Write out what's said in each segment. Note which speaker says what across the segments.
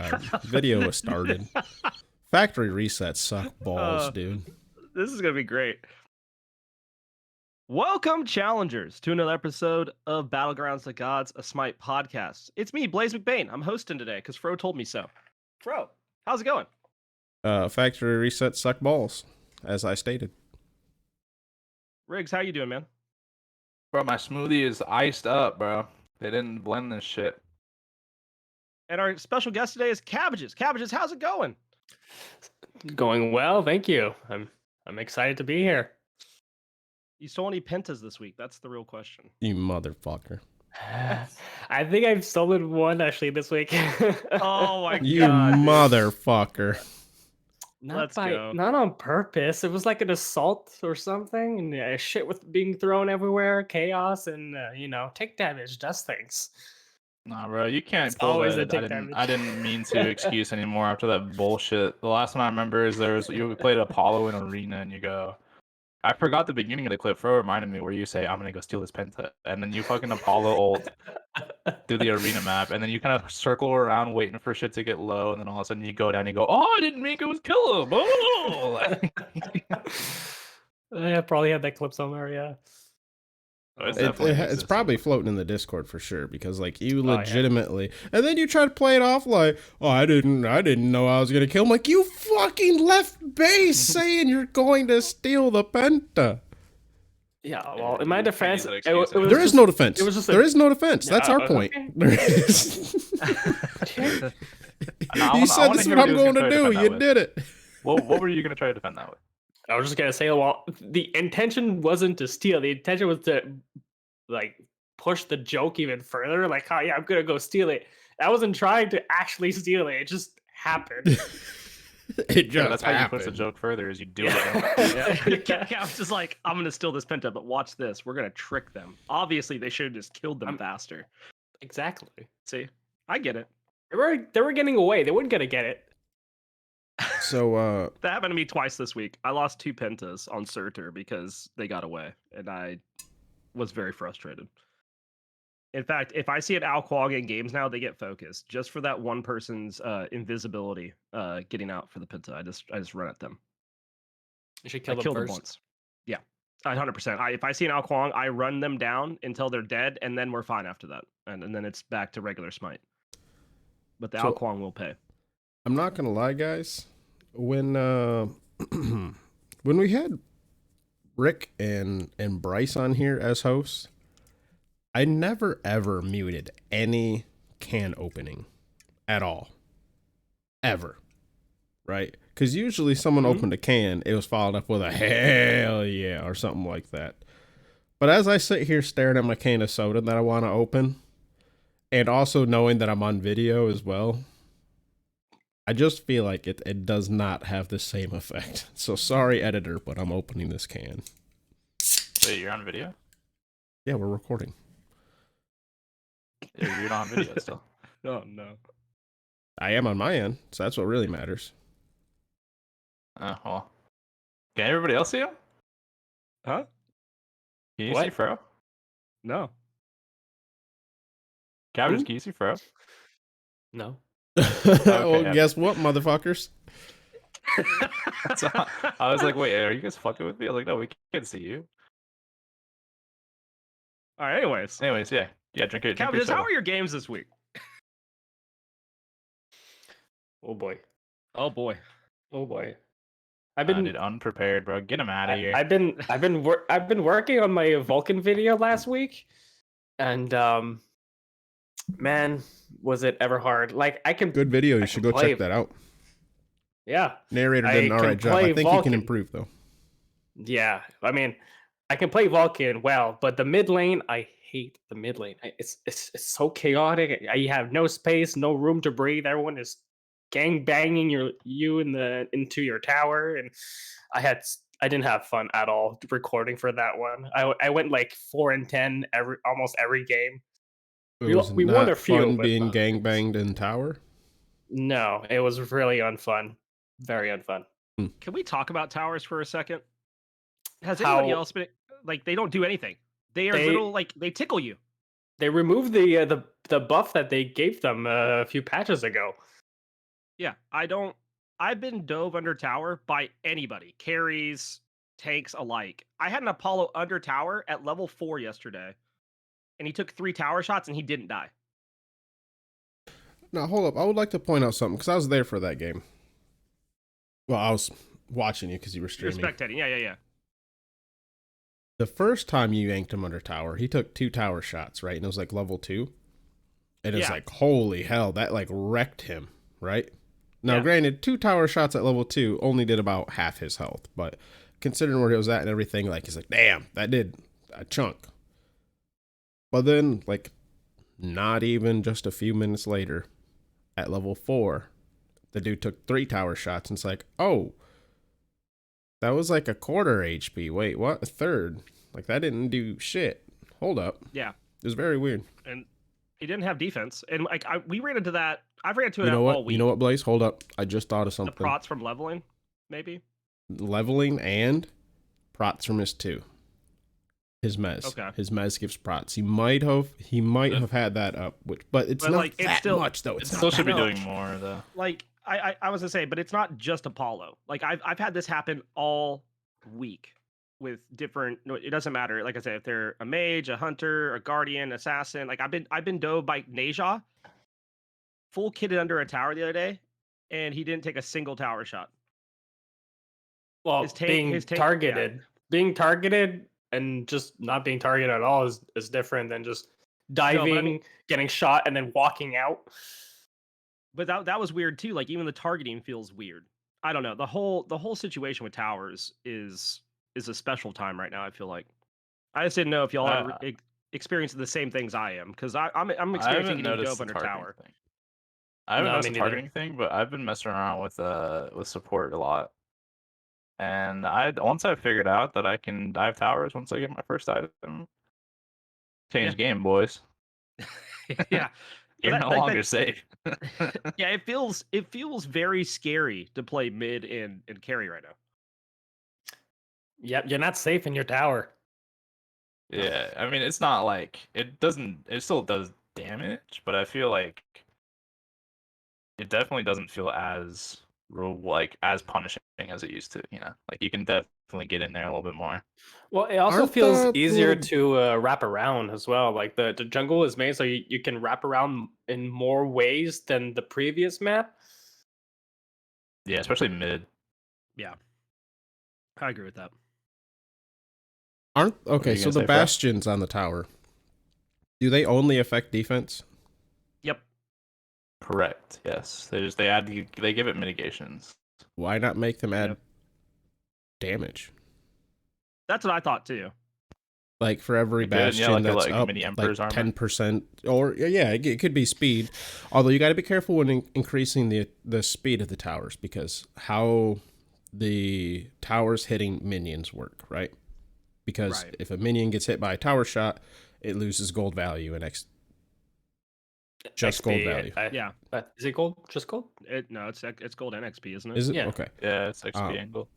Speaker 1: God. Video was started. Factory resets suck balls, dude.
Speaker 2: This is going to be great. Welcome, challengers, to another episode of Battlegrounds of Gods, a Smite podcast. It's me, Blaze McBain. I'm hosting today because Fro told me so. Fro, how's it going?
Speaker 1: Factory resets suck balls, as I stated.
Speaker 2: Riggs, how you doing, man?
Speaker 3: Bro, my smoothie is iced up, bro. They didn't blend this shit.
Speaker 2: And our special guest today is Cabbages. Cabbages, how's it going?
Speaker 4: Going well, thank you. I'm excited to be here.
Speaker 2: You stole any pentas this week? That's the real question.
Speaker 1: You motherfucker.
Speaker 4: I think I've stolen one actually this week.
Speaker 2: Oh my
Speaker 1: You
Speaker 2: god.
Speaker 1: motherfucker.
Speaker 2: Let's go.
Speaker 4: Not on purpose. It was like an assault or something, and shit with being thrown everywhere, chaos, and take damage does things.
Speaker 3: Nah, bro, you can't
Speaker 4: It's
Speaker 3: pull
Speaker 4: always
Speaker 3: that.
Speaker 4: a take damage.
Speaker 3: I didn't mean to excuse anymore after that bullshit. The last one I remember is you played Apollo in Arena and you go, I forgot the beginning of the clip. Fro reminded me where you say, I'm gonna go steal this penta. And then you fucking Apollo ult through the arena map, and then you kind of circle around waiting for shit to get low, and then all of a sudden you go down and you go, oh, I didn't think it was kill him. Oh!
Speaker 4: I probably had that clip somewhere, yeah.
Speaker 1: It's probably floating in the Discord for sure, because like you legitimately, and then you try to play it off like, oh, I didn't know I was gonna kill him. Like, you fucking left base saying you're going to steal the penta.
Speaker 4: Yeah, well, in my defense,
Speaker 1: There is no defense. There is no defense. That's our point.
Speaker 4: Okay.
Speaker 1: You said this is what I'm going to do. You did it.
Speaker 3: What were you gonna try to defend that with?
Speaker 4: I was just gonna say, well, the intention wasn't to steal. The intention was to, like, push the joke even further. Like, oh yeah, I'm gonna go steal it. I wasn't trying to actually steal it. It just happened.
Speaker 3: That's how you push the joke further, is you do it.
Speaker 2: Cap's just like, I'm gonna steal this penta, but watch this. We're gonna trick them. Obviously, they should have just killed them faster.
Speaker 4: Exactly.
Speaker 2: See, I get it.
Speaker 4: They were getting away. They weren't gonna get it.
Speaker 1: So
Speaker 2: that happened to me twice this week. I lost 2 pentas on Surtur because they got away, and I was very frustrated. In fact, if I see an Alquag in games now, they get focused just for that one person's invisibility getting out for the penta. I just run at them.
Speaker 4: You should kill them
Speaker 2: kill
Speaker 4: first.
Speaker 2: them once. Yeah, 100%. If I see an Alquag, I run them down until they're dead, and then we're fine after that, and then it's back to regular smite. But the Alquag will pay.
Speaker 1: I'm not gonna lie, guys. When when we had Rick and Bryce on here as hosts, I never ever muted any can opening at all, ever, right? Because usually someone opened a can, it was followed up with a hell yeah or something like that. But as I sit here staring at my can of soda that I want to open, and also knowing that I'm on video as well, I just feel like it does not have the same effect. So sorry, editor, but I'm opening this can.
Speaker 3: Wait, you're on video?
Speaker 1: Yeah, we're recording.
Speaker 3: Yeah, you're not on video still.
Speaker 2: Oh no.
Speaker 1: I am on my end, so that's what really matters.
Speaker 3: Oh, well. Can everybody else see him?
Speaker 2: Huh?
Speaker 3: Can you
Speaker 4: What?
Speaker 3: see Fro?
Speaker 2: No.
Speaker 3: Cabbage, can you see Fro?
Speaker 4: No.
Speaker 1: Well,
Speaker 3: yeah.
Speaker 1: guess what, motherfuckers?
Speaker 3: So, I was like, wait, are you guys fucking with me? I was like, no, we can't see you.
Speaker 2: All right. Anyways,
Speaker 3: Yeah, drink it.
Speaker 2: Cabbages, how are your games this week?
Speaker 4: Oh boy.
Speaker 2: Oh boy.
Speaker 4: Oh boy.
Speaker 3: I've been unprepared, bro. Get him out of here.
Speaker 4: I've been working on my Vulcan video last week, and man, was it ever hard. Like, I can
Speaker 1: Good video. You should go check that out.
Speaker 4: Yeah.
Speaker 1: Narrator
Speaker 4: I
Speaker 1: did an
Speaker 4: can
Speaker 1: alright job.
Speaker 4: play
Speaker 1: I think he
Speaker 4: Vulcan.
Speaker 1: can improve though.
Speaker 4: Yeah. I mean, I can play Vulcan well, but the mid lane, I hate the mid lane. It's so chaotic. You have no space, no room to breathe. Everyone is gang banging you into your tower, and I didn't have fun at all recording for that one. I went like 4-10 almost every game.
Speaker 1: It was
Speaker 4: we
Speaker 1: not
Speaker 4: won a few,
Speaker 1: fun
Speaker 4: but
Speaker 1: being gangbanged in tower.
Speaker 4: No, it was really unfun. Very unfun.
Speaker 2: Can we talk about towers for a second? Has anybody else been like, they don't do anything? They are little, like, they tickle you.
Speaker 4: They removed the buff that they gave them a few patches ago.
Speaker 2: Yeah, I've been dove under tower by anybody, carries, tanks alike. I had an Apollo under tower at level 4 yesterday, and he took 3 tower shots and he didn't die.
Speaker 1: Now, hold up. I would like to point out something because I was there for that game. Well, I was watching you because you were
Speaker 2: You're
Speaker 1: streaming.
Speaker 2: spectating. Yeah.
Speaker 1: The first time you yanked him under tower, he took 2 tower shots, right? And it was like level 2. And it was
Speaker 2: Yeah.
Speaker 1: like, holy hell, that like wrecked him, right? Now,
Speaker 2: Yeah.
Speaker 1: granted, 2 tower shots at level 2 only did about half his health, but considering where he was at and everything, like, he's like, damn, that did a chunk. But then, like, not even just a few minutes later, at level 4, the dude took 3 tower shots, and it's like, oh, that was like a quarter HP. Wait, what? A third? Like, that didn't do shit. Hold up.
Speaker 2: Yeah.
Speaker 1: It was very weird.
Speaker 2: And he didn't have defense. And like we ran into that. I've ran into it
Speaker 1: You know
Speaker 2: all
Speaker 1: what?
Speaker 2: week.
Speaker 1: You know what, Blaze? Hold up. I just thought of
Speaker 2: The
Speaker 1: something.
Speaker 2: prots from leveling, maybe.
Speaker 1: Leveling and prots from his 2. His mez.
Speaker 2: Okay.
Speaker 1: His mez gives prots. He might have had that up, but it's
Speaker 2: But,
Speaker 1: not
Speaker 2: like, it's
Speaker 1: that
Speaker 2: still-
Speaker 1: much though.
Speaker 3: It
Speaker 1: It's
Speaker 3: still
Speaker 1: not
Speaker 3: should be
Speaker 1: that
Speaker 3: doing
Speaker 1: much.
Speaker 3: more though.
Speaker 2: Like I was gonna say, but it's not just Apollo. Like I've had this happen all week with different. No, it doesn't matter. Like I said, if they're a mage, a hunter, a guardian, assassin. Like I've been dove by Neja, full kitted under a tower the other day, and he didn't take a single tower shot.
Speaker 4: Well,
Speaker 2: His tank-
Speaker 4: being
Speaker 2: his tank- yeah.
Speaker 4: targeted and just not being targeted at all is different than just diving,
Speaker 2: I mean-
Speaker 4: getting shot, and then walking out.
Speaker 2: But that was weird too. Like even the targeting feels weird. I don't know. The whole situation with towers is a special time right now. I feel like. I just didn't know if y'all are experiencing the same things I am, because I'm
Speaker 3: I
Speaker 2: experiencing
Speaker 3: haven't
Speaker 2: getting
Speaker 3: noticed
Speaker 2: dove
Speaker 3: the
Speaker 2: under
Speaker 3: targeting
Speaker 2: tower.
Speaker 3: thing. I haven't
Speaker 4: No,
Speaker 3: noticed
Speaker 4: me
Speaker 3: the
Speaker 4: neither.
Speaker 3: targeting thing, but I've been messing around with support a lot. And once I figured out that I can dive towers once I get my first item, change game, boys.
Speaker 2: Yeah.
Speaker 3: You're
Speaker 2: that-
Speaker 3: no
Speaker 2: like that-
Speaker 3: longer safe.
Speaker 2: Yeah, it feels very scary to play mid and carry right now.
Speaker 4: Yep, you're not safe in your tower.
Speaker 3: Yeah, I mean it's not like it still does damage, but I feel like it definitely doesn't feel as as punishing as it used to, Like you can definitely get in there a little bit more.
Speaker 4: Well, it also
Speaker 1: Aren't
Speaker 4: feels
Speaker 1: the
Speaker 4: easier
Speaker 1: little-
Speaker 4: to wrap around as well. Like the jungle is made so you can wrap around in more ways than the previous map.
Speaker 3: Yeah, especially mid.
Speaker 2: Yeah. I agree with that.
Speaker 1: Aren't
Speaker 3: were
Speaker 1: okay?
Speaker 3: you
Speaker 1: So
Speaker 3: gonna
Speaker 1: the
Speaker 3: say, Fro?
Speaker 1: bastions on the tower, do they only affect defense?
Speaker 2: Yep.
Speaker 3: Correct. Yes. They give it mitigations.
Speaker 1: Why not make them add
Speaker 2: Yep.
Speaker 1: damage?
Speaker 2: That's what I thought too.
Speaker 1: Like for every
Speaker 3: They could,
Speaker 1: bastion
Speaker 3: like a,
Speaker 1: that's
Speaker 3: like,
Speaker 1: up,
Speaker 3: mini
Speaker 1: like
Speaker 3: Emperor's armor.
Speaker 1: 10%, or yeah, it could be speed. Although you got to be careful when increasing the speed of the towers, because how the towers hitting minions work, right? Because
Speaker 2: Right.
Speaker 1: if a minion gets hit by a tower shot, it loses gold value and just gold value.
Speaker 2: Yeah.
Speaker 4: Is it gold? Just gold?
Speaker 2: No, it's gold and XP, isn't it?
Speaker 1: Is it
Speaker 4: Yeah.
Speaker 1: okay?
Speaker 3: Yeah, it's XP angle.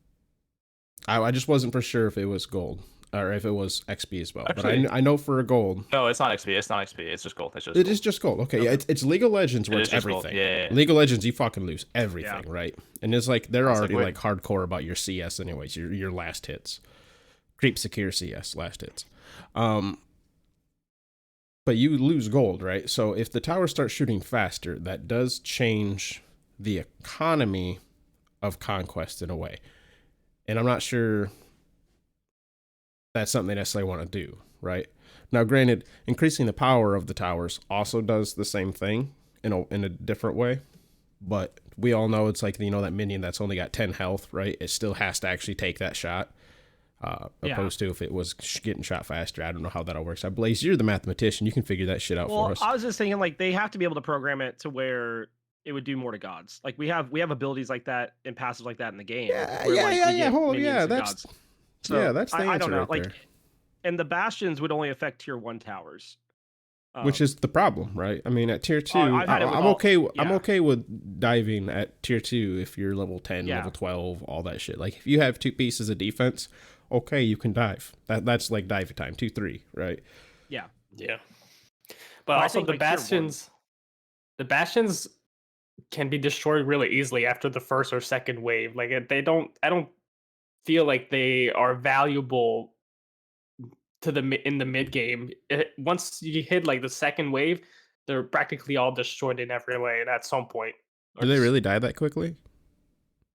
Speaker 1: I just wasn't for sure if it was gold or if it was XP as well.
Speaker 3: Actually-
Speaker 1: but I know for a gold,
Speaker 3: No, it's not XP. It's not XP. It's just gold. It's just
Speaker 1: it
Speaker 3: gold.
Speaker 1: is just gold. Okay, yeah, it's League of Legends where
Speaker 3: It
Speaker 1: it's
Speaker 3: is just gold.
Speaker 1: everything.
Speaker 3: Yeah.
Speaker 1: League of Legends, you fucking lose everything, right? And it's like they're
Speaker 3: It's like,
Speaker 1: already
Speaker 3: wait.
Speaker 1: like hardcore about your CS anyways. Your last hits, creep secure CS last hits. But you lose gold, right? So if the towers start shooting faster, that does change the economy of conquest in a way. And I'm not sure that's something they necessarily want to do, right? Now, granted, increasing the power of the towers also does the same thing in a different way. But we all know it's like, that minion that's only got 10 health, right? It still has to actually take that shot.
Speaker 2: Yeah.
Speaker 1: Opposed to if it was getting shot faster. I don't know how that all works. Blaze, you're the mathematician. You can figure that shit out
Speaker 2: Well,
Speaker 1: for us.
Speaker 2: I was just thinking like they have to be able to program it to where it would do more to gods. Like we have abilities like that and passives like that in the game.
Speaker 1: Yeah,
Speaker 2: where,
Speaker 1: yeah,
Speaker 2: like,
Speaker 1: yeah,
Speaker 2: we
Speaker 1: yeah.
Speaker 2: get
Speaker 1: Hold on,
Speaker 2: minions
Speaker 1: yeah,
Speaker 2: to
Speaker 1: that's
Speaker 2: gods. So,
Speaker 1: that's the
Speaker 2: I
Speaker 1: answer
Speaker 2: don't know.
Speaker 1: right
Speaker 2: Like,
Speaker 1: there.
Speaker 2: and the bastions would only affect tier 1 towers.
Speaker 1: Which is the problem, right? I mean, at tier 2,
Speaker 2: I've had it with
Speaker 1: I'm
Speaker 2: all-
Speaker 1: okay. I'm
Speaker 2: yeah.
Speaker 1: okay with diving at tier 2 if you're level 10,
Speaker 2: Yeah.
Speaker 1: level 12, all that shit. Like if you have 2 pieces of defense, okay, you can dive. That's like dive time, 2-3, right?
Speaker 2: Yeah.
Speaker 4: Yeah.
Speaker 2: But I
Speaker 4: But also
Speaker 2: think,
Speaker 4: the
Speaker 2: like, tier one-
Speaker 4: bastions can be destroyed really easily after the first or second wave. Like I don't feel like they are valuable to in the mid game. Once you hit like the second wave, they're practically all destroyed in every lane at some point.
Speaker 1: Do they really die that quickly?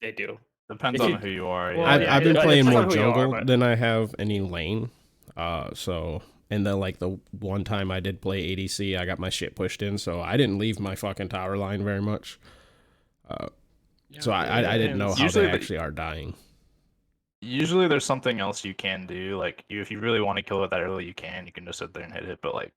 Speaker 4: They do.
Speaker 3: Depends
Speaker 4: If
Speaker 3: on
Speaker 4: you-
Speaker 3: who you are.
Speaker 2: Well,
Speaker 3: Yeah.
Speaker 1: I've been
Speaker 4: it
Speaker 1: playing
Speaker 4: depends
Speaker 1: more
Speaker 4: on who you are,
Speaker 1: jungle
Speaker 4: but-
Speaker 1: than I have any lane. So and then like the one time I did play ADC, I got my shit pushed in, so I didn't leave my fucking tower line very much. So I didn't know how
Speaker 3: Usually
Speaker 1: they
Speaker 3: the-
Speaker 1: actually are dying.
Speaker 3: Usually there's something else you can do. Like if you really want to kill it that early, you can. You can just sit there and hit it. But like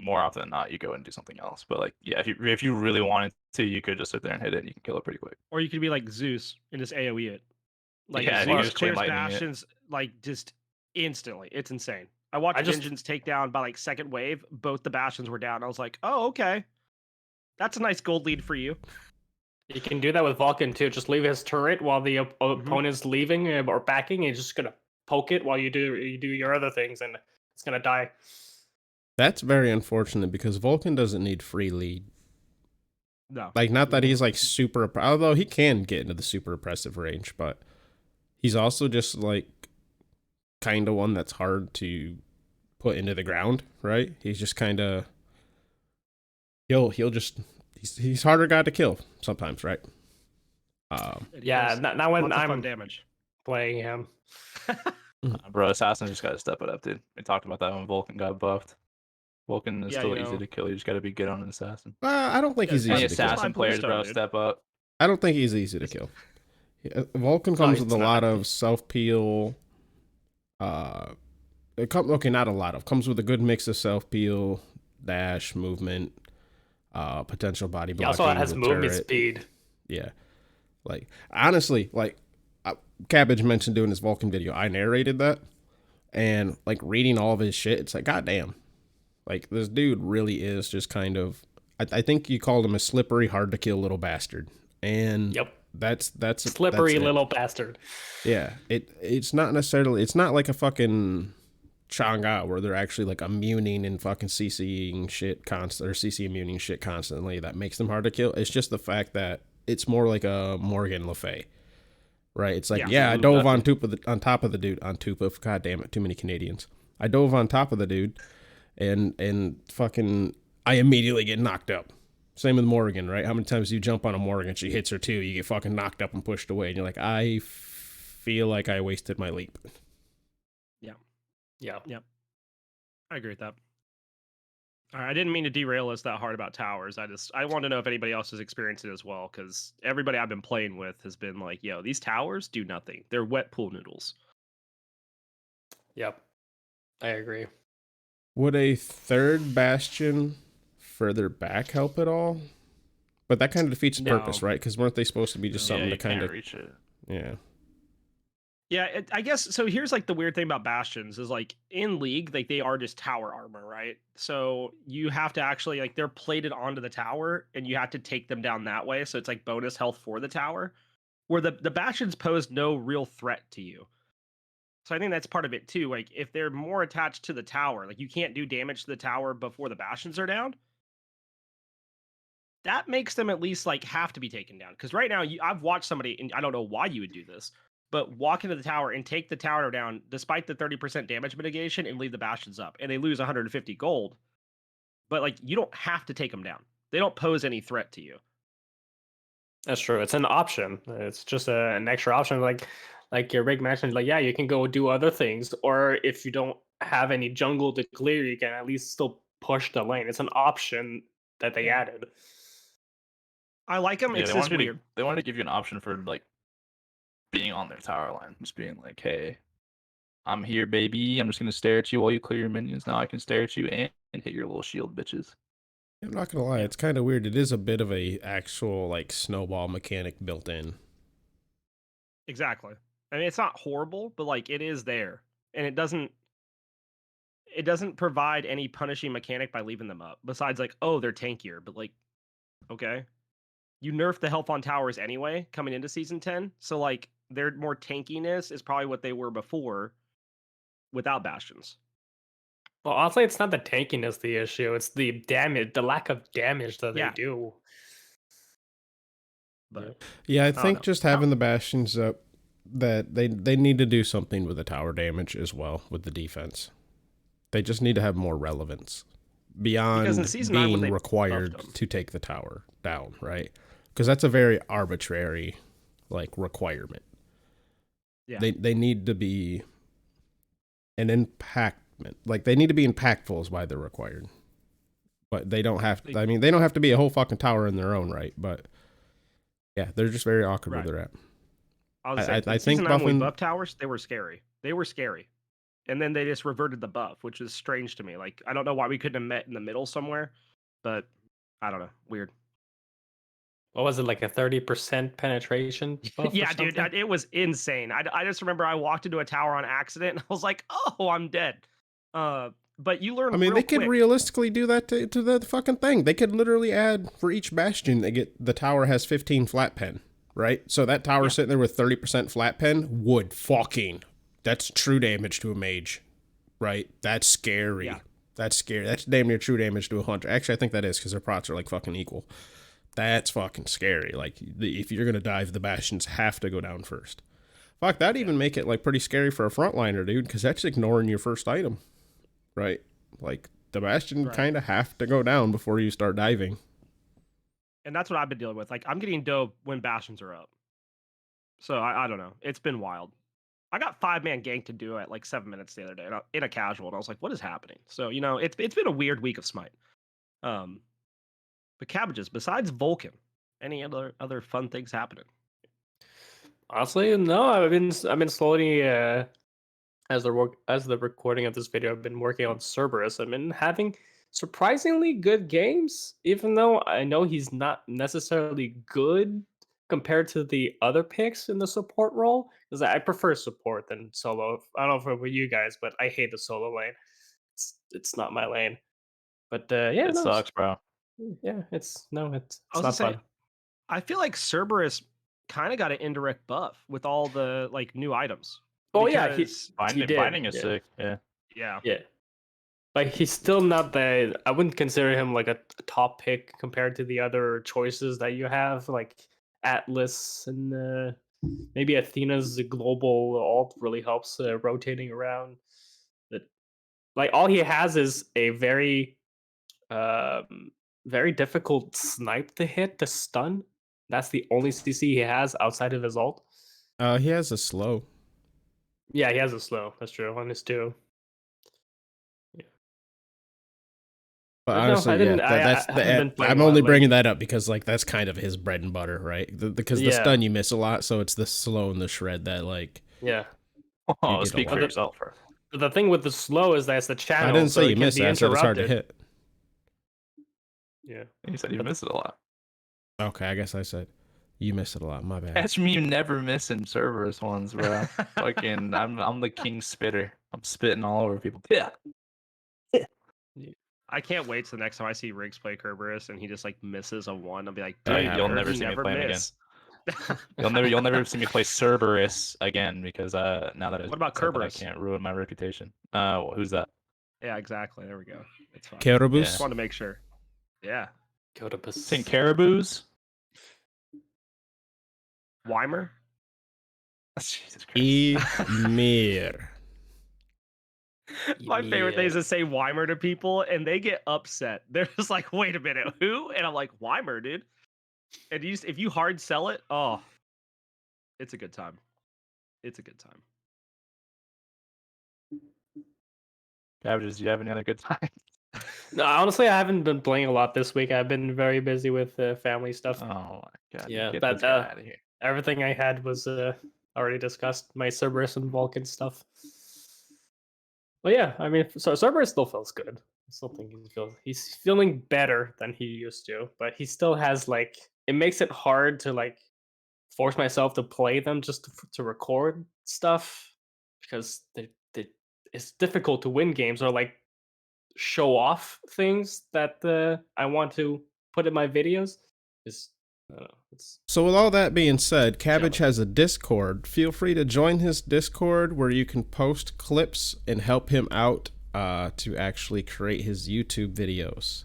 Speaker 3: more often than not, you go and do something else. But like yeah, if you really wanted to, you could just sit there and hit it, and you can kill it pretty quick.
Speaker 2: Or you could be like Zeus and just AoE it. Like
Speaker 3: Yeah,
Speaker 4: if you
Speaker 2: Zeus
Speaker 3: just clean
Speaker 2: clears
Speaker 3: lightning it.
Speaker 2: bastions like just instantly. It's insane. I watched
Speaker 4: I just-
Speaker 2: Vengeance take down by like second wave. Both the bastions were down. I was like, oh okay, that's a nice gold lead for you.
Speaker 4: You can do that with Vulcan too. Just leave his turret while the
Speaker 2: Mm-hmm.
Speaker 4: opponent's leaving or backing, and you're just gonna poke it while you do your other things, and it's gonna die.
Speaker 1: That's very unfortunate because Vulcan doesn't need free lead.
Speaker 2: No,
Speaker 1: Like, not that he's like super, although he can get into the super oppressive range, but he's also just like kind of one that's hard to put into the ground, right? He's just kind of he'll just he's harder guy to kill sometimes, right?
Speaker 2: It
Speaker 4: Yeah,
Speaker 2: does
Speaker 4: not when
Speaker 2: lots of fun
Speaker 4: I'm
Speaker 2: damage.
Speaker 4: playing him.
Speaker 3: Bro, Assassin just gotta step it up, dude. We talked about that when Vulcan got buffed. Vulcan is
Speaker 2: Yeah,
Speaker 3: still
Speaker 2: you
Speaker 3: easy
Speaker 2: know.
Speaker 3: to kill. You just gotta be good on an assassin.
Speaker 1: I don't think
Speaker 2: Yeah,
Speaker 1: he's
Speaker 3: Any
Speaker 1: easy to kill.
Speaker 3: assassin
Speaker 2: Fine
Speaker 3: players,
Speaker 2: Bluestone,
Speaker 3: bro,
Speaker 2: dude.
Speaker 3: step up.
Speaker 1: I don't think he's easy to kill. Vulcan comes
Speaker 4: he's
Speaker 1: with a
Speaker 4: not.
Speaker 1: lot of self peel. Okay, not a lot of. Comes with a good mix of self peel, dash, movement, potential body
Speaker 4: He
Speaker 1: blocking.
Speaker 4: also has
Speaker 1: with
Speaker 4: movement
Speaker 1: turret.
Speaker 4: speed.
Speaker 1: Yeah, like honestly, like Cabbage mentioned doing his Vulcan video. I narrated that, and like reading all of his shit, it's like goddamn, like this dude really is just kind of. I think you called him a slippery, hard to kill little bastard, and
Speaker 4: Yep.
Speaker 1: that's
Speaker 4: Slippery
Speaker 1: that's it.
Speaker 4: little bastard.
Speaker 1: Yeah, it's not necessarily. It's not like a fucking Chang'e where they're actually like immuning and fucking CCing shit constant or CC immuning shit constantly that makes them hard to kill. It's just the fact that it's more like a Morgan Le Fay, right? It's like I dove on top of the dude on top of god damn it, too many Canadians. I dove on top of the dude, and fucking I immediately get knocked up. Same with Morgan, right? How many times do you jump on a Morgan, she hits her too, you get fucking knocked up and pushed away, and you're like, I feel like I wasted my leap.
Speaker 4: Yeah.
Speaker 2: I agree with that. All right, I didn't mean to derail us that hard about towers. I want to know if anybody else has experienced it as well, because everybody I've been playing with has been like, yo, these towers do nothing. They're wet pool noodles.
Speaker 4: Yep. I agree.
Speaker 1: Would a third bastion further back help at all? But that kind of defeats the
Speaker 2: No.
Speaker 1: purpose, right? Because weren't they supposed to be just something
Speaker 3: yeah,
Speaker 1: to
Speaker 3: you
Speaker 1: kind
Speaker 3: can't
Speaker 1: of
Speaker 3: reach it.
Speaker 1: yeah.
Speaker 2: Yeah, I guess so. Here's like the weird thing about bastions is like in League, like they are just tower armor, right? So you have to actually like they're plated onto the tower, and you have to take them down that way. So it's like bonus health for the tower, where the bastions pose no real threat to you. So I think that's part of it too. Like if they're more attached to the tower, like you can't do damage to the tower before the bastions are down. That makes them at least like have to be taken down. Because right now, I've watched somebody, and I don't know why you would do this, but walk into the tower and take the tower down despite the 30% damage mitigation and leave the bastions up, and they lose 150 gold. But like you don't have to take them down. They don't pose any threat to you.
Speaker 4: That's true. It's an option. It's just an extra option. Like your Rick mentioned, like, yeah, you can go do other things, or if you don't have any jungle to clear, you can at least still push the lane. It's an option that they added.
Speaker 2: I like them.
Speaker 3: Yeah,
Speaker 2: It's
Speaker 3: they
Speaker 2: just
Speaker 3: wanted,
Speaker 2: weird.
Speaker 3: they wanted to give you an option for like being on their tower line, just being like, hey, I'm here, baby. I'm just gonna stare at you while you clear your minions. Now I can stare at you and hit your little shield, bitches.
Speaker 1: I'm not gonna lie, it's kind of weird. It is a bit of a actual like snowball mechanic built in.
Speaker 2: Exactly. I mean, it's not horrible, but like it is there, and it doesn't provide any punishing mechanic by leaving them up. Besides, like, oh, they're tankier, but like, okay, you nerf the health on towers anyway coming into season 10, so like their more tankiness is probably what they were before without bastions.
Speaker 4: Well, honestly, it's not the tankiness the issue. It's the damage, the lack of damage that
Speaker 2: Yeah.
Speaker 4: they do.
Speaker 2: But
Speaker 1: Yeah, I
Speaker 2: don't
Speaker 1: think
Speaker 2: know.
Speaker 1: just having the bastions up, that they need to do something with the tower damage as well with the defense. They just need to have more relevance
Speaker 2: Because in
Speaker 1: beyond
Speaker 2: season 9 when
Speaker 1: being
Speaker 2: they
Speaker 1: required
Speaker 2: buffed 'em.
Speaker 1: to take the tower down, right? Because that's a very arbitrary like requirement.
Speaker 2: Yeah.
Speaker 1: They need to be an impactment. Like they need to be impactful is why they're required. But they don't have to, I mean, they don't have to be a whole fucking tower in their own right, but yeah, they're just very awkward
Speaker 2: Right.
Speaker 1: where they're at.
Speaker 2: I was
Speaker 1: I
Speaker 2: saying,
Speaker 1: think
Speaker 2: season 9 when we
Speaker 1: buffing-
Speaker 2: buffed towers, they were scary. They were scary. And then they just reverted the buff, which is strange to me. Like, I don't know why we couldn't have met in the middle somewhere, but I don't know. Weird.
Speaker 4: What was it, like a 30% penetration buff?
Speaker 2: Yeah,
Speaker 4: or
Speaker 2: dude,
Speaker 4: something?
Speaker 2: it was insane. I just remember I walked into a tower on accident and I was like, oh, I'm dead. But you learn
Speaker 1: I mean,
Speaker 2: real
Speaker 1: they could
Speaker 2: quick.
Speaker 1: realistically do that to the fucking thing. They could literally add for each bastion they get, the tower has 15 flat pen, right? So that tower sitting there with 30% flat pen would fucking, that's true damage to a mage, right? That's scary.
Speaker 2: Yeah.
Speaker 1: That's scary. That's damn near true damage to a hunter. Actually, I think that is because their procs are like fucking equal. That's fucking scary. Like, if you're going to dive, the bastions have to go down first. Fuck, that'd even make it like pretty scary for a frontliner, dude, because that's ignoring your first item, right? Like, the bastion kind of have to go down before you start diving.
Speaker 2: And that's what I've been dealing with. Like, I'm getting dope when bastions are up. So I don't know. It's been wild. I got 5-man gank to do at like 7 minutes the other day in a casual, and I was like, what is happening? So, you know, it's been a weird week of Smite. But cabbages, besides Vulcan, any other fun things happening?
Speaker 4: Honestly, no. I've been slowly as the recording of this video, I've been working on Cerberus. I've been having surprisingly good games, even though I know he's not necessarily good compared to the other picks in the support role. Because I prefer support than solo. I don't know for you guys, but I hate the solo lane. It's not my lane. But yeah,
Speaker 3: It
Speaker 4: no,
Speaker 3: sucks, bro.
Speaker 4: yeah, it's
Speaker 2: I
Speaker 4: not
Speaker 2: was gonna say,
Speaker 4: fun.
Speaker 2: I feel like Cerberus kind of got an indirect buff with all the like new items.
Speaker 4: Oh yeah,
Speaker 2: because-
Speaker 4: he did.
Speaker 3: Binding is
Speaker 4: Yeah.
Speaker 3: sick. Yeah.
Speaker 2: yeah.
Speaker 4: Yeah. Like he's still not the. I wouldn't consider him like a top pick compared to the other choices that you have, like Atlas and maybe Athena's global alt really helps rotating around. But like all he has is a very difficult snipe to hit to stun. That's the only CC he has outside of his ult.
Speaker 1: He has a slow.
Speaker 4: Yeah, he has a slow. That's true. On his two.
Speaker 1: But
Speaker 4: No,
Speaker 1: honestly,
Speaker 4: I didn't-
Speaker 1: yeah,
Speaker 4: I haven't been playing
Speaker 1: I'm
Speaker 4: a lot
Speaker 1: only
Speaker 4: lately.
Speaker 1: bringing that up because like that's kind of his bread and butter, right? Because the
Speaker 4: Yeah.
Speaker 1: stun you miss a lot, so it's the slow and the shred that like.
Speaker 4: Yeah.
Speaker 3: Oh,
Speaker 1: get a
Speaker 3: speak
Speaker 1: lot.
Speaker 3: for yourself, bro.
Speaker 4: But the thing with the slow is that it's the channel.
Speaker 1: I didn't
Speaker 4: so
Speaker 1: say
Speaker 4: it
Speaker 1: you
Speaker 4: can
Speaker 1: miss
Speaker 4: be
Speaker 1: it. I said it's hard to
Speaker 4: interrupted.
Speaker 1: hit.
Speaker 4: Yeah.
Speaker 3: You said you miss it a lot.
Speaker 1: Okay, I guess I said you missed it a lot. My bad.
Speaker 3: Catch me never missing Cerberus ones, bro. Fucking, I'm the king spitter. I'm spitting all over people. Yeah.
Speaker 2: I can't wait till the next time I see Riggs play Kerberos and he just like misses a one. I'll be like,
Speaker 1: That
Speaker 2: dude,
Speaker 1: happened.
Speaker 3: You'll never
Speaker 2: you
Speaker 3: see me
Speaker 2: never
Speaker 3: play him again.
Speaker 2: miss.
Speaker 3: You'll never see me play Cerberus again because now that
Speaker 2: What about
Speaker 3: said that, I
Speaker 2: Kerberos?
Speaker 3: can't ruin my reputation. Who's that?
Speaker 2: Yeah, exactly. There we go. It's fine.
Speaker 1: Caribous.
Speaker 2: Just wanted to make sure. Yeah.
Speaker 4: Go to
Speaker 3: Think caribous?
Speaker 2: Weimer?
Speaker 3: Jesus Christ.
Speaker 1: Emir.
Speaker 2: My favorite thing is to say Weimer to people and they get upset. They're just like, wait a minute, who? And I'm like, Weimer, dude. And if you hard sell it, oh, it's a good time. It's a good time.
Speaker 3: Cabbages, do you have any other good times?
Speaker 4: No, honestly, I haven't been playing a lot this week. I've been very busy with family stuff.
Speaker 3: Oh my god.
Speaker 4: Yeah,
Speaker 3: Get
Speaker 4: that,
Speaker 3: this guy out of here.
Speaker 4: Everything I had was already discussed. My Cerberus and Vulcan stuff. But yeah, I mean, so Cerberus still feels good. I still think he's feeling better than he used to, but he still has like it makes it hard to like force myself to play them just to record stuff because it's difficult to win games or like show off things that I want to put in my videos. I don't know, it's
Speaker 1: So with all that being said, Cabbage has a Discord. Feel free to join his Discord where you can post clips and help him out to actually create his YouTube videos.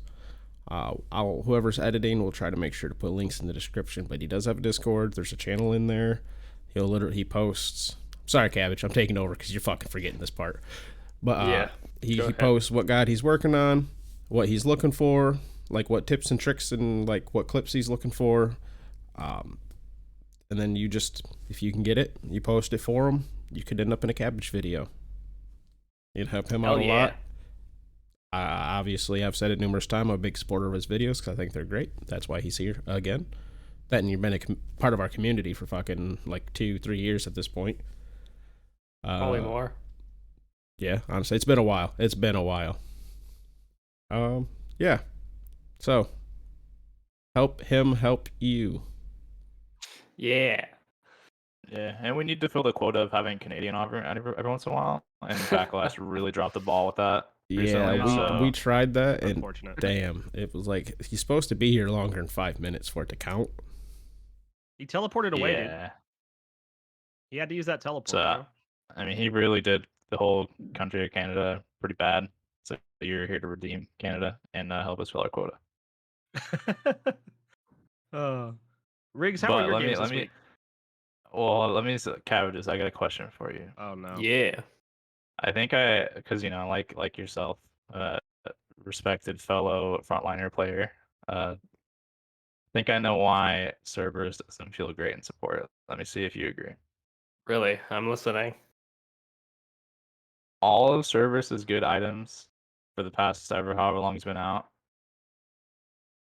Speaker 1: Whoever's editing will try to make sure to put links in the description. But he does have a Discord. There's a channel in there. He posts. Sorry, Cabbage, I'm taking over because you're fucking forgetting this part. But he posts what god he's working on, what he's looking for, like what tips and tricks and like what clips he's looking for. And then you just, if you can get it, you post it for him. You could end up in a Cabbage video. You'd help him out a lot. Obviously, I've said it numerous times. I'm a big supporter of his videos because I think they're great. That's why he's here again. That and you've been a part of our community for fucking like 2-3 years at this point.
Speaker 4: Probably more.
Speaker 1: Yeah, honestly, it's been a while. Yeah. So, help him help you.
Speaker 4: Yeah.
Speaker 3: Yeah, and we need to fill the quota of having Canadian every once in a while. And Backlash really dropped the ball with that. Recently,
Speaker 1: Yeah, we tried that, and
Speaker 2: Unfortunate.
Speaker 1: damn, it was like he's supposed to be here longer than 5 minutes for it to count.
Speaker 2: He teleported away, dude.
Speaker 3: Yeah.
Speaker 2: He had to use that teleport.
Speaker 3: So,
Speaker 2: bro.
Speaker 3: I mean, he really did the whole country of Canada pretty bad. So you're here to redeem Canada and help us fill our quota.
Speaker 2: Riggs, how are your games this week?
Speaker 3: Well, let me Cabbages, I got a question for you.
Speaker 2: Oh no.
Speaker 4: Yeah.
Speaker 3: I think because you know, like yourself, respected fellow frontliner player, I think I know why Cerberus doesn't feel great in support. Let me see if you agree.
Speaker 4: Really? I'm listening.
Speaker 3: All of Cerberus's good items for the past however long he's been out,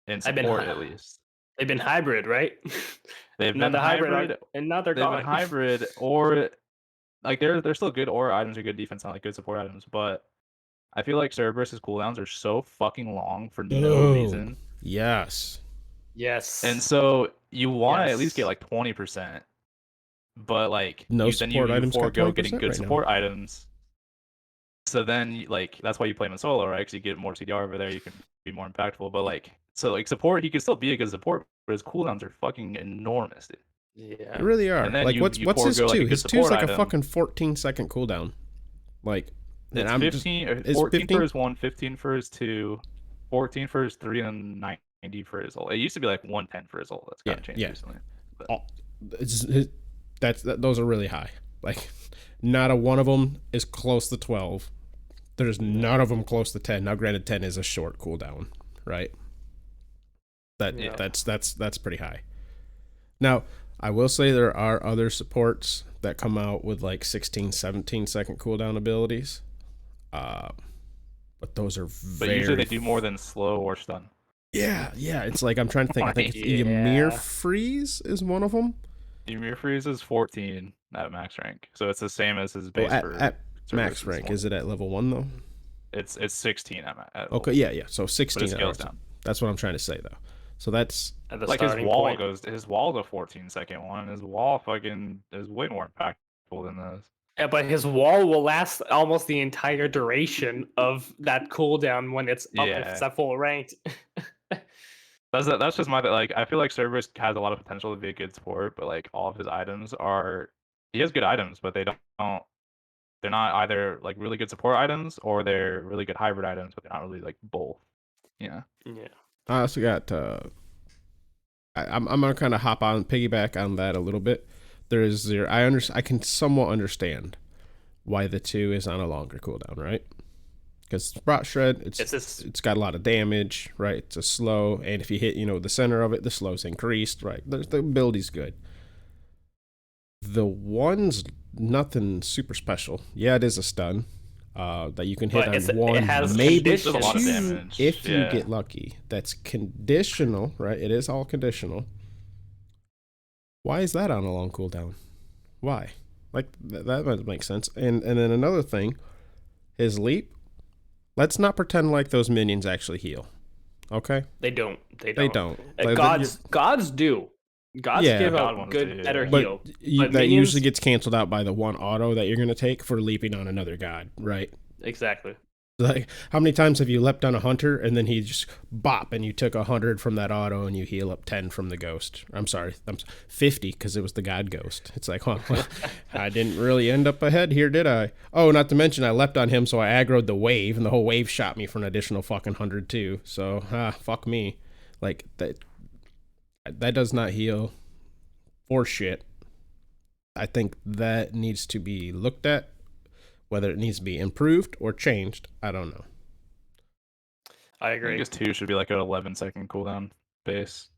Speaker 3: in support at least.
Speaker 4: They've been hybrid, right?
Speaker 3: They've been hybrid,
Speaker 4: and now they're
Speaker 3: they've
Speaker 4: gone.
Speaker 3: been hybrid, or like they're still good aura items or good defense, not like good support items. But I feel like Cerberus's cooldowns are so fucking long for no reason.
Speaker 1: Yes.
Speaker 4: Yes.
Speaker 3: And so you want to at least get like 20%, but like
Speaker 1: No
Speaker 3: then
Speaker 1: support
Speaker 3: you
Speaker 1: items got
Speaker 3: forego getting
Speaker 1: 20%
Speaker 3: good
Speaker 1: right now.
Speaker 3: support items. So then like that's why you play him in solo, right? Because you get more CDR over there, you can be more impactful. But like support, he can still be a good support, but his cooldowns are fucking enormous, dude.
Speaker 4: Yeah.
Speaker 1: They really are.
Speaker 3: And then
Speaker 1: Like
Speaker 3: you
Speaker 1: what's his
Speaker 3: forego, like,
Speaker 1: two?
Speaker 3: a good
Speaker 1: His two's like
Speaker 3: support
Speaker 1: a fucking 14-second cooldown. Like
Speaker 3: It's
Speaker 1: I'm
Speaker 3: 15,
Speaker 1: is
Speaker 3: 14
Speaker 1: 15?
Speaker 3: for his 1, 15 for his 2, 14 for his 3, and 90 for his ult. It used to be like 110 for his ult. That's kind of changed recently. But...
Speaker 1: those are really high. Like not a one of them is close to 12. There's none of them close to 10. Now, granted, 10 is a short cooldown, right? That's pretty high. Now, I will say there are other supports that come out with like 16, 17 second cooldown abilities. But those are
Speaker 3: But usually they do more than slow or stun.
Speaker 1: Yeah. It's like I'm trying to think. I think Ymir Freeze is one of them.
Speaker 3: Ymir Freeze is 14 at max rank, so it's the same as his base
Speaker 1: at max rank. Is it at level 1 though?
Speaker 3: It's 16 at
Speaker 1: okay, yeah. So 16.
Speaker 3: But it scales down.
Speaker 1: That's what I'm trying to say though. So that's
Speaker 3: like his wall his wall's a 14-second one. His wall fucking is way more impactful than this.
Speaker 4: Yeah, but his wall will last almost the entire duration of that cooldown when it's up if it's at full ranked.
Speaker 3: That's just my like. I feel like Cerberus has a lot of potential to be a good support, but like all of his items he has good items, but they're not either like really good support items or they're really good hybrid items, but they're not really like both. Yeah.
Speaker 1: I also got. I'm gonna kind of hop on piggyback on that a little bit. I can somewhat understand why the 2 is on a longer cooldown, right? Because Sprott Shred, it's got a lot of damage, right? It's a slow, and if you hit the center of it, the slow's increased, right? The ability's good. The 1's nothing super special. Yeah, it is a stun that you can hit on 1,
Speaker 4: it has
Speaker 1: maybe
Speaker 3: 2
Speaker 1: a lot of damage if you get lucky. That's conditional, right? It is all conditional. Why is that on a long cooldown? Why? Like that might make sense. And then another thing, his leap. Let's not pretend like those minions actually heal. Okay?
Speaker 4: They don't. Gods do. Gods give a good, better heal.
Speaker 1: But that usually gets canceled out by the 1 auto that you're going to take for leaping on another god, right?
Speaker 4: Exactly.
Speaker 1: Like, how many times have you leapt on a hunter and then he just bop and you took 100 from that auto and you heal up 10 from the ghost? I'm sorry, 50 because it was the god ghost. It's like, huh, I didn't really end up ahead here, did I? Oh, not to mention I leapt on him, so I aggroed the wave and the whole wave shot me for an additional fucking 100 too. So, fuck me. Like, that does not heal for shit. I think that needs to be looked at. Whether it needs to be improved or changed, I don't know.
Speaker 4: I
Speaker 3: I
Speaker 4: agree.
Speaker 3: think his 2 should be like an 11-second cooldown base.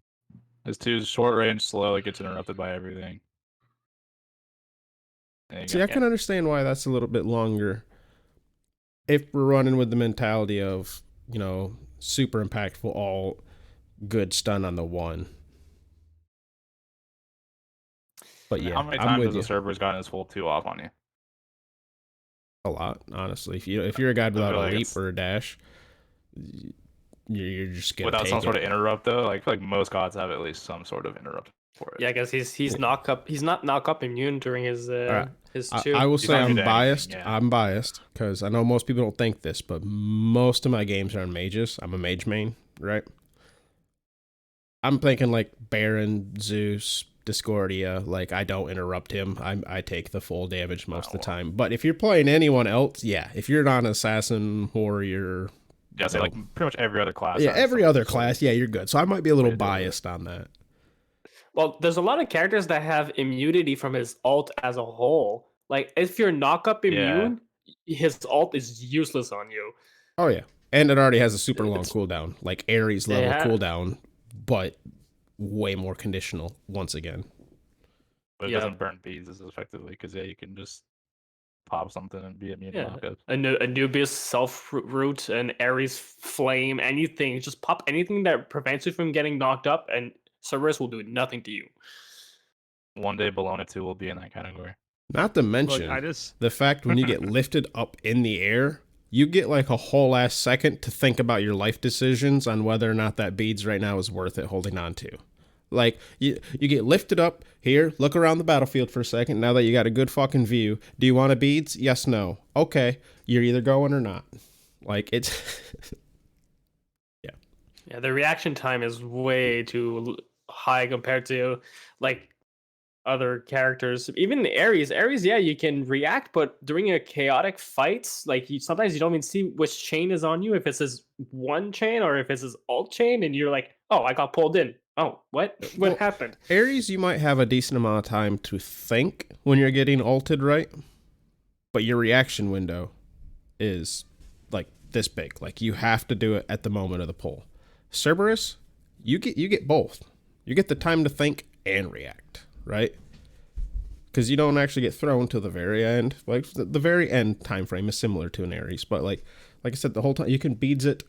Speaker 3: His 2 is short range, slow, it gets interrupted by everything.
Speaker 1: See, I can understand why that's a little bit longer if we're running with the mentality of, you know, super impactful, all good stun on the 1. But yeah,
Speaker 3: how many
Speaker 1: I'm
Speaker 3: times
Speaker 1: with
Speaker 3: has
Speaker 1: you.
Speaker 3: the server's gotten his full 2 off on you?
Speaker 1: A lot, honestly. If you're a guy without
Speaker 3: feel
Speaker 1: a
Speaker 3: like
Speaker 1: leap
Speaker 3: it's-
Speaker 1: or a dash, you're just gonna
Speaker 3: Without
Speaker 1: take
Speaker 3: some
Speaker 1: it.
Speaker 3: sort of interrupt, though, like, I feel like most gods have at least some sort of interrupt for it.
Speaker 4: Yeah, because he's knock up. He's not knock up immune during his
Speaker 1: right.
Speaker 4: his
Speaker 1: I
Speaker 4: 2.
Speaker 1: will
Speaker 3: He's
Speaker 1: say
Speaker 3: not
Speaker 1: I'm
Speaker 3: immune to
Speaker 1: biased.
Speaker 3: anything, yeah.
Speaker 1: I'm biased because I know most people don't think this, but most of my games are on mages. I'm a mage main, right? I'm thinking like Baron, Zeus, Discordia. Like, I don't interrupt him. I take the full damage most of the time. But if you're playing anyone else, yeah. If you're not an assassin, warrior,
Speaker 3: Yeah, say like pretty much every other class.
Speaker 1: yeah,
Speaker 3: has
Speaker 1: every
Speaker 3: some
Speaker 1: other
Speaker 3: sort of-
Speaker 1: class, yeah, you're good. So I might be a little
Speaker 3: way to do it.
Speaker 1: biased on that.
Speaker 4: Well, there's a lot of characters that have immunity from his ult as a whole. Like, if you're knock up immune, his ult is useless on you.
Speaker 1: Oh yeah, and it already has a super long
Speaker 4: It's-
Speaker 1: cooldown, like Ares level
Speaker 4: Yeah.
Speaker 1: cooldown, but way more conditional. Once again,
Speaker 3: But it
Speaker 4: Yeah.
Speaker 3: doesn't burn beads as effectively because you can just pop something and be immune to
Speaker 4: Yeah.
Speaker 3: knockups.
Speaker 4: Anubis, Self Root, and Ares Flame, anything. Just pop anything that prevents you from getting knocked up, and Cerberus will do nothing to you.
Speaker 3: One day Bologna 2 will be in that category.
Speaker 1: not to mention
Speaker 2: Look, I just
Speaker 1: the fact when you get lifted up in the air, you get like a whole ass second to think about your life decisions on whether or not that beads right now is worth it holding on to. Like, you get lifted up here, look around the battlefield for a second. Now that you got a good fucking view, do you want a beads? Yes, no. Okay, you're either going or not. Like, it's
Speaker 4: Yeah, the reaction time is way too high compared to like other characters. Even Ares, yeah, you can react, but during a chaotic fight, like sometimes you don't even see which chain is on you. If it's his 1 chain or if it's his alt chain, and you're like, oh, I got pulled in. Oh, what? What
Speaker 1: Well,
Speaker 4: happened?
Speaker 1: Ares, you might have a decent amount of time to think when you're getting ulted, right? But your reaction window is like this big. Like, you have to do it at the moment of the pull. Cerberus, you get both. You get the time to think and react, right? Because you don't actually get thrown till the very end. Like, the very end time frame is similar to an Ares, but like I said, the whole time you can beads it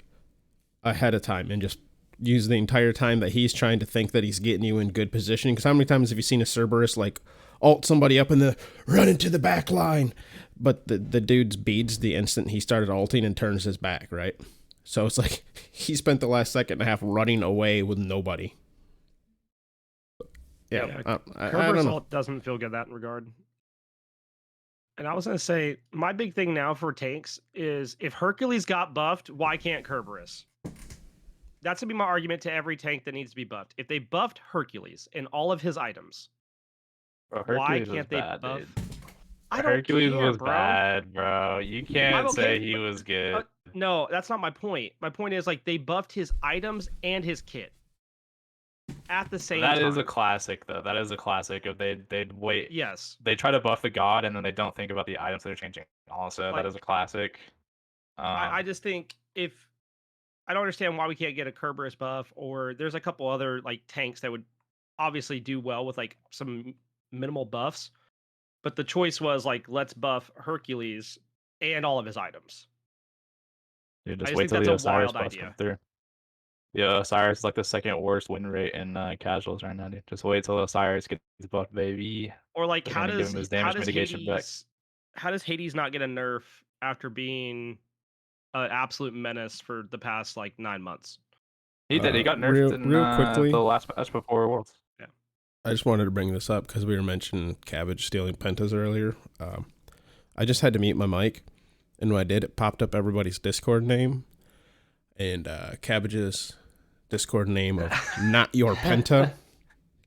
Speaker 1: ahead of time and just use the entire time that he's trying to think that he's getting you in good positioning. Because how many times have you seen a Cerberus like ult somebody up in the run into the back line, but the dude's beads the instant he started ulting and turns his back, right? So it's like he spent the last second and a half running away with nobody. Yeah, I don't
Speaker 2: Kerber's
Speaker 1: know.
Speaker 2: ult doesn't feel good in that regard. And I was gonna say, my big thing now for tanks is if Hercules got buffed, why can't Kerberos? That's gonna be my argument to every tank that needs to be buffed. If they buffed Hercules and all of his items,
Speaker 3: Bro,
Speaker 2: why
Speaker 3: Hercules was
Speaker 2: can't they
Speaker 3: bad,
Speaker 2: buff?
Speaker 3: dude.
Speaker 2: I don't
Speaker 3: Hercules
Speaker 2: care,
Speaker 3: was
Speaker 2: bro.
Speaker 3: bad, bro. You can't
Speaker 2: I'm
Speaker 3: say
Speaker 2: okay,
Speaker 3: he
Speaker 2: but-
Speaker 3: was good.
Speaker 2: No, that's not my point. My point is like they buffed his items and his kit at the same time.
Speaker 3: That is a classic, though. That is a classic. If they'd wait,
Speaker 2: Yes.
Speaker 3: they try to buff the god and then they don't think about the items they're changing. Also,
Speaker 2: Like,
Speaker 3: that is a classic.
Speaker 2: I just think if I don't understand why we can't get a Kerberos buff, or there's a couple other like tanks that would obviously do well with like some minimal buffs, but the choice was like let's buff Hercules and all of his items.
Speaker 3: Dude,
Speaker 2: I
Speaker 3: just
Speaker 2: just
Speaker 3: wait
Speaker 2: think
Speaker 3: till
Speaker 2: that's
Speaker 3: the
Speaker 2: a
Speaker 3: Osiris
Speaker 2: wild
Speaker 3: buffs
Speaker 2: idea.
Speaker 3: come through. Yeah, Osiris is like the second worst win rate in casuals right now, dude. Just wait till Osiris gets buffed, baby.
Speaker 2: Or like
Speaker 3: They're
Speaker 2: how
Speaker 3: gonna give
Speaker 2: does
Speaker 3: him his
Speaker 2: how
Speaker 3: damage
Speaker 2: does
Speaker 3: mitigation back.
Speaker 2: Hades not get a nerf after being an absolute menace for the past like 9 months?
Speaker 3: He did. He got nerfed in
Speaker 1: real quickly.
Speaker 3: the last match before Worlds.
Speaker 1: I just wanted to bring this up because we were mentioning cabbage stealing pentas earlier. I just had to mute my mic. And when I did, it popped up everybody's Discord name, and Cabbage's Discord name of Not Your Penta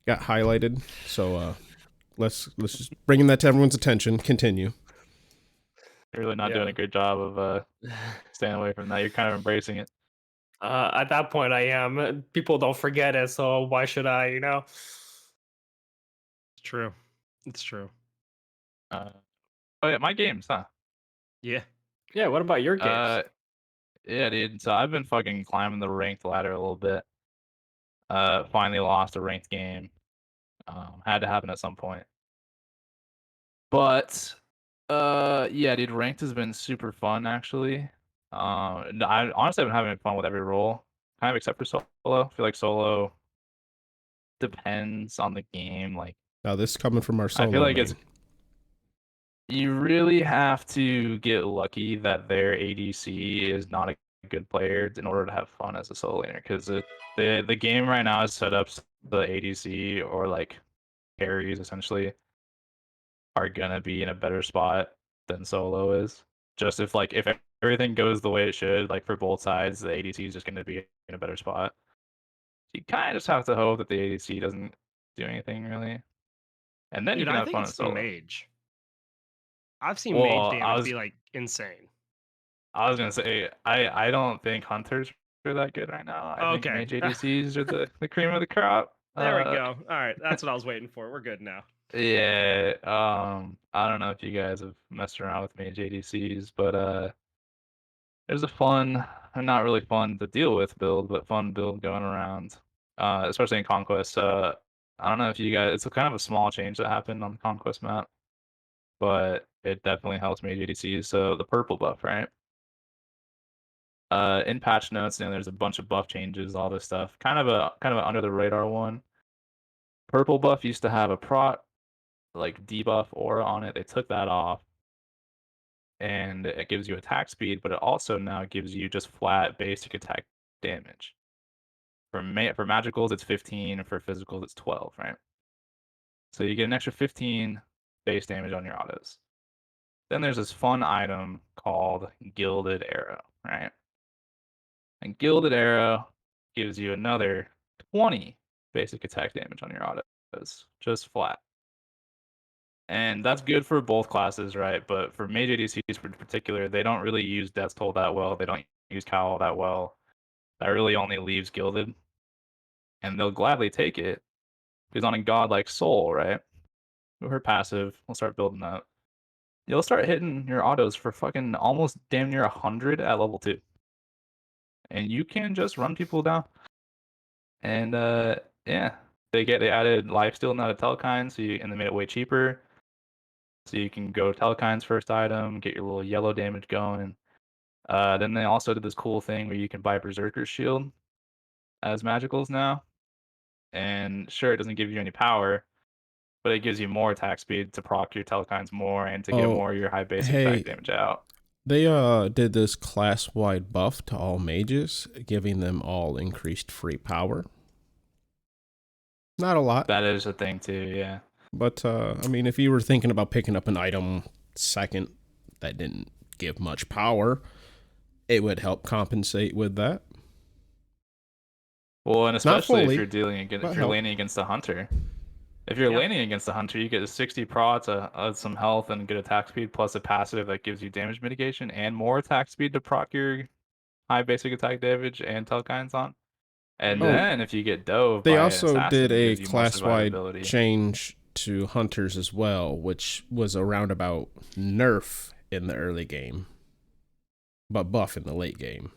Speaker 1: got highlighted. So let's just bringing that to everyone's attention. Continue.
Speaker 3: You're really not doing a good job of staying away from that. You're kind of embracing it.
Speaker 4: At that point, I am. People don't forget it, so why should I?
Speaker 2: It's true. It's true.
Speaker 3: Oh yeah, my games, huh?
Speaker 2: Yeah.
Speaker 4: Yeah. What about your games?
Speaker 3: Yeah, dude. So I've been fucking climbing the ranked ladder a little bit. Finally lost a ranked game. Had to happen at some point. But yeah, dude, ranked has been super fun actually. I honestly have been having fun with every role, kind of except for solo. I feel like solo depends on the game. Like
Speaker 1: Now this is coming from our
Speaker 3: I feel
Speaker 1: solo
Speaker 3: like
Speaker 1: main.
Speaker 3: you really have to get lucky that their ADC is not a good player in order to have fun as a solo laner. Because the game right now is set up so the ADC or like carries essentially are gonna be in a better spot than solo is. Just if everything goes the way it should, like for both sides, the ADC is just gonna be in a better spot. You kind of just have to hope that the ADC doesn't do anything really, and then you
Speaker 2: Dude,
Speaker 3: can
Speaker 2: I
Speaker 3: have
Speaker 2: think
Speaker 3: fun in
Speaker 2: it's the
Speaker 3: solo.
Speaker 2: mage. I've seen mage
Speaker 3: Well,
Speaker 2: damage be like insane.
Speaker 3: I was gonna say I don't think hunters are that good right now. I think
Speaker 2: Okay.
Speaker 3: mage ADCs are the cream of the crop.
Speaker 2: There we go. All right, that's what I was waiting for. We're good now.
Speaker 3: Yeah. I don't know if you guys have messed around with mage ADCs, but there's a fun, not really fun to deal with build, but fun build going around. Especially in Conquest. I don't know if you guys. It's a kind of a small change that happened on the Conquest map, but it definitely helps mage ADCs. So the purple buff, right? In patch notes, there's a bunch of buff changes, all this stuff. Kind of a under the radar one. Purple buff used to have a prot like debuff aura on it. They took that off, and it gives you attack speed, but it also now gives you just flat basic attack damage. For magicals, it's 15. For physicals, it's 12. Right. So you get an extra 15 base damage on your autos. Then there's this fun item called Gilded Arrow. Right. And Gilded Arrow gives you another 20 basic attack damage on your autos, just flat. And that's good for both classes, right? But for mage ADCs in particular, they don't really use Death Toll that well. They don't use Cowl that well. That really only leaves Gilded. And they'll gladly take it. Because on a god like Soul, right? Her passive, we'll start building that. You'll start hitting your autos for fucking almost damn near 100 at level 2. And you can just run people down. And yeah, they added lifesteal, not a telekine, and they made it way cheaper. So you can go telekine's first item, get your little yellow damage going. Then they also did this cool thing where you can buy Berserker's Shield as magicals now. And sure, it doesn't give you any power, but it gives you more attack speed to proc your telekines more and to get
Speaker 1: Oh,
Speaker 3: more of your high basic
Speaker 1: hey.
Speaker 3: attack damage out.
Speaker 1: They did this class-wide buff to all mages, giving them all increased free power. Not a lot.
Speaker 3: That is a thing too, yeah.
Speaker 1: But I mean, if you were thinking about picking up an item second that didn't give much power, it would help compensate with that.
Speaker 3: Well, and especially
Speaker 1: fully,
Speaker 3: if you're laning against a hunter. If you're
Speaker 2: Yep.
Speaker 3: laning against a hunter, you get a 60 prot, some health, and good attack speed, plus a passive that gives you damage mitigation and more attack speed to proc your high basic attack damage and telekines on. And
Speaker 1: Oh,
Speaker 3: then if you get dove
Speaker 1: They
Speaker 3: by
Speaker 1: also
Speaker 3: an assassin,
Speaker 1: did
Speaker 3: it
Speaker 1: a
Speaker 3: gives you more
Speaker 1: class-wide
Speaker 3: survivability.
Speaker 1: change to hunters as well, which was a roundabout nerf in the early game, but buff in the late game.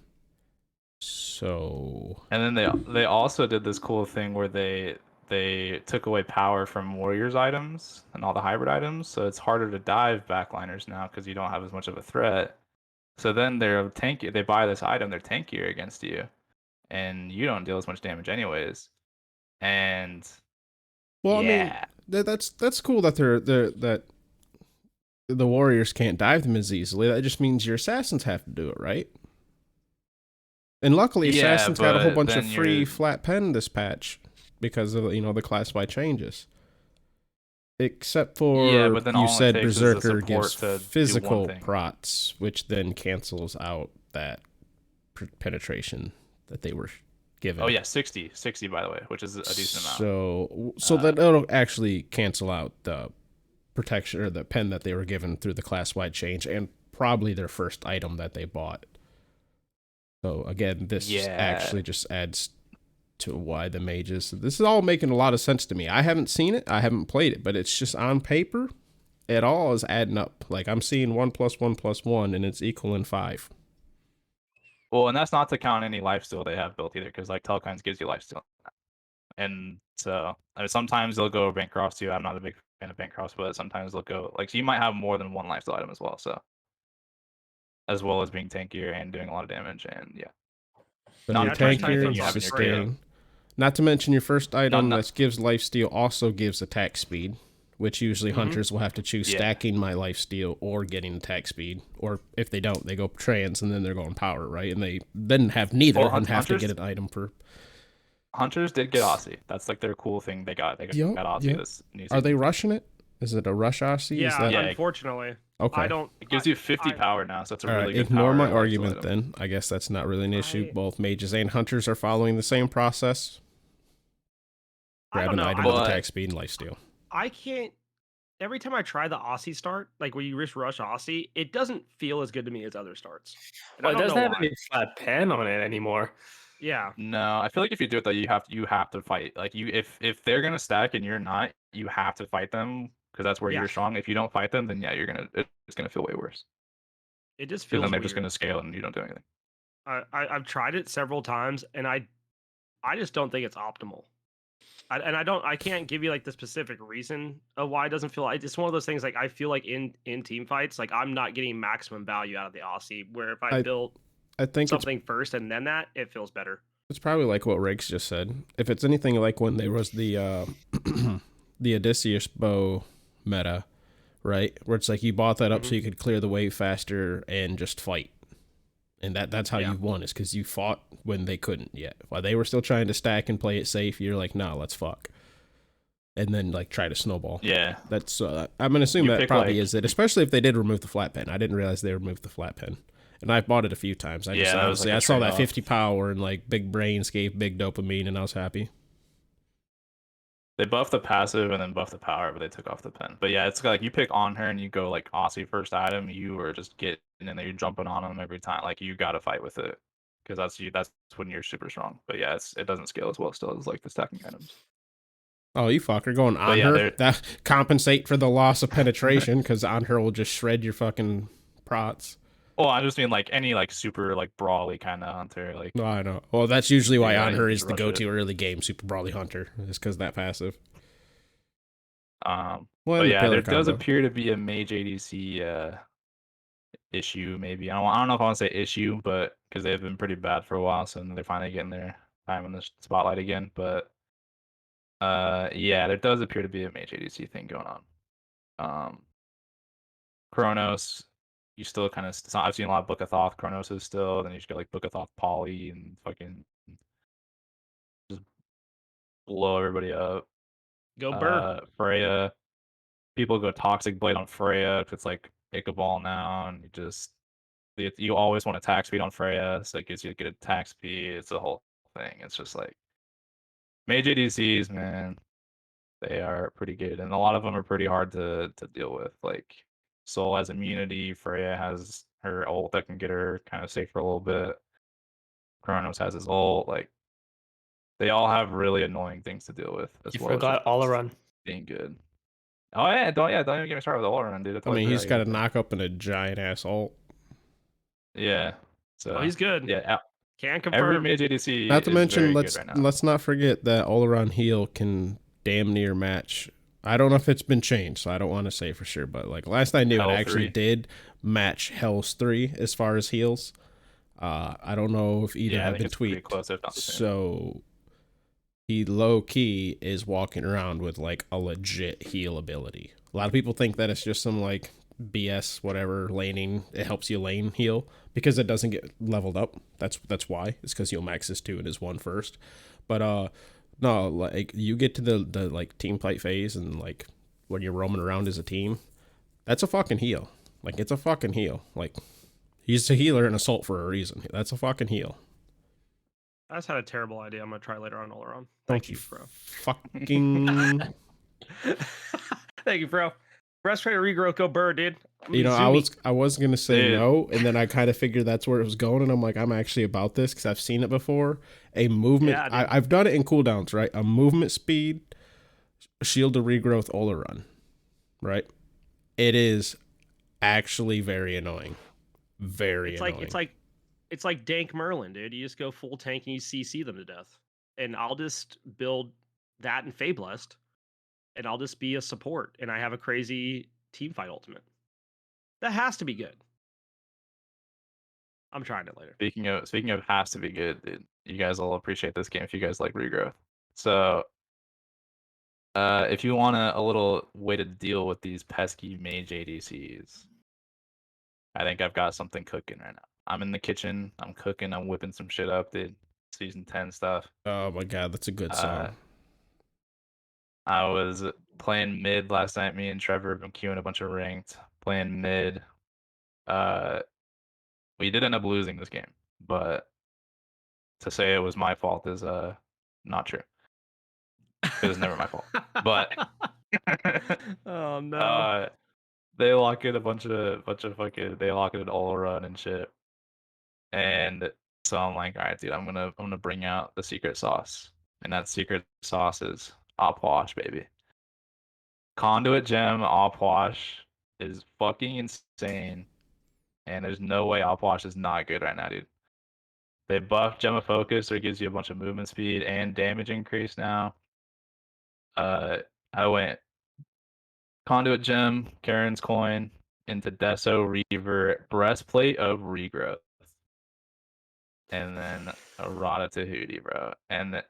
Speaker 1: So,
Speaker 3: And then they also did this cool thing where they took away power from warriors items and all the hybrid items, so it's harder to dive backliners now because you don't have as much of a threat. So then they're tanky. They buy this item, they're tankier against you, and you don't deal as much damage anyways. And
Speaker 1: well,
Speaker 3: yeah,
Speaker 1: I mean, that's cool that that the warriors can't dive them as easily. That just means your assassins have to do it, right? And luckily,
Speaker 3: yeah,
Speaker 1: assassins got a whole
Speaker 3: but
Speaker 1: bunch of
Speaker 3: then
Speaker 1: free
Speaker 3: you're
Speaker 1: flat pen this patch because of the class-wide changes. Except for
Speaker 3: Yeah, but then
Speaker 1: you
Speaker 3: all it
Speaker 1: said
Speaker 3: takes is the
Speaker 1: Berserker
Speaker 3: support
Speaker 1: gives
Speaker 3: to do one
Speaker 1: physical
Speaker 3: thing.
Speaker 1: prots, which then cancels out that penetration that they were given.
Speaker 3: Oh yeah, 60 by the way, which is a decent amount.
Speaker 1: So that it'll actually cancel out the protection or the pen that they were given through the class-wide change and probably their first item that they bought. So again, this actually just adds to why the mages. This is all making a lot of sense to me. I haven't seen it, I haven't played it, but it's just on paper. It all is adding up. Like I'm seeing 1 + 1 + 1, and it's equaling 5.
Speaker 3: Well, and that's not to count any lifesteal they have built either, because like Telkines gives you lifesteal. And so sometimes they'll go Bancroft too. I'm not a big fan of Bancroft, but sometimes they'll go like so you might have more than one lifesteal item as well. So as well as being tankier and doing a lot of damage, and yeah.
Speaker 1: So
Speaker 3: Not
Speaker 1: you're
Speaker 3: to mention
Speaker 1: tankier,
Speaker 3: anything you have in your kit.
Speaker 1: sustain. Not to mention your first item
Speaker 3: No.
Speaker 1: that gives lifesteal also gives attack speed, which usually hunters will have to choose stacking my lifesteal or getting attack speed. Or if they don't, they go trans and then they're going power, right? And they then have neither and have to get an item for.
Speaker 3: Hunters did get Aussie. That's like their cool thing they got. They got Aussie this new season.
Speaker 1: Are they rushing it? Is it a rush Aussie?
Speaker 2: Yeah,
Speaker 1: Is that...
Speaker 2: unfortunately.
Speaker 1: Okay.
Speaker 3: It gives you 50 power now, so it's a really good
Speaker 1: ignore
Speaker 3: power
Speaker 1: my
Speaker 3: lifesteal
Speaker 1: argument
Speaker 3: item.
Speaker 1: then. I guess that's not really an issue. Both mages and hunters are following the same process. Grab an item with attack speed and lifesteal.
Speaker 2: I can't. Every time I try the Aussie start, like where you rush Aussie, it doesn't feel as good to me as other starts.
Speaker 4: Well, it doesn't have any flat pen on it anymore.
Speaker 2: Yeah.
Speaker 3: No, I feel like if you do it though, you have to fight. Like if they're gonna stack and you're not, you have to fight them because that's where you're strong. If you don't fight them, then yeah, it's gonna feel way worse.
Speaker 2: It just feels.
Speaker 3: Then they're
Speaker 2: weird.
Speaker 3: just gonna scale and you don't do anything.
Speaker 2: I've tried it several times and I just don't think it's optimal. I can't give you like the specific reason of why it doesn't feel. It's one of those things like I feel like in team fights, like I'm not getting maximum value out of the Aussie. Where if I built something first and then that, it feels better.
Speaker 1: It's probably like what Riggs just said. If it's anything like when there was the the Odysseus bow meta, right? Where it's like you bought that up so you could clear the wave faster and just fight. And that's how you won, is because you fought when they couldn't yet. While they were still trying to stack and play it safe, you're like, nah, let's fuck. And then like try to snowball.
Speaker 3: Yeah.
Speaker 1: That's I'm gonna assume that probably is it, especially if they did remove the flat pen. I didn't realize they removed the flat pen. And I've bought it a few times. I just honestly, I saw that 50 power and like big brains gave big dopamine and I was happy.
Speaker 3: They buffed the passive and then buffed the power, but they took off the pen. But yeah, it's like you pick on her and you go like Aussie first item, you are just getting in there, you're jumping on them every time. Like you got to fight with it because that's when you're super strong. But yeah, it doesn't scale as well still as like the stacking items.
Speaker 1: Oh, you fucker going on her? That compensate for the loss of penetration because on her will just shred your fucking prots.
Speaker 3: Well, I just mean like any like super like brawly kind of hunter. Like
Speaker 1: no, I know. Well, that's usually why on her is the go-to early game super brawly hunter. Is because that passive.
Speaker 3: But yeah, there does appear to be a mage ADC issue. Maybe I don't know if I want to say issue, but because they've been pretty bad for a while, so they're finally getting their time in the spotlight again. But yeah, there does appear to be a mage ADC thing going on. Chronos. You still kind of, I've seen a lot of Book of Thoth Chronos still, then you just get like Book of Thoth Poly and fucking just blow everybody up.
Speaker 2: Go Burr.
Speaker 3: Freya. People go Toxic Blade on Freya if it's like Ichabal now, and you always want attack speed on Freya, so it gives you good attack speed. It's the whole thing. It's just like mage ADCs, man. They are pretty good, and a lot of them are pretty hard to deal with. Like Soul has immunity. Freya has her ult that can get her kind of safe for a little bit. Chronos has his ult. Like they all have really annoying things to deal with.
Speaker 4: You forgot Olaron
Speaker 3: being good. Oh yeah, don't even get me started with Olaron, dude.
Speaker 1: I mean, he's got to knock up in a giant ass ult.
Speaker 3: Yeah. So
Speaker 2: he's good.
Speaker 3: Yeah.
Speaker 2: Can confirm.
Speaker 3: Every mage ADC.
Speaker 1: Not to mention,
Speaker 3: let's
Speaker 1: not forget that Olaron heal can damn near match. I don't know if it's been changed, so I don't want to say for sure, but like last I knew, it actually did match Hell's 3 as far as heals. I don't know if either have been tweaked.
Speaker 3: Close, if not the same.
Speaker 1: So he low key is walking around with like a legit heal ability. A lot of people think that it's just some like BS whatever laning. It helps you lane heal because it doesn't get leveled up. That's why. It's because you'll max his 2 and his 1 first. But no, like you get to the like team fight phase and like when you're roaming around as a team, that's a fucking heal. Like, it's a fucking heal. Like, he's a healer in Assault for a reason. That's a fucking heal.
Speaker 2: I just had a terrible idea. I'm gonna try later on Oleron.
Speaker 1: Thank
Speaker 2: Thank you, bro.
Speaker 1: Fucking.
Speaker 2: Thank you, bro. Frustrated regrowth, go bird, dude.
Speaker 1: You know, I was gonna say
Speaker 3: Dude.
Speaker 1: no, and then I kind of figured that's where it was going, and I'm like, I'm actually about this because I've seen it before. A movement,
Speaker 2: Yeah, dude.
Speaker 1: I've done it in cooldowns, right? A movement speed, shield to regrowth, Oleron, right? It is actually very annoying. Very annoying.
Speaker 2: It's like Dank Merlin, dude. You just go full tank and you CC them to death. And I'll just build that in Fablest, and I'll just be a support, and I have a crazy team fight ultimate. That has to be good. I'm trying it later.
Speaker 3: Speaking of has to be good, dude, you guys will appreciate this game if you guys like regrowth. So, if you want a little way to deal with these pesky mage ADCs, I think I've got something cooking right now. I'm in the kitchen. I'm cooking. I'm whipping some shit up, dude. Season 10 stuff.
Speaker 1: Oh my god, that's a good song.
Speaker 3: I was playing mid last night. Me and Trevor have been queuing a bunch of ranked, playing mid. We did end up losing this game, but to say it was my fault is not true. It was never my fault. But
Speaker 2: oh no.
Speaker 3: They lock in a bunch of fucking, they lock in an all run and shit. And so I'm like, all right, dude, I'm gonna bring out the secret sauce. And that secret sauce is op wash, baby. Conduit gem op wash is fucking insane. And there's no way op wash is not good right now, dude. They buffed Gem of Focus, so it gives you a bunch of movement speed and damage increase now. I went Conduit Gem, Karen's Coin, into Deso Reaver, Breastplate of Regrowth, and then Errata Tahuti, bro. And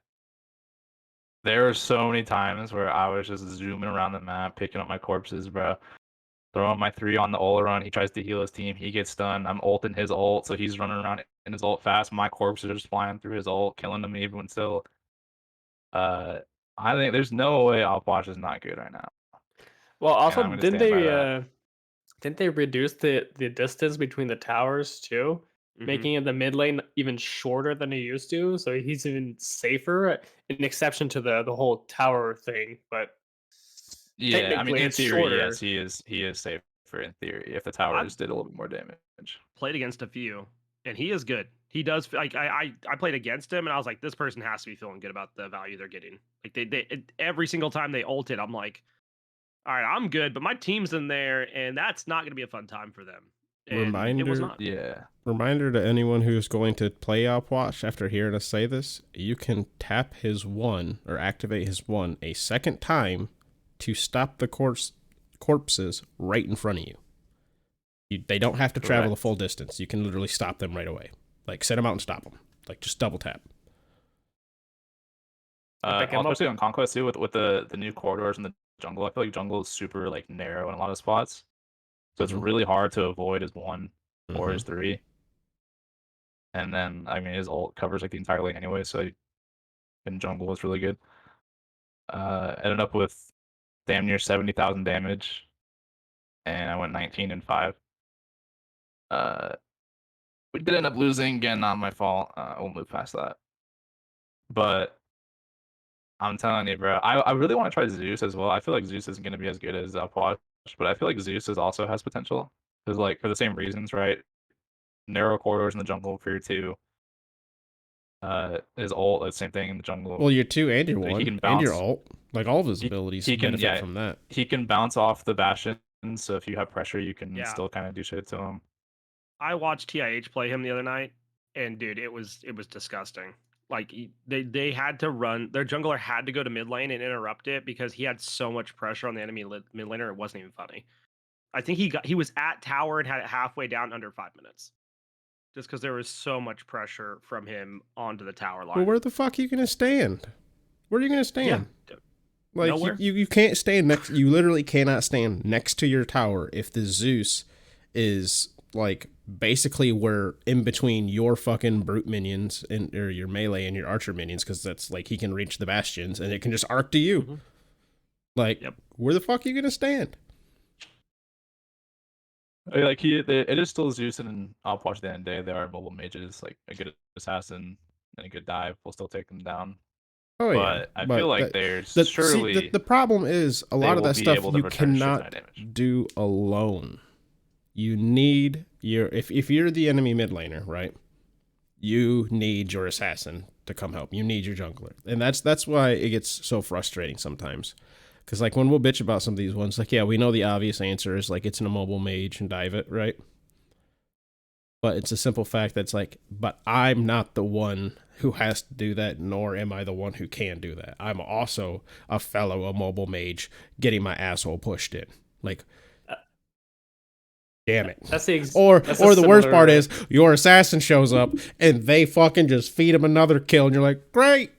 Speaker 3: there were so many times where I was just zooming around the map, picking up my corpses, bro. Throwing my 3 on the Oleron. He tries to heal his team. He gets stunned. I'm ulting his ult, so he's running around in his ult fast. My corpses are just flying through his ult, killing him even still. I think there's no way Opwash is not good right now.
Speaker 4: Well, also,
Speaker 3: I'm gonna stand by that.
Speaker 4: didn't they reduce the distance between the towers too, making it the mid lane even shorter than it used to? So he's even safer. An exception to the whole tower thing, but
Speaker 3: Yeah, I mean, in
Speaker 4: it's
Speaker 3: theory,
Speaker 4: shorter.
Speaker 3: yes, he is safer in theory if the towers did a little bit more damage.
Speaker 2: Played against a few, and he is good. He does like I played against him, and I was like, this person has to be feeling good about the value they're getting. Like they every single time they ulted, I'm like, all right, I'm good, but my team's in there, and that's not going to be a fun time for them. And it was not.
Speaker 3: Yeah.
Speaker 1: Reminder to anyone who's going to play Opwatch after hearing us say this, you can tap his 1 or activate his 1 a second time to stop the corpses right in front of you. They don't have to travel the full distance. You can literally stop them right away. Like, set them out and stop them. Like, just double tap.
Speaker 3: Especially on Conquest too, with the new corridors in the jungle. I feel like jungle is super like narrow in a lot of spots, so it's really hard to avoid his 1 or his 3. And then I mean his ult covers like the entire lane anyway, so in jungle it's really good. Ended up with damn near 70,000 damage, and I went 19-5. We did end up losing again, not my fault. We'll move past that, but I'm telling you, bro. I really want to try Zeus as well. I feel like Zeus isn't going to be as good as Upwatch, but I feel like Zeus also has potential. Because, like, for the same reasons, right? Narrow corridors in the jungle for your 2. His ult, the same thing in the jungle.
Speaker 1: Well, your 2 and your 1,
Speaker 3: he can bounce,
Speaker 1: and your ult. Like, all of his abilities
Speaker 3: he can
Speaker 1: benefit from that.
Speaker 3: He can bounce off the Bastion, so if you have pressure, you can still kind of do shit to him.
Speaker 2: I watched TIH play him the other night, and dude, it was disgusting. Like they had to run. Their jungler had to go to mid lane and interrupt it because he had so much pressure on the enemy mid laner. It wasn't even funny. I think he was at tower and had it halfway down under 5 minutes, just because there was so much pressure from him onto the tower line.
Speaker 1: Well, where the fuck are you gonna stand? Where are you gonna stand?
Speaker 2: Yeah.
Speaker 1: Like you can't stand next. You literally cannot stand next to your tower if the Zeus is like basically where in between your fucking brute minions and or your melee and your archer minions, because that's like he can reach the bastions and it can just arc to you. Like, where the fuck are you gonna stand?
Speaker 3: Like it is still Zeus and Opwash at the end of the day. They are mobile mages. Like a good assassin and a good dive will still take them down.
Speaker 1: Oh yeah,
Speaker 3: But I feel
Speaker 1: but
Speaker 3: like there's surely
Speaker 1: the problem is a
Speaker 3: they
Speaker 1: lot of
Speaker 3: will
Speaker 1: that
Speaker 3: be
Speaker 1: stuff
Speaker 3: able to
Speaker 1: you
Speaker 3: return shit ton
Speaker 1: cannot
Speaker 3: of damage.
Speaker 1: do alone. You need your if you're the enemy mid laner, right? You need your assassin to come help. You need your jungler, and that's why it gets so frustrating sometimes. Because like when we'll bitch about some of these ones, like yeah, we know the obvious answer is like it's an immobile mage and dive it, right? But it's a simple fact that's like, but I'm not the one who has to do that, nor am I the one who can do that. I'm also a fellow immobile mage getting my asshole pushed in. Like, damn it.
Speaker 4: That's the
Speaker 1: Or the worst part
Speaker 4: similar-
Speaker 1: is your assassin shows up and they fucking just feed him another kill, and you're like, great,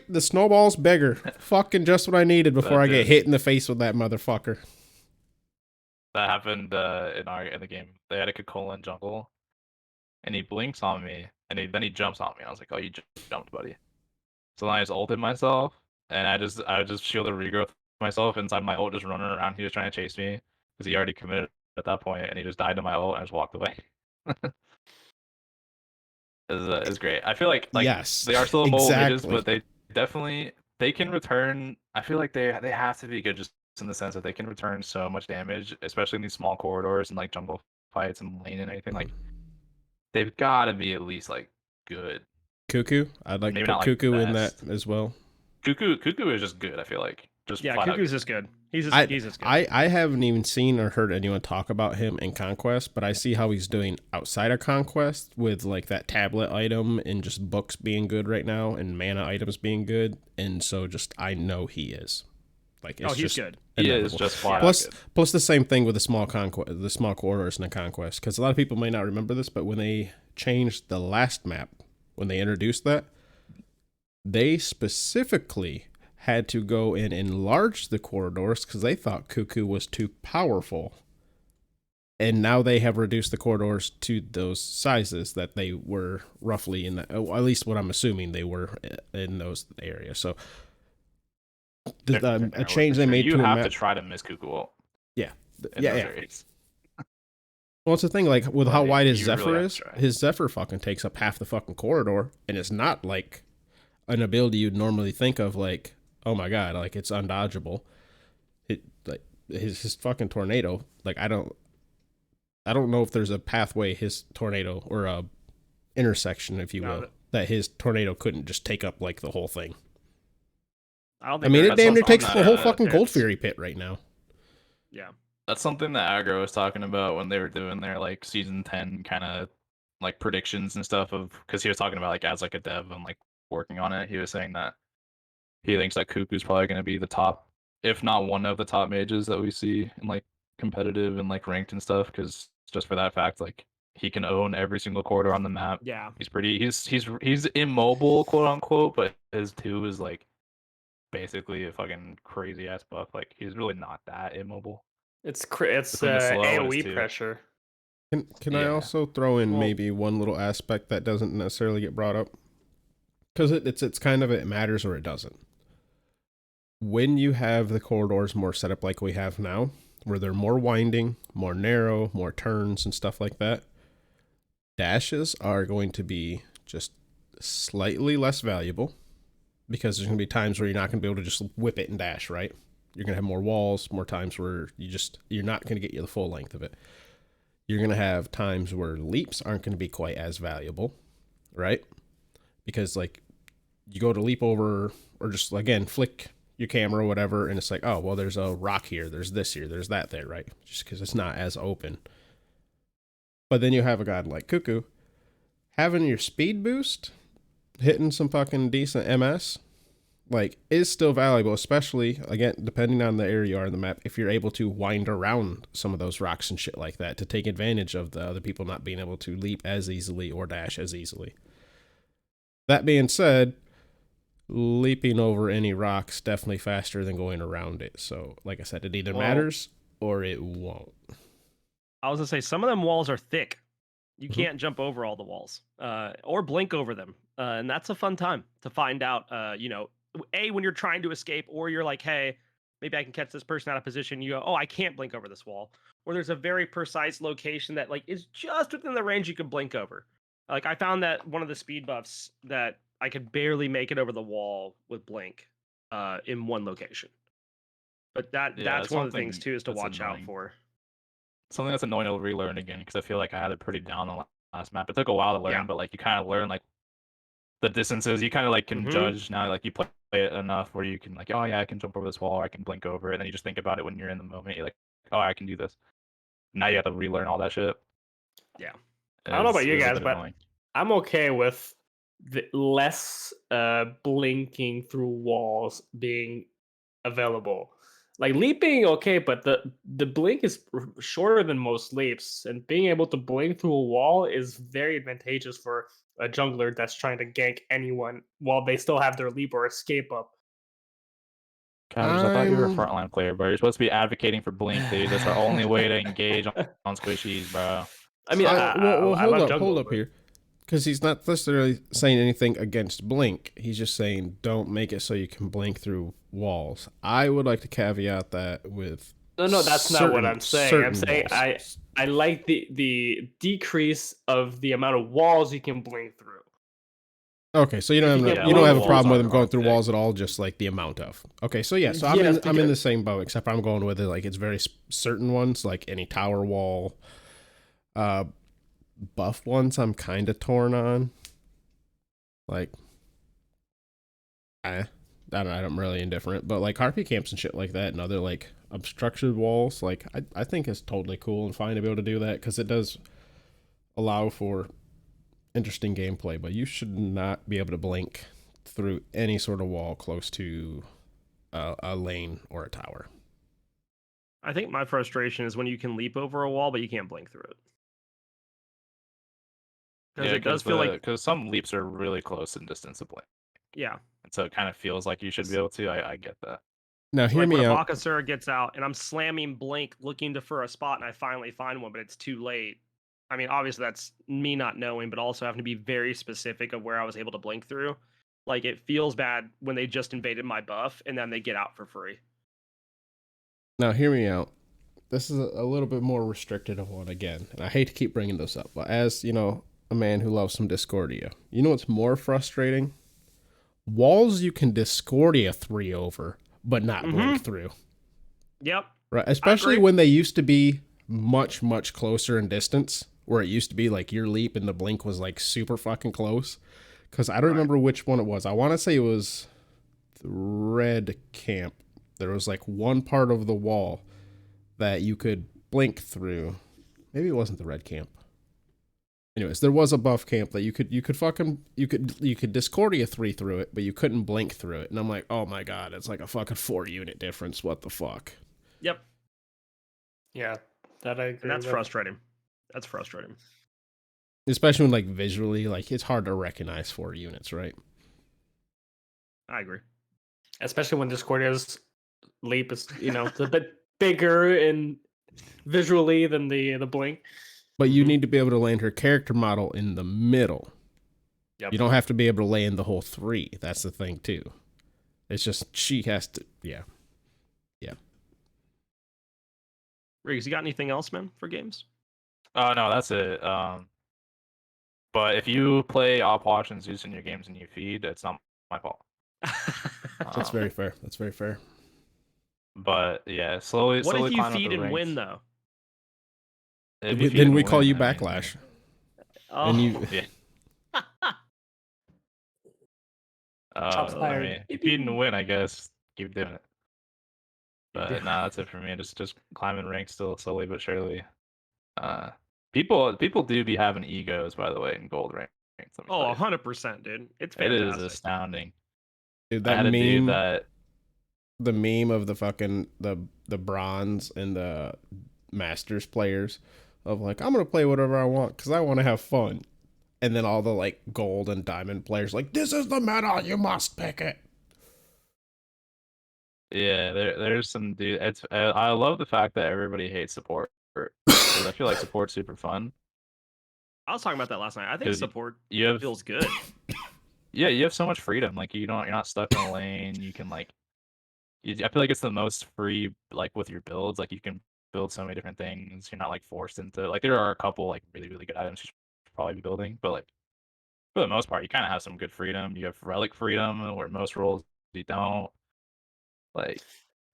Speaker 1: the snowball's bigger. Fucking just what I needed before I get hit in the face with that motherfucker.
Speaker 3: That happened in the game. They had a Cocola jungle, and he blinks on me, and then he jumps on me. I was like, oh, you jumped, buddy. So then I just ulted myself, and I just shielded regrowth myself inside my ult, just running around. He was trying to chase me because he already committed at that point, and he just died to my ult and I just walked away. Is great. I feel like
Speaker 1: yes,
Speaker 3: they are still mobile mages,
Speaker 1: exactly.
Speaker 3: but they definitely they can return. I feel like they have to be good just in the sense that they can return so much damage, especially in these small corridors and like jungle fights and lane and anything. Like they've got to be at least like good.
Speaker 1: Cuckoo, I'd like
Speaker 3: Maybe
Speaker 1: to put
Speaker 3: not, like,
Speaker 1: Cuckoo in that
Speaker 3: best.
Speaker 1: as well.
Speaker 3: Cuckoo is just good. I feel like just
Speaker 2: Yeah,
Speaker 3: flat out
Speaker 2: Cuckoo's
Speaker 3: good.
Speaker 2: just good. He's just good.
Speaker 1: I haven't even seen or heard anyone talk about him in Conquest, but I see how he's doing outside of Conquest with like that tablet item and just books being good right now and mana items being good, and so just I know he is. Like it's
Speaker 2: he's
Speaker 1: just
Speaker 2: good.
Speaker 3: He
Speaker 1: inevitable.
Speaker 3: is just flat
Speaker 1: Plus,
Speaker 3: out good.
Speaker 1: plus the same thing with the small corridors in the Conquest, because a lot of people may not remember this, but when they changed the last map, when they introduced that, they specifically had to go and enlarge the corridors because they thought Cuckoo was too powerful. And now they have reduced the corridors to those sizes that they were roughly in that, at least what I'm assuming they were in those areas. So a change they made
Speaker 3: you
Speaker 1: to a
Speaker 3: have
Speaker 1: map.
Speaker 3: to try to miss Cuckoo ult.
Speaker 1: Yeah.
Speaker 3: in those areas.
Speaker 1: Well, it's the thing, like, with how
Speaker 3: Like,
Speaker 1: wide his
Speaker 3: you
Speaker 1: Zephyr
Speaker 3: really have
Speaker 1: is,
Speaker 3: to try.
Speaker 1: his Zephyr fucking takes up half the fucking corridor, and it's not, like, an ability you'd normally think of, like, oh my god, like, it's undodgeable. It, like, his fucking tornado, like, I don't know if there's a pathway his tornado, or a intersection, if you will, that his tornado couldn't just take up, like, the whole thing.
Speaker 2: I
Speaker 1: mean, it damn near takes
Speaker 3: that,
Speaker 1: the whole fucking Gold Fury pit right now.
Speaker 2: Yeah.
Speaker 3: That's something that Aggro was talking about when they were doing their like season 10 kind of like predictions and stuff of because he was talking about like as like a dev and like working on it. He was saying that he thinks that Cuckoo's probably going to be the top, if not one of the top mages that we see in like competitive and like ranked and stuff. Because just for that fact, like he can own every single corridor on the map.
Speaker 2: Yeah.
Speaker 3: He's immobile, quote unquote, but his 2 is like basically a fucking crazy ass buff. Like he's really not that immobile.
Speaker 4: It's
Speaker 3: Between the slow and his
Speaker 4: AoE
Speaker 3: 2.
Speaker 4: pressure.
Speaker 1: Can I also throw in maybe one little aspect that doesn't necessarily get brought up? Because it's kind of, it matters or it doesn't. When you have the corridors more set up like we have now, where they're more winding, more narrow, more turns and stuff like that, dashes are going to be just slightly less valuable, because there's going to be times where you're not going to be able to just whip it and dash, right? You're going to have more walls, more times where you're not going to get you the full length of it. You're going to have times where leaps aren't going to be quite as valuable, right? Because like you go to leap over or just again flick your camera or whatever, and it's like, oh well, there's a rock here, there's this here, there's that there, right? Just because it's not as open. But then you have a god like Cuckoo having your speed boost, hitting some fucking decent MS, like, is still valuable, especially, again, depending on the area you are in the map, if you're able to wind around some of those rocks and shit like that to take advantage of the other people not being able to leap as easily or dash as easily. That being said, leaping over any rocks definitely faster than going around it. So, like I said, it either matters or it won't.
Speaker 2: I was going to say, some of them walls are thick. You can't jump over all the walls or blink over them. And that's a fun time to find out, when you're trying to escape or you're like, hey, maybe I can catch this person out of position. You go, oh, I can't blink over this wall. Or there's a very precise location that like is just within the range you can blink over. Like I found that one of the speed buffs that I could barely make it over the wall with blink in one location. But
Speaker 3: Yeah,
Speaker 2: that's
Speaker 3: that's
Speaker 2: one of the
Speaker 3: something
Speaker 2: things too is to
Speaker 3: that's
Speaker 2: watch out
Speaker 3: annoying.
Speaker 2: for.
Speaker 3: Something that's annoying to relearn again because I feel like I had it pretty down the last map. It took a while to learn,
Speaker 2: Yeah.
Speaker 3: but like you kind of learn like the distances. You kind of like can
Speaker 2: Mhm.
Speaker 3: judge now. Like you play it enough where you can like, oh yeah, I can jump over this wall, or I can blink over it, and then you just think about it when you're in the moment. You're like, oh, I can do this. Now you have to relearn all that shit.
Speaker 2: Yeah.
Speaker 4: I don't know about
Speaker 3: It
Speaker 4: you
Speaker 3: was a
Speaker 4: guys,
Speaker 3: bit
Speaker 4: but
Speaker 3: annoying.
Speaker 4: I'm okay with the less blinking through walls being available. Like leaping, okay, but the blink is shorter than most leaps, and being able to blink through a wall is very advantageous for a jungler that's trying to gank anyone while they still have their leap or escape up.
Speaker 3: Cabbage, I thought you were a
Speaker 1: I'm
Speaker 3: frontline player, bro. You're supposed to be advocating for blink, dude. That's our only way to engage on squishies, bro.
Speaker 4: I mean,
Speaker 1: well,
Speaker 4: I
Speaker 1: hold
Speaker 4: love
Speaker 1: up,
Speaker 4: jungle, but
Speaker 1: here, because he's not necessarily saying anything against blink. He's just saying don't make it so you can blink through walls. I would like to caveat that with
Speaker 4: no, that's not what I'm saying. I'm saying
Speaker 1: walls.
Speaker 4: I like the decrease of the amount of walls you can blink through.
Speaker 1: Okay, so you
Speaker 4: If
Speaker 1: don't
Speaker 4: you
Speaker 1: have
Speaker 4: can
Speaker 1: you don't
Speaker 4: blink
Speaker 1: have a
Speaker 3: walls
Speaker 1: problem with
Speaker 3: are
Speaker 1: him going through
Speaker 3: thick.
Speaker 1: walls at all, just like the amount of. Okay, so yeah, so I'm
Speaker 4: Yes,
Speaker 1: I'm in the
Speaker 4: because-
Speaker 1: same boat, except I'm going with it like it's very certain ones, like any tower wall, buff ones. I'm kind of torn on. Like, I don't know, I'm really indifferent, but like harpy camps and shit like that, and other like obstructed walls, like I think it's totally cool and fine to be able to do that because it does allow for interesting gameplay. But you should not be able to blink through any sort of wall close to a lane or a tower.
Speaker 2: I think my frustration is when you can leap over a wall, but you can't blink through it. Because
Speaker 3: Yeah,
Speaker 2: it does feel like,
Speaker 3: because some leaps are really close in distance to blink,
Speaker 2: yeah.
Speaker 3: and so it kind of feels like you should be able to. I get that.
Speaker 1: Now,
Speaker 2: So
Speaker 1: hear
Speaker 2: like when
Speaker 1: me
Speaker 2: a
Speaker 1: out.
Speaker 2: Bakasura gets out and I'm slamming blink looking to for a spot and I finally find one, but it's too late. I mean, obviously that's me not knowing, but also having to be very specific of where I was able to blink through. Like it feels bad when they just invaded my buff and then they get out for free.
Speaker 1: Now, hear me out. This is a little bit more restricted of one again, and I hate to keep bringing this up, but as you know, a man who loves some Discordia, you know what's more frustrating? Walls you can Discordia 3 over, but not blink through.
Speaker 2: Yep.
Speaker 1: Right, especially when they used to be much closer in distance, where it used to be like your leap and the blink was like super fucking close. Because I don't remember which one it was. I want to say it was the red camp. There was like one part of the wall that you could blink through. Maybe it wasn't the red camp. Anyways, there was a buff camp that you could Discordia 3 through it, but you couldn't blink through it. And I'm like, oh my god, it's like a fucking 4 unit difference. What the fuck?
Speaker 2: Yep.
Speaker 4: Yeah, that I agree.
Speaker 2: And that's
Speaker 4: with.
Speaker 2: frustrating. That's frustrating.
Speaker 1: Especially when like visually, like it's hard to recognize 4 units, right?
Speaker 2: I agree.
Speaker 4: Especially when Discordia's leap is, it's a bit bigger and visually than the blink.
Speaker 1: But you need to be able to land her character model in the middle.
Speaker 4: Yep.
Speaker 1: You don't have to be able to land the whole 3. That's the thing too. It's just she has to, yeah.
Speaker 2: Riggs, you got anything else, man, for games?
Speaker 3: Oh no, that's it. But if you play op watch and Zeus in your games and you feed, it's not my fault.
Speaker 1: That's very fair. That's very fair.
Speaker 3: But yeah, slowly.
Speaker 2: What if you
Speaker 3: climb up
Speaker 2: feed
Speaker 3: the
Speaker 2: and
Speaker 3: ranks.
Speaker 2: win though?
Speaker 3: If you feed
Speaker 1: Then
Speaker 3: and
Speaker 1: we call
Speaker 3: win,
Speaker 1: you
Speaker 3: I mean,
Speaker 1: Backlash.
Speaker 2: Oh,
Speaker 1: And you,
Speaker 3: yeah.
Speaker 4: Shots
Speaker 3: I
Speaker 4: fired.
Speaker 3: mean, if you feed and win, I guess keep doing it. But nah, that's it for me. Just climbing ranks still slowly but surely. People do be having egos, by the way, in gold ranks. Let me tell you.
Speaker 2: 100%, dude. It's
Speaker 3: It is
Speaker 2: fantastic.
Speaker 3: astounding.
Speaker 1: dude,
Speaker 3: I
Speaker 1: that
Speaker 3: had a dude
Speaker 1: meme,
Speaker 3: that
Speaker 1: the meme of the fucking the bronze and the masters players of like, I'm gonna play whatever I want because I want to have fun, and then all the like gold and diamond players like, this is the meta, you must pick it.
Speaker 3: yeah, there's some dude. I love the fact that everybody hates support because I feel like support's super fun.
Speaker 2: I was talking about that last night. I think
Speaker 3: 'Cause
Speaker 2: support
Speaker 3: You have
Speaker 2: feels good.
Speaker 3: yeah, you have so much freedom. Like you're not stuck in a lane. You can like I feel like it's the most free, like with your builds. Like you can build so many different things. You're not like forced into like there are a couple like really really good items you should probably be building, but like for the most part, you kind of have some good freedom. You have relic freedom, where most roles you don't. Like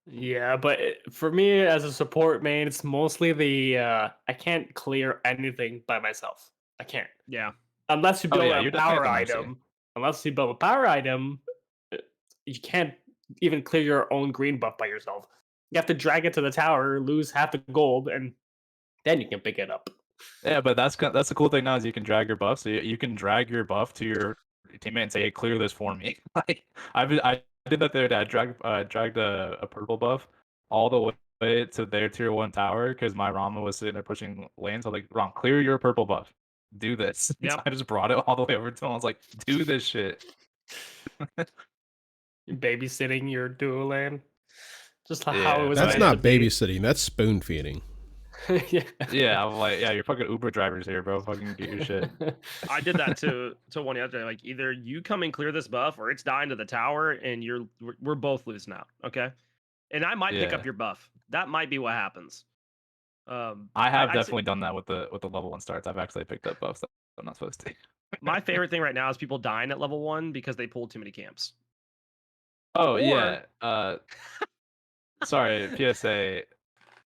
Speaker 4: Yeah, but for me as a support main, it's mostly the I can't clear anything by myself. I can't.
Speaker 2: Yeah.
Speaker 4: Unless you
Speaker 3: oh
Speaker 4: build
Speaker 3: yeah,
Speaker 4: a
Speaker 3: you're definitely at
Speaker 4: power
Speaker 3: the mercy.
Speaker 4: item. Unless you build a power item, uh, you can't even clear your own green buff by yourself. You have to drag it to the tower, lose half the gold, and then you can pick it up.
Speaker 3: Yeah, but that's the cool thing now is you can drag your buff. So you can drag your buff to your teammate and say, hey, "Clear this for me." Like I did that there. I dragged a purple buff all the way to their tier 1 tower because my Rama was sitting there pushing lanes. I was like, "Ram, clear your purple buff. Do this." So
Speaker 2: Yep.
Speaker 3: I just brought it all the way over to him. I was like, "Do this shit."
Speaker 4: Babysitting your dual lane. Just how
Speaker 3: Yeah,
Speaker 4: it was
Speaker 1: That's
Speaker 4: meant
Speaker 1: not
Speaker 4: to be.
Speaker 1: babysitting. That's spoon feeding.
Speaker 4: Yeah.
Speaker 3: Yeah, I'm like, yeah, you're fucking Uber drivers here, bro. Fucking get your shit.
Speaker 2: I did that to one yesterday. Like either you come and clear this buff, or it's dying to the tower, and we're both losing out. Okay, and I might pick
Speaker 3: Yeah.
Speaker 2: up your buff. That might be what happens.
Speaker 3: I have
Speaker 2: I'd say
Speaker 3: definitely done that with the level 1 starts. I've actually picked up buffs that I'm not supposed to.
Speaker 2: my favorite thing right now is people dying at level 1 because they pulled too many camps.
Speaker 3: Oh
Speaker 2: Or-
Speaker 3: yeah. Sorry, PSA.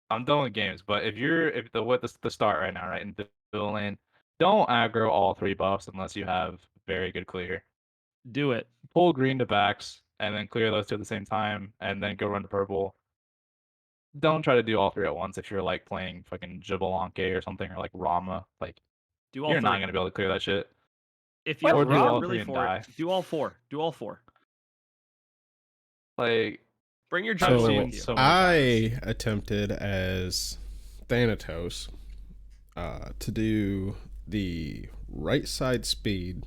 Speaker 3: I'm done with games, but if the start right now, right, in dual lane, don't aggro all 3 buffs unless you have very good clear.
Speaker 2: Do it.
Speaker 3: Pull green to backs and then clear those 2 at the same time, and then go run to purple. Don't try to do all 3 at once if you're like playing fucking Jabberwocky or something, or like Rama. Like
Speaker 2: Do all
Speaker 3: you're not
Speaker 2: 3.
Speaker 3: gonna be able to clear that shit.
Speaker 2: If you
Speaker 3: Or
Speaker 2: have
Speaker 3: do
Speaker 2: room
Speaker 3: all
Speaker 2: really
Speaker 3: 3 and
Speaker 2: for
Speaker 3: die.
Speaker 2: it, do all 4. Do all 4.
Speaker 3: Like
Speaker 2: Bring your
Speaker 3: I've
Speaker 2: juggler
Speaker 1: So
Speaker 3: seen
Speaker 2: with you.
Speaker 3: so many times.
Speaker 1: I attempted as Thanatos to do the right side speed,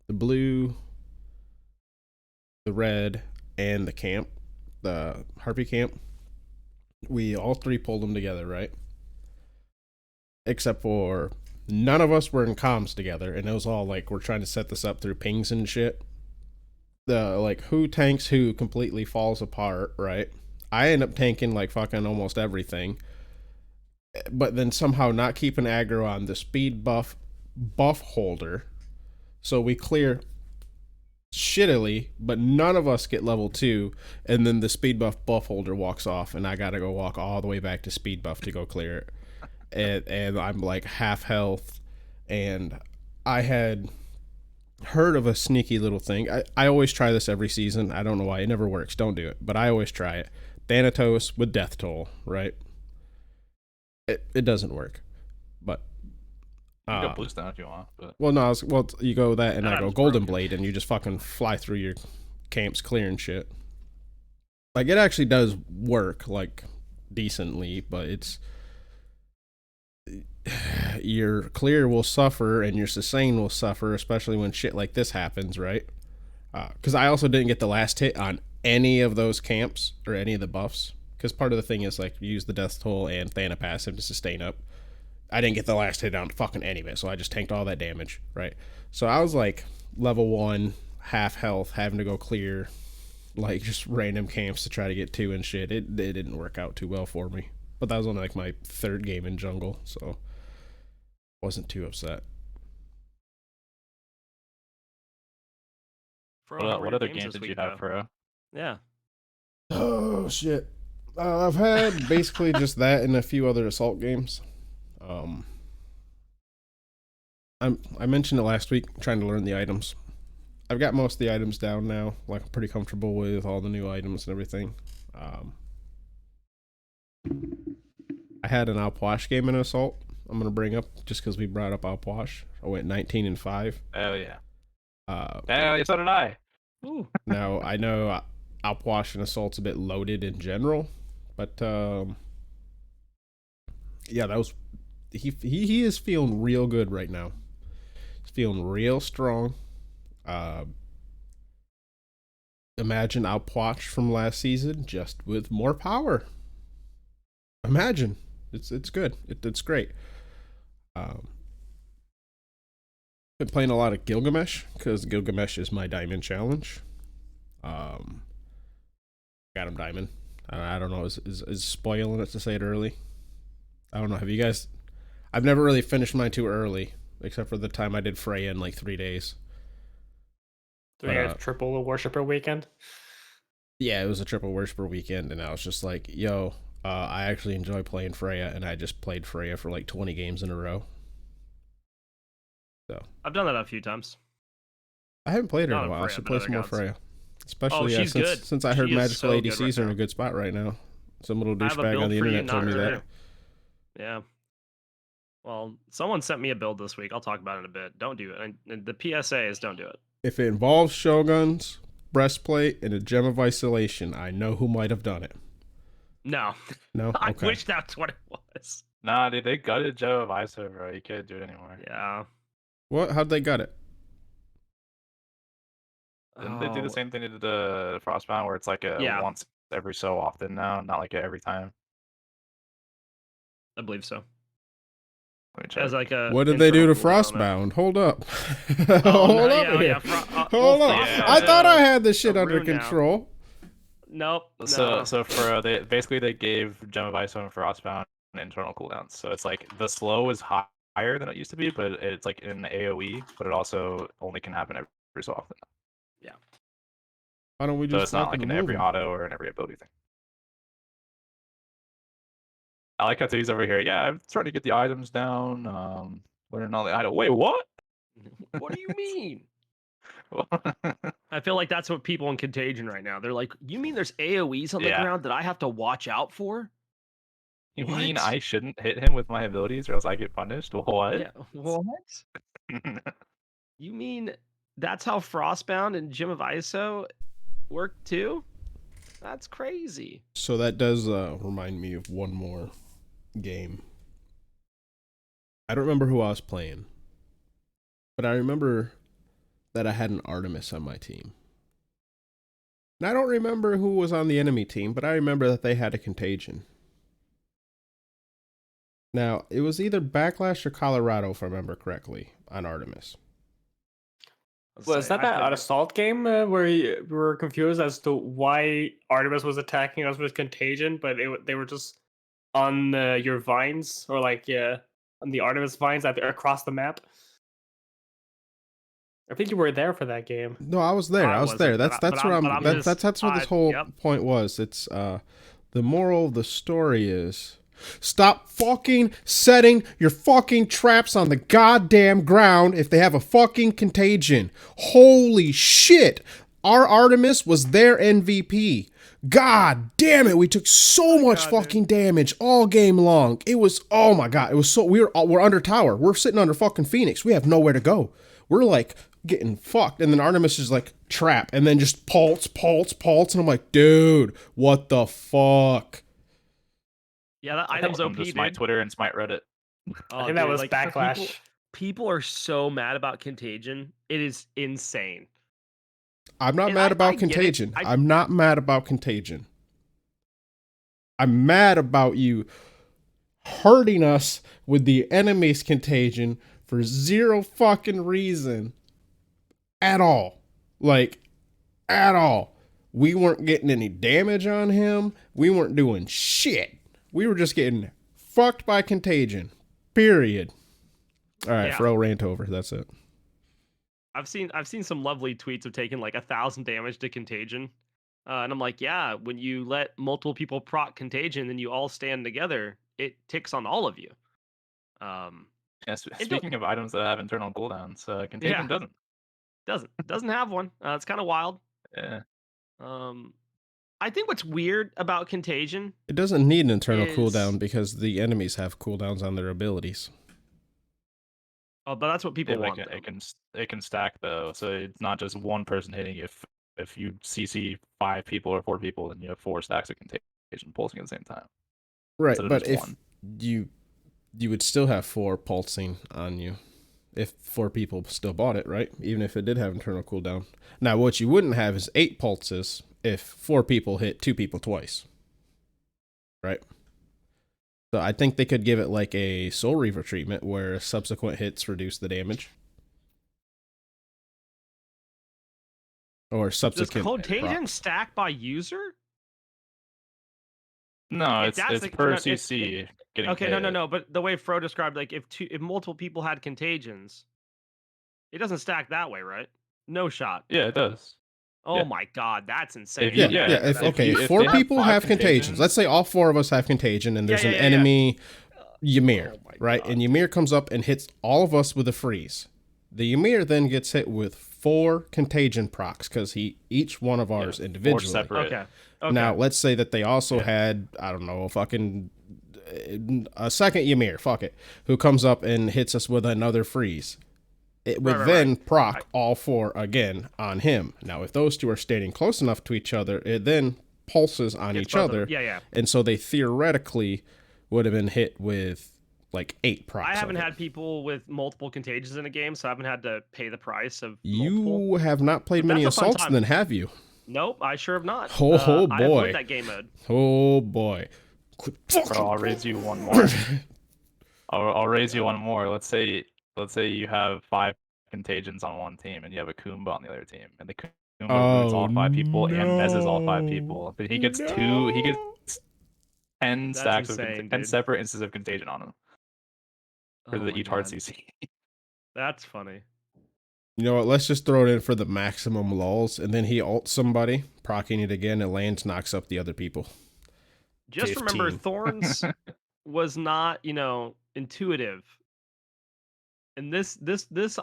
Speaker 1: the blue, the red, and the camp, the harpy camp. We all 3 pulled them together, right? Except for none of us were in comms together, and it was all like we're trying to set this up through pings and shit. The like who tanks who completely falls apart, right? I end up tanking like fucking almost everything, but then somehow not keeping aggro on the speed buff holder. So we clear shittily, but none of us get level 2, and then the speed buff holder walks off, and I gotta go walk all the way back to speed buff to go clear it. And I'm like half health, and I had heard of a sneaky little thing. I always try this every season. I don't know why. It never works. Don't do it. But I always try it. Thanatos with Death Toll, right? It doesn't work. But
Speaker 3: You can go blue stone if you want, but
Speaker 1: well, no, you go that, and
Speaker 2: That
Speaker 1: I go
Speaker 2: item's
Speaker 1: Golden
Speaker 2: broken.
Speaker 1: Blade, and you just fucking fly through your camps clearing shit. Like it actually does work, like decently, but it's your clear will suffer and your sustain will suffer, especially when shit like this happens, right? Because I also didn't get the last hit on any of those camps or any of the buffs. Because part of the thing is like you use the Death Toll and Thana passive to sustain up. I didn't get the last hit on fucking any of it, so I just tanked all that damage, right? So I was like level 1, half health, having to go clear like just random camps to try to get 2 and shit. It didn't work out too well for me. But that was only like my 3rd game in jungle, so wasn't too upset.
Speaker 2: Bro, how were
Speaker 3: what
Speaker 2: your
Speaker 3: other
Speaker 2: games
Speaker 3: games
Speaker 2: this
Speaker 3: did you
Speaker 2: week,
Speaker 3: have,
Speaker 2: though?
Speaker 3: Fro?
Speaker 2: Yeah.
Speaker 1: Oh shit! I've had basically just that and a few other assault games. I mentioned it last week, trying to learn the items. I've got most of the items down now. Like I'm pretty comfortable with all the new items and everything. I had an Alpwash game in assault. I'm gonna bring up just because we brought up Alpwash. I went 19-5.
Speaker 3: Hell yeah.
Speaker 1: Uh,
Speaker 3: Hell yeah, so did I.
Speaker 2: Ooh.
Speaker 1: Now I know Alpwash and assault's a bit loaded in general, but yeah, that was he is feeling real good right now. He's feeling real strong. Imagine Alpwash from last season, just with more power. Imagine it's good. It's great. Been playing a lot of Gilgamesh because Gilgamesh is my diamond challenge. Got him diamond. I don't know. Is spoiling it to say it early? I don't know. Have you guys? I've never really finished mine too early, except for the time I did Freya in like 3 days.
Speaker 4: Doing a triple worshiper weekend.
Speaker 1: Yeah, it was a triple worshiper weekend, and I was just like, yo, I actually enjoy playing Freya, and I just played Freya for like 20 games in a row. So
Speaker 2: I've done that a few times.
Speaker 1: I haven't played her in
Speaker 2: Not
Speaker 1: a
Speaker 2: on
Speaker 1: while. I
Speaker 2: Freya,
Speaker 1: should
Speaker 2: but
Speaker 1: play
Speaker 2: other
Speaker 1: some more
Speaker 2: gods.
Speaker 1: Freya. Especially
Speaker 2: she's good.
Speaker 1: since I heard
Speaker 2: She is
Speaker 1: magical
Speaker 2: so good
Speaker 1: ADCs
Speaker 2: right
Speaker 1: are in
Speaker 2: now.
Speaker 1: a good spot right now. Some little
Speaker 2: I have a
Speaker 1: douchebag
Speaker 2: build
Speaker 1: on the
Speaker 2: for you,
Speaker 1: internet told
Speaker 2: not
Speaker 1: me that.
Speaker 2: her. Yeah. Well, someone sent me a build this week. I'll talk about it in a bit. Don't do it. And the PSA is don't do it.
Speaker 1: If it involves Shoguns, breastplate, and a gem of isolation, I know who might have done it.
Speaker 2: No.
Speaker 1: No?
Speaker 2: I
Speaker 1: Okay.
Speaker 2: wish that's what it was.
Speaker 3: Nah, dude, they gutted Joe of ISO, bro. You can't do it anymore.
Speaker 2: Yeah.
Speaker 1: What? How'd they gut it?
Speaker 3: Didn't they do
Speaker 2: Oh,
Speaker 3: the same thing they did to Frostbound, where it's like a
Speaker 2: Yeah.
Speaker 3: once every so often now, not like every time?
Speaker 2: I believe so.
Speaker 3: Let me check.
Speaker 2: As like a
Speaker 1: What did they do to
Speaker 2: internal cooldown on it.
Speaker 1: Frostbound? Hold up.
Speaker 2: Oh,
Speaker 1: Hold
Speaker 2: no,
Speaker 1: up
Speaker 2: yeah,
Speaker 1: here.
Speaker 2: yeah.
Speaker 1: Hold
Speaker 2: well,
Speaker 1: up.
Speaker 3: Frostbound
Speaker 1: I thought I
Speaker 2: is
Speaker 1: had this shit
Speaker 2: a
Speaker 1: under
Speaker 2: rune now.
Speaker 1: control.
Speaker 2: Nope.
Speaker 3: So
Speaker 2: no.
Speaker 3: so for they basically they gave Gem of Iso and Frostbound internal cooldowns. So it's like the slow is higher than it used to be, but it's like in AoE, but it also only can happen every so often.
Speaker 1: Why don't we
Speaker 3: So
Speaker 1: just
Speaker 3: it's not
Speaker 1: fucking
Speaker 3: like in
Speaker 1: remove
Speaker 3: every
Speaker 1: them?
Speaker 3: auto or in every ability thing. I like how he's over here. Yeah, I'm starting to get the items down. Learning all the item. Wait, what?
Speaker 2: What do you mean? I feel like that's what people in Contagion right now. They're like, you mean there's AoEs on the
Speaker 3: Yeah.
Speaker 2: ground that I have to watch out for?
Speaker 3: You mean
Speaker 2: What?
Speaker 3: I shouldn't hit him with my abilities or else I get punished? What?
Speaker 2: Yeah. What? You mean that's how Frostbound and Gem of ISO work too? That's crazy.
Speaker 1: So that does remind me of one more game. I don't remember who I was playing, but I remember that I had an Artemis on my team. And I don't remember who was on the enemy team, but I remember that they had a Contagion. Now, it was either Backlash or Colorado, if I remember correctly, on Artemis.
Speaker 4: Was that that assault game where we were confused as to why Artemis was attacking us with Contagion, but they were just on your vines or like on the Artemis vines across the map? I think you were there for that game.
Speaker 1: No, I was there.
Speaker 2: I
Speaker 1: I was there.
Speaker 2: wasn't,
Speaker 1: That's
Speaker 2: but
Speaker 1: where
Speaker 2: I'm
Speaker 1: that's
Speaker 2: just-
Speaker 1: that's what this whole
Speaker 2: yep.
Speaker 1: point was. It's the moral of the story is stop fucking setting your fucking traps on the goddamn ground if they have a fucking Contagion. Holy shit. Our Artemis was their MVP. God damn it, we took so much fucking damage all game long. It was, oh my god, it was so, we're under tower. We're sitting under fucking Phoenix. We have nowhere to go. We're like getting fucked. And then Artemis is like trap and then just pulse. And I'm like, dude, what the fuck?
Speaker 2: Yeah, that item's OP,
Speaker 3: to
Speaker 2: dude.
Speaker 3: Smite Twitter and Smite Reddit.
Speaker 4: I think that was Backlash.
Speaker 2: People are so mad about Contagion. It is insane.
Speaker 1: I'm not
Speaker 2: And
Speaker 1: mad
Speaker 2: I
Speaker 1: about
Speaker 2: get it.
Speaker 1: Contagion. I'm not mad about Contagion. I'm mad about you hurting us with the enemy's Contagion for zero fucking reason at all. Like, at all. We weren't getting any damage on him. We weren't doing shit. We were just getting fucked by Contagion. Period. All right,
Speaker 2: Yeah.
Speaker 1: Fro rant over. That's it.
Speaker 2: I've seen some lovely tweets of taking like 1,000 damage to Contagion. And I'm like, yeah, when you let multiple people proc Contagion and you all stand together, it ticks on all of you.
Speaker 3: Yeah,
Speaker 2: don't-
Speaker 3: speaking of items that have internal cooldowns, Contagion
Speaker 2: Yeah.
Speaker 3: doesn't.
Speaker 2: Doesn't have one. It's kind of wild.
Speaker 3: Yeah.
Speaker 2: I think what's weird about Contagion,
Speaker 1: It doesn't need an internal
Speaker 2: Is-
Speaker 1: cooldown because the enemies have cooldowns on their abilities.
Speaker 2: oh, but that's what people
Speaker 3: Yeah,
Speaker 2: want.
Speaker 3: but
Speaker 2: though.
Speaker 3: it can stack though, so it's not just one person hitting. If you CC 5 people or 4 people, then you have 4 stacks of Contagion pulsing at the same time.
Speaker 1: Right,
Speaker 3: instead of
Speaker 1: but
Speaker 3: just
Speaker 1: if
Speaker 3: one.
Speaker 1: you would still have 4 pulsing on you if 4 people still bought it, right? Even if it did have internal cooldown. Now, what you wouldn't have is 8 pulses if 4 people hit 2 people twice. Right? So I think they could give it like a Soul Reaver treatment where subsequent hits reduce the damage. Or
Speaker 2: Does
Speaker 1: subsequent
Speaker 2: Contagion
Speaker 1: procs.
Speaker 2: stack by user?
Speaker 3: No,
Speaker 2: If that's
Speaker 3: it's
Speaker 2: the-
Speaker 3: per
Speaker 2: no, if-
Speaker 3: CC getting
Speaker 2: Okay,
Speaker 3: hit.
Speaker 2: no. But the way Fro described, like if multiple people had contagions, it doesn't stack that way, right? No shot.
Speaker 3: Yeah, it does.
Speaker 2: Oh
Speaker 3: Yeah.
Speaker 2: my god, that's insane.
Speaker 3: If you-
Speaker 1: Yeah,
Speaker 3: yeah,
Speaker 1: yeah. If
Speaker 3: if
Speaker 1: okay,
Speaker 3: you-
Speaker 1: if
Speaker 3: if
Speaker 1: 4
Speaker 3: they have
Speaker 1: people
Speaker 3: 5
Speaker 1: have contagions,
Speaker 3: contagions-
Speaker 1: let's say all 4 of us have contagion, and there's
Speaker 2: Yeah,
Speaker 1: an
Speaker 2: yeah.
Speaker 1: enemy, Ymir,
Speaker 2: Oh my
Speaker 1: right?
Speaker 2: God.
Speaker 1: And Ymir comes up and hits all of us with a freeze. The Ymir then gets hit with 4 contagion procs because each one of ours
Speaker 3: Yeah, 4
Speaker 1: individually.
Speaker 3: separate.
Speaker 2: Okay. Okay.
Speaker 1: Now, let's say that they also
Speaker 3: Yeah.
Speaker 1: had, I don't know, a second Ymir, fuck it, who comes up and hits us with another freeze. It would
Speaker 2: Right.
Speaker 1: then proc all 4 again on him. Now, if those 2 are standing close enough to each other, it then pulses on
Speaker 2: It's
Speaker 1: each
Speaker 2: both of
Speaker 1: other.
Speaker 2: them. Yeah.
Speaker 1: And so they theoretically would have been hit with like 8 procs.
Speaker 2: I haven't
Speaker 1: of it.
Speaker 2: had people with multiple contagions in a game, so I haven't had to pay the price of multiple.
Speaker 1: You have not played
Speaker 2: But
Speaker 1: many
Speaker 2: that's a fun
Speaker 1: assaults,
Speaker 2: time.
Speaker 1: then have you?
Speaker 2: Nope, I sure have not.
Speaker 1: Oh,
Speaker 2: I avoid
Speaker 1: boy.
Speaker 2: that game mode.
Speaker 1: Oh boy. Quit
Speaker 3: Bro,
Speaker 1: fucking-
Speaker 3: I'll raise you one more. I'll raise you one more. Let's say you have 5 contagions on one team, and you have a Kumba on the other team, and the Kumba boots all 5 people and mezzes all 5 people. But he gets 2. He gets 10
Speaker 2: That's
Speaker 3: stacks of
Speaker 2: insane,
Speaker 3: 10
Speaker 2: dude.
Speaker 3: separate instances of contagion on him for
Speaker 2: Oh
Speaker 3: the
Speaker 2: my
Speaker 3: each hard
Speaker 2: God.
Speaker 3: CC.
Speaker 2: That's funny.
Speaker 1: You know what? Let's just throw it in for the maximum lulls, and then he ults somebody, proccing it again, and lands, knocks up the other people.
Speaker 2: Just remember,
Speaker 1: 15.
Speaker 2: Thorns was not, intuitive. And this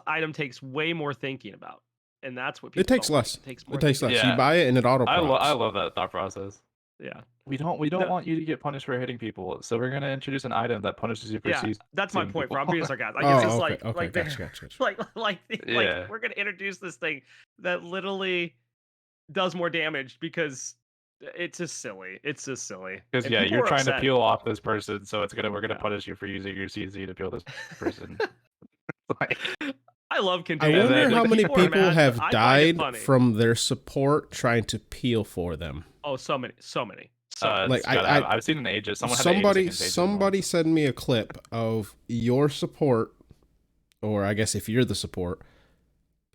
Speaker 2: item takes way more thinking about. And that's what people
Speaker 1: It takes
Speaker 2: don't like.
Speaker 1: less.
Speaker 2: It takes more
Speaker 1: It takes less.
Speaker 3: Yeah.
Speaker 1: You buy it and it auto
Speaker 3: I
Speaker 1: procs.
Speaker 3: love that thought process.
Speaker 2: Yeah.
Speaker 3: We don't
Speaker 2: No.
Speaker 3: want you to get punished for hitting people, so we're gonna introduce an item that punishes you for
Speaker 2: Yeah,
Speaker 3: CC.
Speaker 2: that's my
Speaker 3: seeing
Speaker 2: point, bro. I'm
Speaker 3: people.
Speaker 2: being sarcastic.
Speaker 1: Oh,
Speaker 2: It's just
Speaker 1: okay, gotcha.
Speaker 2: like
Speaker 3: Yeah.
Speaker 2: we're gonna introduce this thing that literally does more damage because it's just silly. It's just silly.
Speaker 3: Because
Speaker 2: And
Speaker 3: yeah,
Speaker 2: people
Speaker 3: you're
Speaker 2: are
Speaker 3: trying
Speaker 2: upset.
Speaker 3: to peel off this person, so we're gonna
Speaker 2: Yeah.
Speaker 3: punish you for using your CZ to peel this person. Like,
Speaker 2: I love
Speaker 1: I
Speaker 2: contagion.
Speaker 1: wonder
Speaker 3: then
Speaker 1: how many
Speaker 2: are
Speaker 1: people
Speaker 2: mad,
Speaker 1: have
Speaker 2: but I find it
Speaker 1: died
Speaker 2: funny.
Speaker 1: from their support trying to peel for them.
Speaker 2: Oh, so many.
Speaker 1: Like,
Speaker 3: I've seen an Aegis. Someone had
Speaker 1: Somebody
Speaker 3: Aegis contagion once.
Speaker 1: send me a clip of your support, or I guess if you're the support,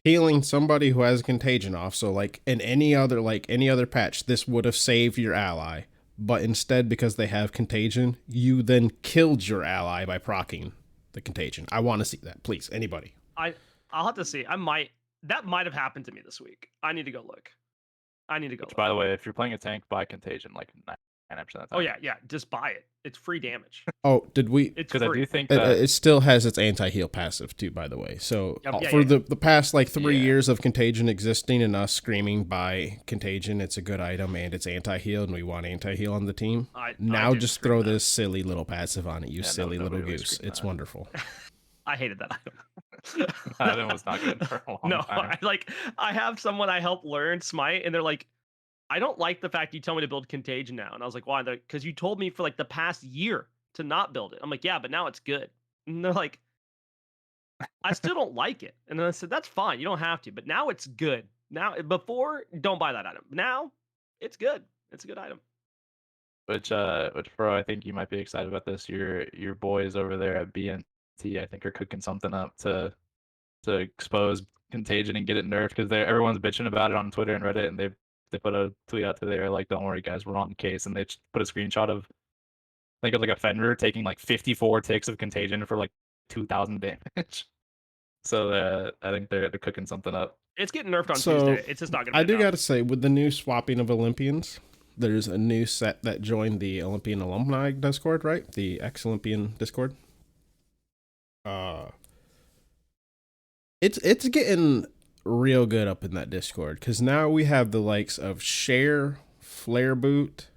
Speaker 1: peeling somebody who has contagion off. So like in any other patch, this would have saved your ally. But instead, because they have contagion, you then killed your ally by proccing the contagion. I want to see that, please. Anybody.
Speaker 2: I'll have to see. That might have happened to me this week. I need to go look.
Speaker 3: Which, by the way, if you're playing a tank, buy contagion like 90% of the time.
Speaker 2: Oh yeah. Just buy it. It's free damage.
Speaker 1: Oh, did we?
Speaker 2: It's
Speaker 3: Because I
Speaker 2: free.
Speaker 3: do think
Speaker 1: It,
Speaker 3: that
Speaker 1: it still has its anti-heal passive too, by the way. So
Speaker 2: Yep, yeah,
Speaker 1: for
Speaker 2: yeah.
Speaker 1: the past like 3
Speaker 3: Yeah.
Speaker 1: years of contagion existing and us screaming by contagion, it's a good item and it's anti-heal, and we want anti-heal on the team.
Speaker 2: I
Speaker 1: Now
Speaker 2: did
Speaker 1: just
Speaker 2: scream
Speaker 1: throw
Speaker 2: that.
Speaker 1: this silly little passive on it, you
Speaker 3: Yeah,
Speaker 1: silly little
Speaker 3: nobody really
Speaker 1: goose.
Speaker 3: screamed
Speaker 1: It's
Speaker 3: that.
Speaker 1: wonderful.
Speaker 2: I hated that item.
Speaker 3: Item was not good for a long
Speaker 2: No,
Speaker 3: time.
Speaker 2: I have someone I helped learn Smite, and they're like, I don't like the fact you tell me to build Contagion now. And I was like, why? Because you told me for like the past year to not build it. I'm like, yeah, but now it's good. And they're like, I still don't like it. And then I said, that's fine. You don't have to. But now it's good. Now, before, don't buy that item. Now, it's good. It's a good item.
Speaker 3: Which bro, I think you might be excited about this. Your boys over there at BNT, I think, are cooking something up to expose contagion and get it nerfed because everyone's bitching about it on Twitter and Reddit, and they put a tweet out today like, "Don't worry, guys, we're on the case," and they just put a screenshot of I think it was like a Fender taking like 54 ticks of contagion for like 2,000 damage. So I think they're cooking something up.
Speaker 2: It's getting nerfed on
Speaker 1: So,
Speaker 2: Tuesday. It's just not going to be
Speaker 1: I do
Speaker 2: enough.
Speaker 1: gotta say, with the new swapping of Olympians, there's a new set that joined the Olympian alumni Discord, right? The ex-Olympian Discord. It's getting real good up in that Discord because now we have the likes of Share, Flare Boot,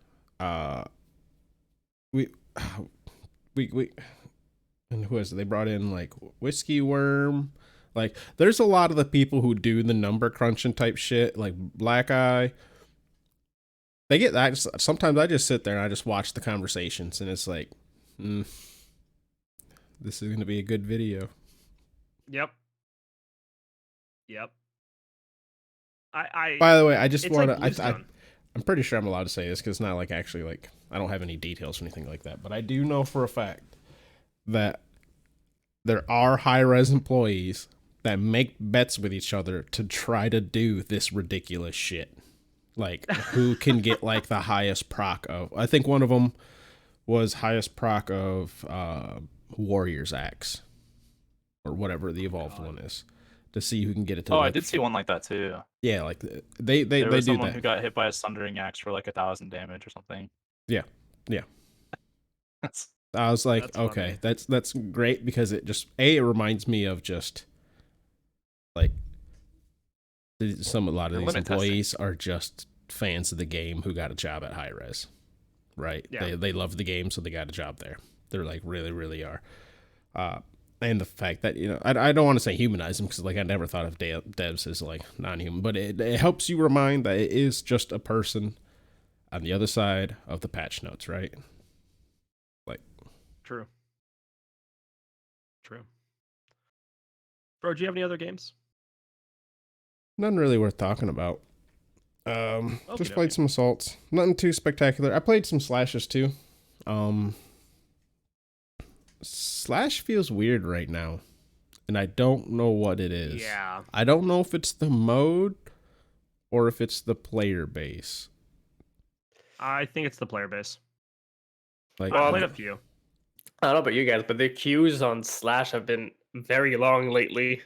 Speaker 1: we and who is it? They brought in like Whiskey Worm. Like there's a lot of the people who do the number crunching type shit, like Black Eye. They get that. Sometimes I just sit there and I just watch the conversations, and it's like, this is going to be a good video.
Speaker 2: Yep. I
Speaker 1: By the way, I just
Speaker 2: it's
Speaker 1: want
Speaker 2: like
Speaker 1: to.
Speaker 2: Bluestone.
Speaker 1: I'm pretty sure I'm allowed to say this because it's not like actually like I don't have any details or anything like that. But I do know for a fact that there are high-res employees that make bets with each other to try to do this ridiculous shit. Like who can get like the highest proc of? I think one of them was highest proc of Warrior's Axe or whatever the evolved one is, to see who can get it to.
Speaker 3: Oh,
Speaker 1: like,
Speaker 3: I did see one like that too.
Speaker 1: Yeah, like they
Speaker 3: There was
Speaker 1: do
Speaker 3: someone
Speaker 1: that.
Speaker 3: who got hit by a Sundering Axe for like 1,000 damage or something.
Speaker 1: Yeah.
Speaker 3: That's
Speaker 1: I was like,
Speaker 2: That's
Speaker 1: okay,
Speaker 2: funny.
Speaker 1: that's great because it just it reminds me of just like a lot of
Speaker 3: Your
Speaker 1: these
Speaker 3: limit testing.
Speaker 1: employees are just fans of the game who got a job at high res, right?
Speaker 2: Yeah.
Speaker 1: They love the game, so they got a job there. They're like really are. And the fact that, you know, I don't want to say humanize them because like I never thought of devs as like non-human, but it helps you remind that it is just a person on the other side of the patch notes, right?
Speaker 2: True. Bro, do you have any other games?
Speaker 1: Nothing really worth talking about. Just played
Speaker 2: Okey-dokey.
Speaker 1: some assaults. Nothing too spectacular. I played some slashes too. Slash feels weird right now, and I don't know what it is.
Speaker 2: Yeah.
Speaker 1: I don't know if it's the mode or if it's the player base.
Speaker 2: I think it's the player base.
Speaker 1: Like,
Speaker 2: I played a few.
Speaker 4: I don't know about you guys, but the queues on Slash have been very long lately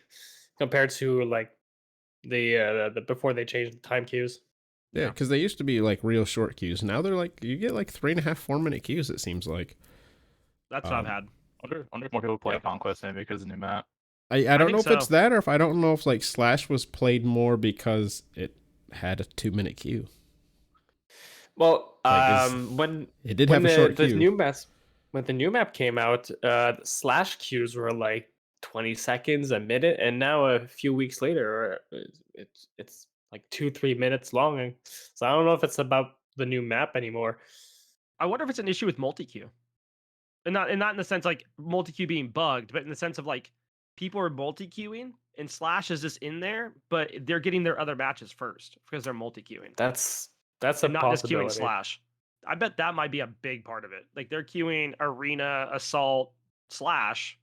Speaker 4: compared to like the before they changed the time queues.
Speaker 1: yeah, because they used to be like real short queues. Now they're like you get like 3.5, 4 minute queues. It seems like.
Speaker 2: That's what I've had.
Speaker 3: wonder if more people play Conquest maybe because of the new map.
Speaker 1: I don't
Speaker 2: think
Speaker 1: know if it's
Speaker 2: so.
Speaker 1: that or if I don't know if like Slash was played more because it had a 2 minute queue.
Speaker 4: Well,
Speaker 1: Like,
Speaker 4: when
Speaker 1: It did
Speaker 4: when
Speaker 1: have a short
Speaker 4: the
Speaker 1: queue.
Speaker 4: new maps when the new map came out, the Slash queues were like 20 seconds, a minute, and now a few weeks later, it's like 2-3 minutes long. So I don't know if it's about the new map anymore.
Speaker 2: I wonder if it's an issue with multi-queue. And not in the sense like multi-queue being bugged, but in the sense of like people are multi-queuing and Slash is just in there, but they're getting their other matches first because they're multi-queuing.
Speaker 4: That's a
Speaker 2: And not just queuing
Speaker 4: possibility.
Speaker 2: Slash. I bet that might be a big part of it. Like they're queuing Arena, Assault, Slash,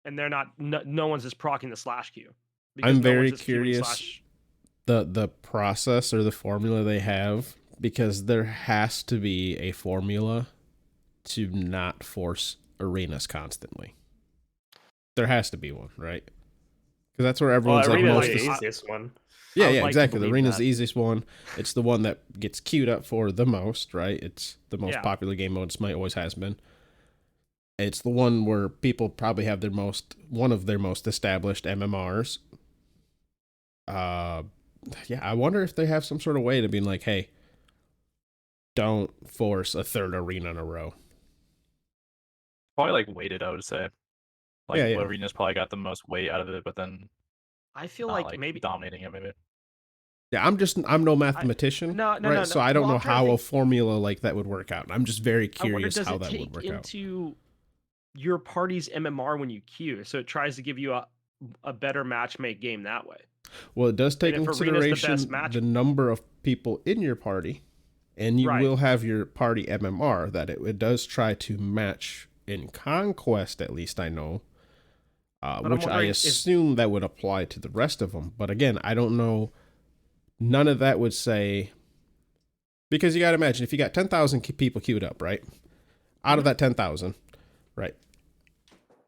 Speaker 2: and they're not. No one's just proccing the Slash queue. Because
Speaker 1: I'm
Speaker 2: no one's
Speaker 1: very
Speaker 2: just queuing
Speaker 1: curious
Speaker 2: Slash.
Speaker 1: the process or the formula they have, because there has to be a formula to not force arenas constantly. There has to be one, right? Because that's where
Speaker 4: Well,
Speaker 1: everyone's like
Speaker 4: Arena's
Speaker 1: most.
Speaker 4: the
Speaker 2: I-
Speaker 4: easiest one.
Speaker 1: Yeah,
Speaker 2: would
Speaker 1: yeah,
Speaker 2: like to
Speaker 1: exactly. The
Speaker 2: believe
Speaker 1: arena's
Speaker 2: that.
Speaker 1: the easiest one. It's the one that gets queued up for the most, right? It's the most
Speaker 2: Yeah.
Speaker 1: popular game mode. It always has been. It's the one where people probably have one of their most established MMRs. Yeah, I wonder if they have some sort of way to be like, hey, don't force a third arena in a row.
Speaker 3: Probably like weighted, I would say. Like
Speaker 1: Yeah.
Speaker 3: Arena's probably got the most weight out of it, but then
Speaker 2: I feel
Speaker 3: not
Speaker 2: like
Speaker 3: like
Speaker 2: maybe.
Speaker 3: dominating it maybe.
Speaker 1: Yeah, I'm no mathematician,
Speaker 2: No,
Speaker 1: right?
Speaker 2: no.
Speaker 1: So I don't
Speaker 2: Well,
Speaker 1: know
Speaker 2: I'm trying to
Speaker 1: how a
Speaker 2: think.
Speaker 1: formula like that would work out. I'm just very
Speaker 2: I wonder,
Speaker 1: curious
Speaker 2: does
Speaker 1: how
Speaker 2: it
Speaker 1: that would
Speaker 2: take
Speaker 1: work out.
Speaker 2: into your party's MMR when you queue? So it tries to give you a better matchmake game that way.
Speaker 1: Well, it does take
Speaker 2: if
Speaker 1: into
Speaker 2: Arena's the best
Speaker 1: consideration
Speaker 2: match-
Speaker 1: the number of people in your party, and you
Speaker 2: Right.
Speaker 1: will have your party MMR that it does try to match in Conquest, at least I know,
Speaker 2: I'm
Speaker 1: which I
Speaker 2: wondering if-
Speaker 1: assume that would apply to the rest of them. But again, I don't know. None of that would say, because you got to imagine if you got 10,000 people queued up, right? Out of that 10,000, right?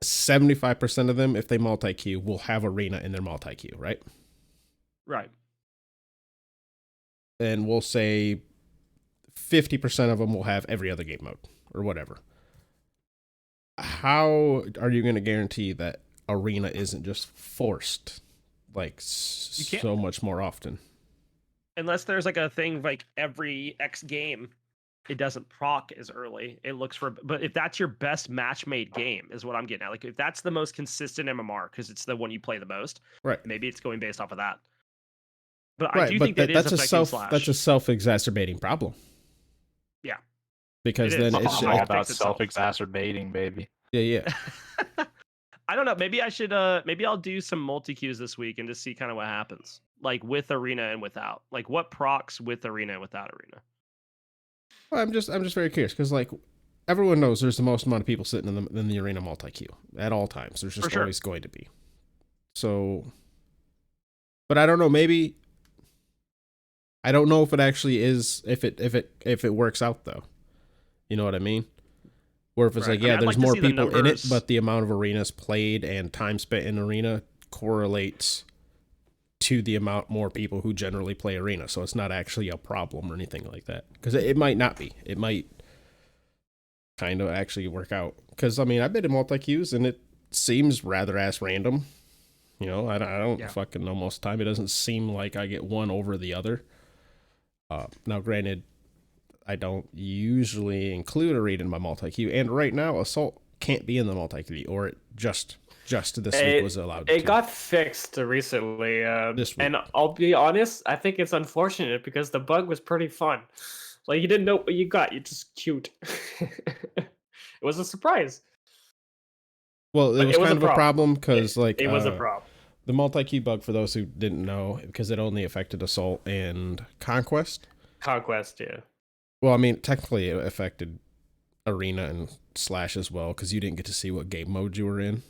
Speaker 1: 75% of them, if they multi-queue, will have Arena in their multi-queue, right?
Speaker 2: Right.
Speaker 1: And we'll say 50% of them will have every other game mode or whatever. How are you going to guarantee that Arena isn't just forced like
Speaker 2: You can't-
Speaker 1: so much more often?
Speaker 2: Unless there's like a thing like every X game, it doesn't proc as early. It looks for, but if that's your best match made game, is what I'm getting at. Like if that's the most consistent MMR because it's the one you play the most,
Speaker 1: Right.
Speaker 2: maybe it's going based off of that. But I
Speaker 1: Right,
Speaker 2: do
Speaker 1: but
Speaker 2: think that
Speaker 1: that's
Speaker 2: is
Speaker 1: a
Speaker 2: affecting Slash.
Speaker 1: that's a self-exacerbating problem.
Speaker 2: Yeah.
Speaker 1: Because
Speaker 2: It is.
Speaker 1: then
Speaker 2: It's
Speaker 1: it's
Speaker 3: I'm
Speaker 2: like
Speaker 3: all
Speaker 2: it
Speaker 3: about
Speaker 2: fixed itself.
Speaker 3: self-exacerbating, baby.
Speaker 1: yeah.
Speaker 2: I don't know. Maybe I should. Maybe I'll do some multi queues this week and just see kind of what happens, like with Arena and without. Like what procs with Arena and without Arena.
Speaker 1: Well, I'm just very curious because like everyone knows there's the most amount of people sitting in the Arena multi-queue at all times. There's just
Speaker 2: For sure.
Speaker 1: always going to be. So, but I don't know. Maybe I don't know if it actually is, if it works out though. You know what I mean? Where if it's
Speaker 2: Right.
Speaker 1: like,
Speaker 2: I mean,
Speaker 1: yeah,
Speaker 2: I'd
Speaker 1: there's
Speaker 2: like to
Speaker 1: more
Speaker 2: see the
Speaker 1: people in it,
Speaker 2: numbers.
Speaker 1: but the amount of arenas played and time spent in arena correlates to the amount more people who generally play arena. So it's not actually a problem or anything like that. Because it might not be. It might kind of actually work out. Because, I mean, I've been in multi-queues and it seems rather ass random. You know, I don't
Speaker 2: Yeah.
Speaker 1: fucking know most of the time. It doesn't seem like I get one over the other. Now, granted, I don't usually include a raid in my multi-queue. And right now, Assault can't be in the multi-queue. Or it just this week was allowed
Speaker 4: It
Speaker 1: to.
Speaker 4: got fixed recently.
Speaker 1: This week.
Speaker 4: And I'll be honest, I think it's unfortunate because the bug was pretty fun. Like you didn't know what you got. You just cute. It was a surprise.
Speaker 1: Well, it
Speaker 4: But
Speaker 1: was
Speaker 4: it was
Speaker 1: kind
Speaker 4: a
Speaker 1: of a
Speaker 4: problem.
Speaker 1: problem because, like,
Speaker 4: It was a problem.
Speaker 1: the multi-queue bug, for those who didn't know, because it only affected Assault and Conquest.
Speaker 4: Conquest, yeah.
Speaker 1: Well, I mean, technically it affected Arena and Slash as well, because you didn't get to see what game mode you were in.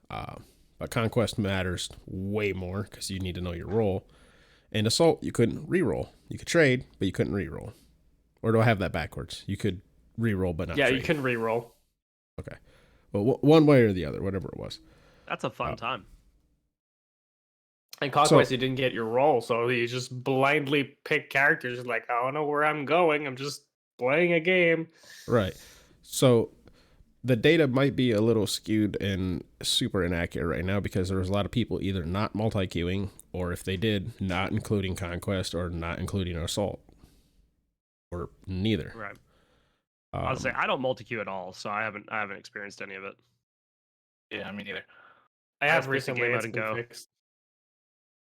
Speaker 1: But Conquest matters way more, because you need to know your role. And Assault, you couldn't reroll. You could trade, but you couldn't reroll. Or do I have that backwards? You could reroll, but not
Speaker 4: Yeah,
Speaker 1: trade.
Speaker 4: you can reroll.
Speaker 1: Okay. Well, one way or the other, whatever it was.
Speaker 2: That's a fun time.
Speaker 4: In Conquest, you didn't get your role, so you just blindly pick characters. Like, I don't know where I'm going. I'm just playing a game.
Speaker 1: Right. So the data might be a little skewed and super inaccurate right now because there was a lot of people either not multi-queuing, or if they did, not including Conquest or not including Assault. Or neither.
Speaker 2: Right. I'll say I don't multi-queue at all, so I haven't experienced any of it.
Speaker 3: Yeah, me neither.
Speaker 4: I
Speaker 2: I
Speaker 4: have
Speaker 2: just pick the
Speaker 4: recently.
Speaker 2: game out
Speaker 4: It's
Speaker 2: and
Speaker 4: been
Speaker 2: go.
Speaker 4: fixed.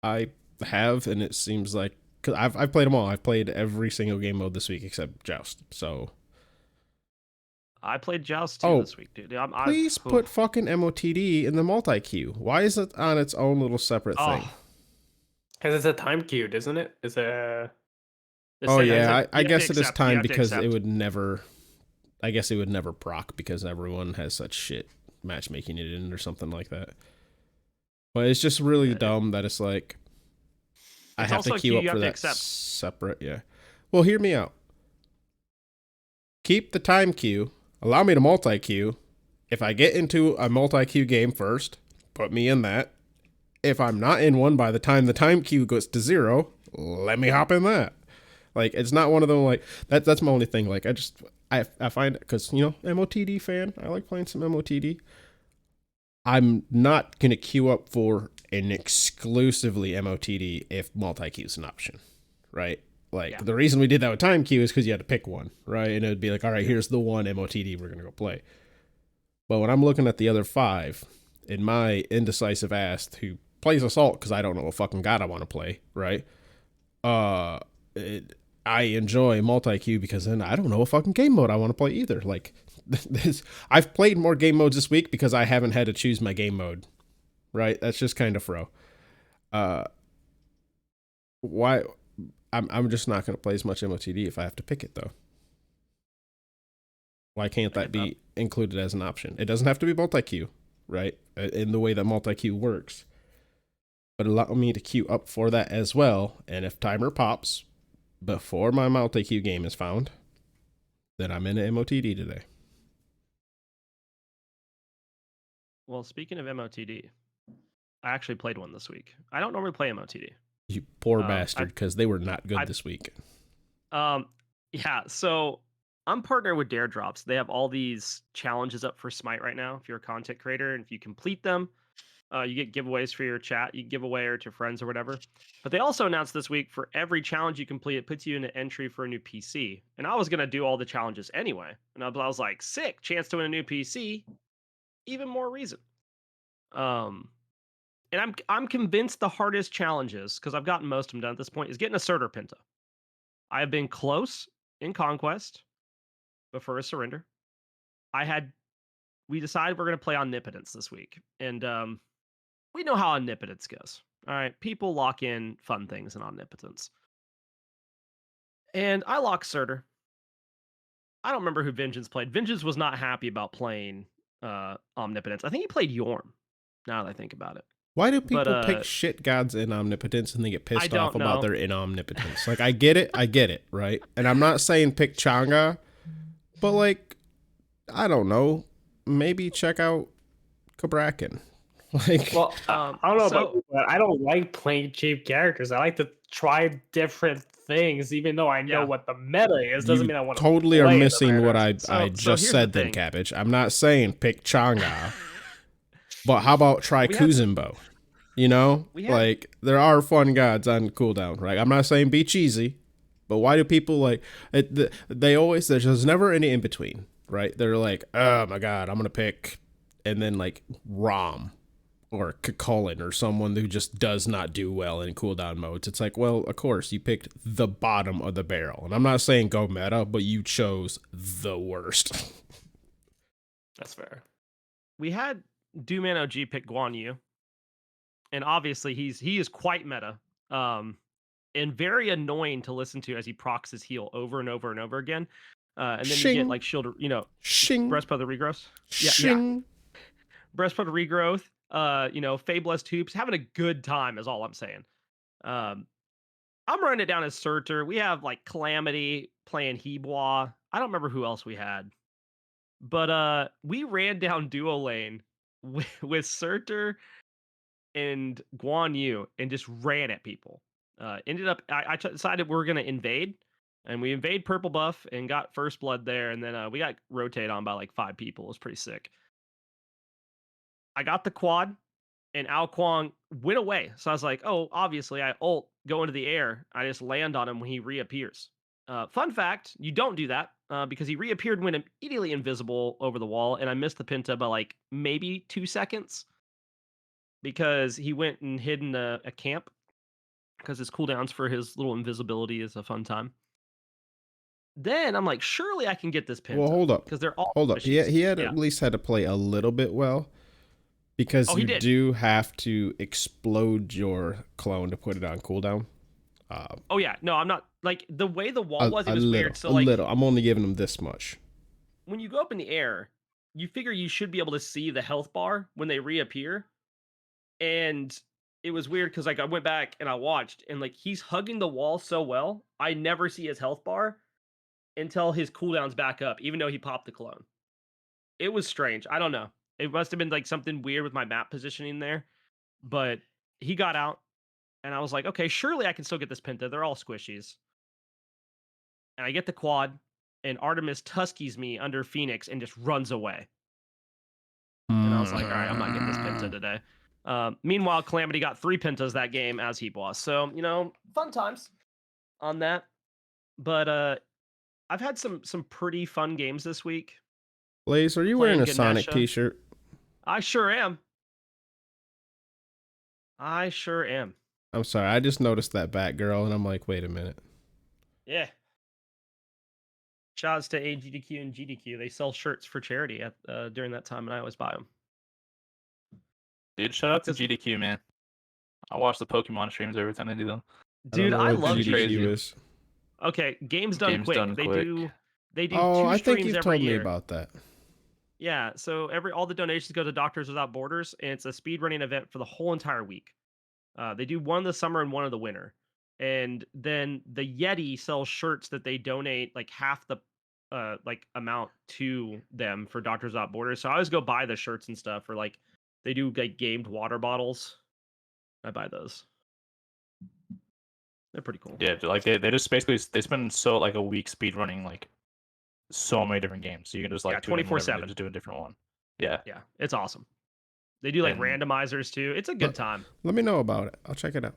Speaker 1: I have, and it seems like, because I've played them all. I've played every single game mode this week except Joust. So
Speaker 2: I played Joust too this week, dude.
Speaker 1: please put fucking MOTD in the multi-queue. Why is it on its own little separate thing?
Speaker 4: Because it's a time queued, isn't it? It's a.
Speaker 1: Oh yeah, I
Speaker 2: have
Speaker 1: guess
Speaker 2: to
Speaker 1: it is
Speaker 2: accept, you
Speaker 1: time
Speaker 2: have to
Speaker 1: because it
Speaker 2: accept.
Speaker 1: would never. I guess it would never proc because everyone has such shit matchmaking it in or something like that. But it's just really dumb that it's like I
Speaker 2: It's
Speaker 1: have to
Speaker 2: also a
Speaker 1: queue
Speaker 2: queue
Speaker 1: up
Speaker 2: you
Speaker 1: for
Speaker 2: have to
Speaker 1: that
Speaker 2: accept.
Speaker 1: separate. Yeah. Well, hear me out. Keep the time queue. Allow me to multi-queue. If I get into a multi-queue game first, put me in that. If I'm not in one by the time the time queue goes to 0, let me hop in that. Like, it's not one of them, like, that's my only thing. Like, I find, because, you know, MOTD fan, I like playing some MOTD. I'm not going to queue up for an exclusively MOTD if multi-queue is an option, right? Like, the reason we did that with time queue is because you had to pick one, right? And it would be like, all right, here's the one MOTD we're going to go play. But when I'm looking at the other 5, in my indecisive ass who plays Assault because I don't know what fucking god I want to play, right? I enjoy multi-queue because then I don't know what fucking game mode I want to play either. Like, I've played more game modes this week because I haven't had to choose my game mode, right? That's just kind of fro. Why? I'm just not going to play as much MOTD if I have to pick it though. Why can't that be included as an option? It doesn't have to be multi-queue, right? In the way that multi-queue works. But allow me to queue up for that as well. And if timer pops before my multi-queue game is found, then I'm in an MOTD today.
Speaker 2: Well, speaking of MOTD, I actually played one this week. I don't normally play MOTD.
Speaker 1: You poor bastard, because they were not good this week.
Speaker 2: Yeah, so I'm partnered with Dare Drops. They have all these challenges up for Smite right now. If you're a content creator, and if you complete them, you get giveaways for your chat. You can give away or to friends or whatever. But they also announced this week for every challenge you complete, it puts you in an entry for a new PC. And I was gonna do all the challenges anyway, and I was like, sick, chance to win a new PC, even more reason. And I'm convinced the hardest challenges, because I've gotten most of them done at this point, is getting a Surtur Penta. I have been close in Conquest, but for a surrender. We decided we're going to play Omnipotence this week. And we know how Omnipotence goes. All right. People lock in fun things in Omnipotence. And I locked Surtur. I don't remember who Vengeance played. Vengeance was not happy about playing Omnipotence. I think he played Yorm, now that I think about it.
Speaker 1: Why do people
Speaker 2: But,
Speaker 1: pick shit gods in omnipotence and they get pissed off
Speaker 2: don't
Speaker 1: about
Speaker 2: know.
Speaker 1: their inomnipotence? Like, I get it, right? And I'm not saying pick Changa, but like, I don't know, maybe check out Cabrakan. Like,
Speaker 4: Well, I don't know about
Speaker 2: so-
Speaker 4: you, but I don't like playing cheap characters. I like to try different things, even though I know
Speaker 2: Yeah.
Speaker 4: what the meta is. Doesn't
Speaker 1: you
Speaker 4: mean I want to
Speaker 1: totally are
Speaker 4: play the
Speaker 1: missing what
Speaker 4: meta.
Speaker 1: I
Speaker 2: So
Speaker 1: just
Speaker 2: here's
Speaker 1: said
Speaker 2: the
Speaker 1: then,
Speaker 2: thing.
Speaker 1: Cabbage. I'm not saying pick Changa, but how about try
Speaker 2: We have-
Speaker 1: Kuzumbo? You know,
Speaker 2: We have-
Speaker 1: like there are fun gods on cooldown, right? I'm not saying be cheesy, but why do people like it? They always there's never any in between, right? They're like, oh my god, I'm gonna pick, and then like Rom or Kakulin or someone who just does not do well in cooldown modes. It's like, well, of course you picked the bottom of the barrel, and I'm not saying go meta, but you chose the worst.
Speaker 4: That's fair.
Speaker 2: We had Dooman OG pick Guan Yu, and obviously he is quite meta, and very annoying to listen to as he procs his heal over and over and over again, and then you
Speaker 1: Shing.
Speaker 2: get like shield,
Speaker 1: Shing,
Speaker 2: breastplate of regrowth, yeah,
Speaker 1: shing.
Speaker 2: breastplate of regrowth, Fabulous Hoops, having a good time is all I'm saying. I'm running it down as Surtur. We have like Calamity playing Hebois. I don't remember who else we had. But we ran down duo lane with Surtur and Guan Yu and just ran at people. Ended up, I decided we were going to invade, and we invade purple buff and got first blood there, and then we got rotated on by like 5 people. It was pretty sick. I got the quad, and Ao Kwang went away. So I was like, oh, obviously I ult, go into the air. I just land on him when he reappears. Fun fact, you don't do that because he reappeared when immediately invisible over the wall, and I missed the Penta by like maybe 2 seconds because he went and hid in a camp because his cooldowns for his little invisibility is a fun time. Then I'm like, surely I can get this Penta.
Speaker 1: Well, hold up.
Speaker 2: Because they're all
Speaker 1: Hold up. He had
Speaker 2: Yeah.
Speaker 1: at least had to play a little bit well because
Speaker 2: Oh, he
Speaker 1: you
Speaker 2: did.
Speaker 1: do have to explode your clone to put it on cooldown.
Speaker 2: Oh yeah, no, I'm not like the way the wall was. It was
Speaker 1: little,
Speaker 2: weird. So like,
Speaker 1: little. I'm only giving him this much.
Speaker 2: when you go up in the air, you figure you should be able to see the health bar when they reappear. And it was weird because like I went back and I watched, and like he's hugging the wall so well, I never see his health bar until his cooldown's back up, even though he popped the clone. It was strange. I don't know. It must have been like something weird with my map positioning there. But he got out, and I was like, okay, surely I can still get this Penta. They're all squishies. And I get the quad, and Artemis Tuskies me under Phoenix and just runs away. And I was like, all right, I'm not getting this Penta today. Meanwhile, Calamity got 3 Pentas that game as he boss. So, fun times on that. But I've had some pretty fun games this week.
Speaker 1: Blaze, are you
Speaker 2: Playing
Speaker 1: wearing a Sonic
Speaker 2: Ganesha.
Speaker 1: t-shirt?
Speaker 2: I sure am. I'm
Speaker 1: sorry, I just noticed that Batgirl, and I'm like, wait a minute.
Speaker 2: Yeah. Shouts to AGDQ and GDQ. They sell shirts for charity at during that time, and I always buy them.
Speaker 3: Dude, shout out to GDQ, man. I watch the Pokemon streams every time they do them.
Speaker 2: Dude,
Speaker 1: don't know
Speaker 2: I
Speaker 1: what
Speaker 2: love
Speaker 3: GDQ
Speaker 2: GDQ.
Speaker 1: is.
Speaker 2: Okay, Games Done
Speaker 3: Games
Speaker 2: Quick.
Speaker 3: Done
Speaker 2: They
Speaker 3: Quick.
Speaker 2: do
Speaker 1: Oh,
Speaker 2: 2
Speaker 1: I think
Speaker 2: streams
Speaker 1: you've
Speaker 2: every
Speaker 1: told me
Speaker 2: year.
Speaker 1: about that.
Speaker 2: Yeah, so all the donations go to Doctors Without Borders, and it's a speedrunning event for the whole entire week. They do one in the summer and one in the winter. And then the Yeti sells shirts that they donate like half the like amount to them for Doctors Without Borders. So I always go buy the shirts and stuff, or like they do like gamed water bottles. I buy those. They're pretty cool.
Speaker 3: Yeah, like they just basically they spend so like a week speed running like so many different games. So you can just like
Speaker 2: Yeah,
Speaker 3: tune in whenever
Speaker 2: 24/7.
Speaker 3: and just do a different one. Yeah.
Speaker 2: Yeah, it's awesome. They do like
Speaker 3: And-
Speaker 2: randomizers too. It's a good time.
Speaker 1: Let me know about it. I'll check it out.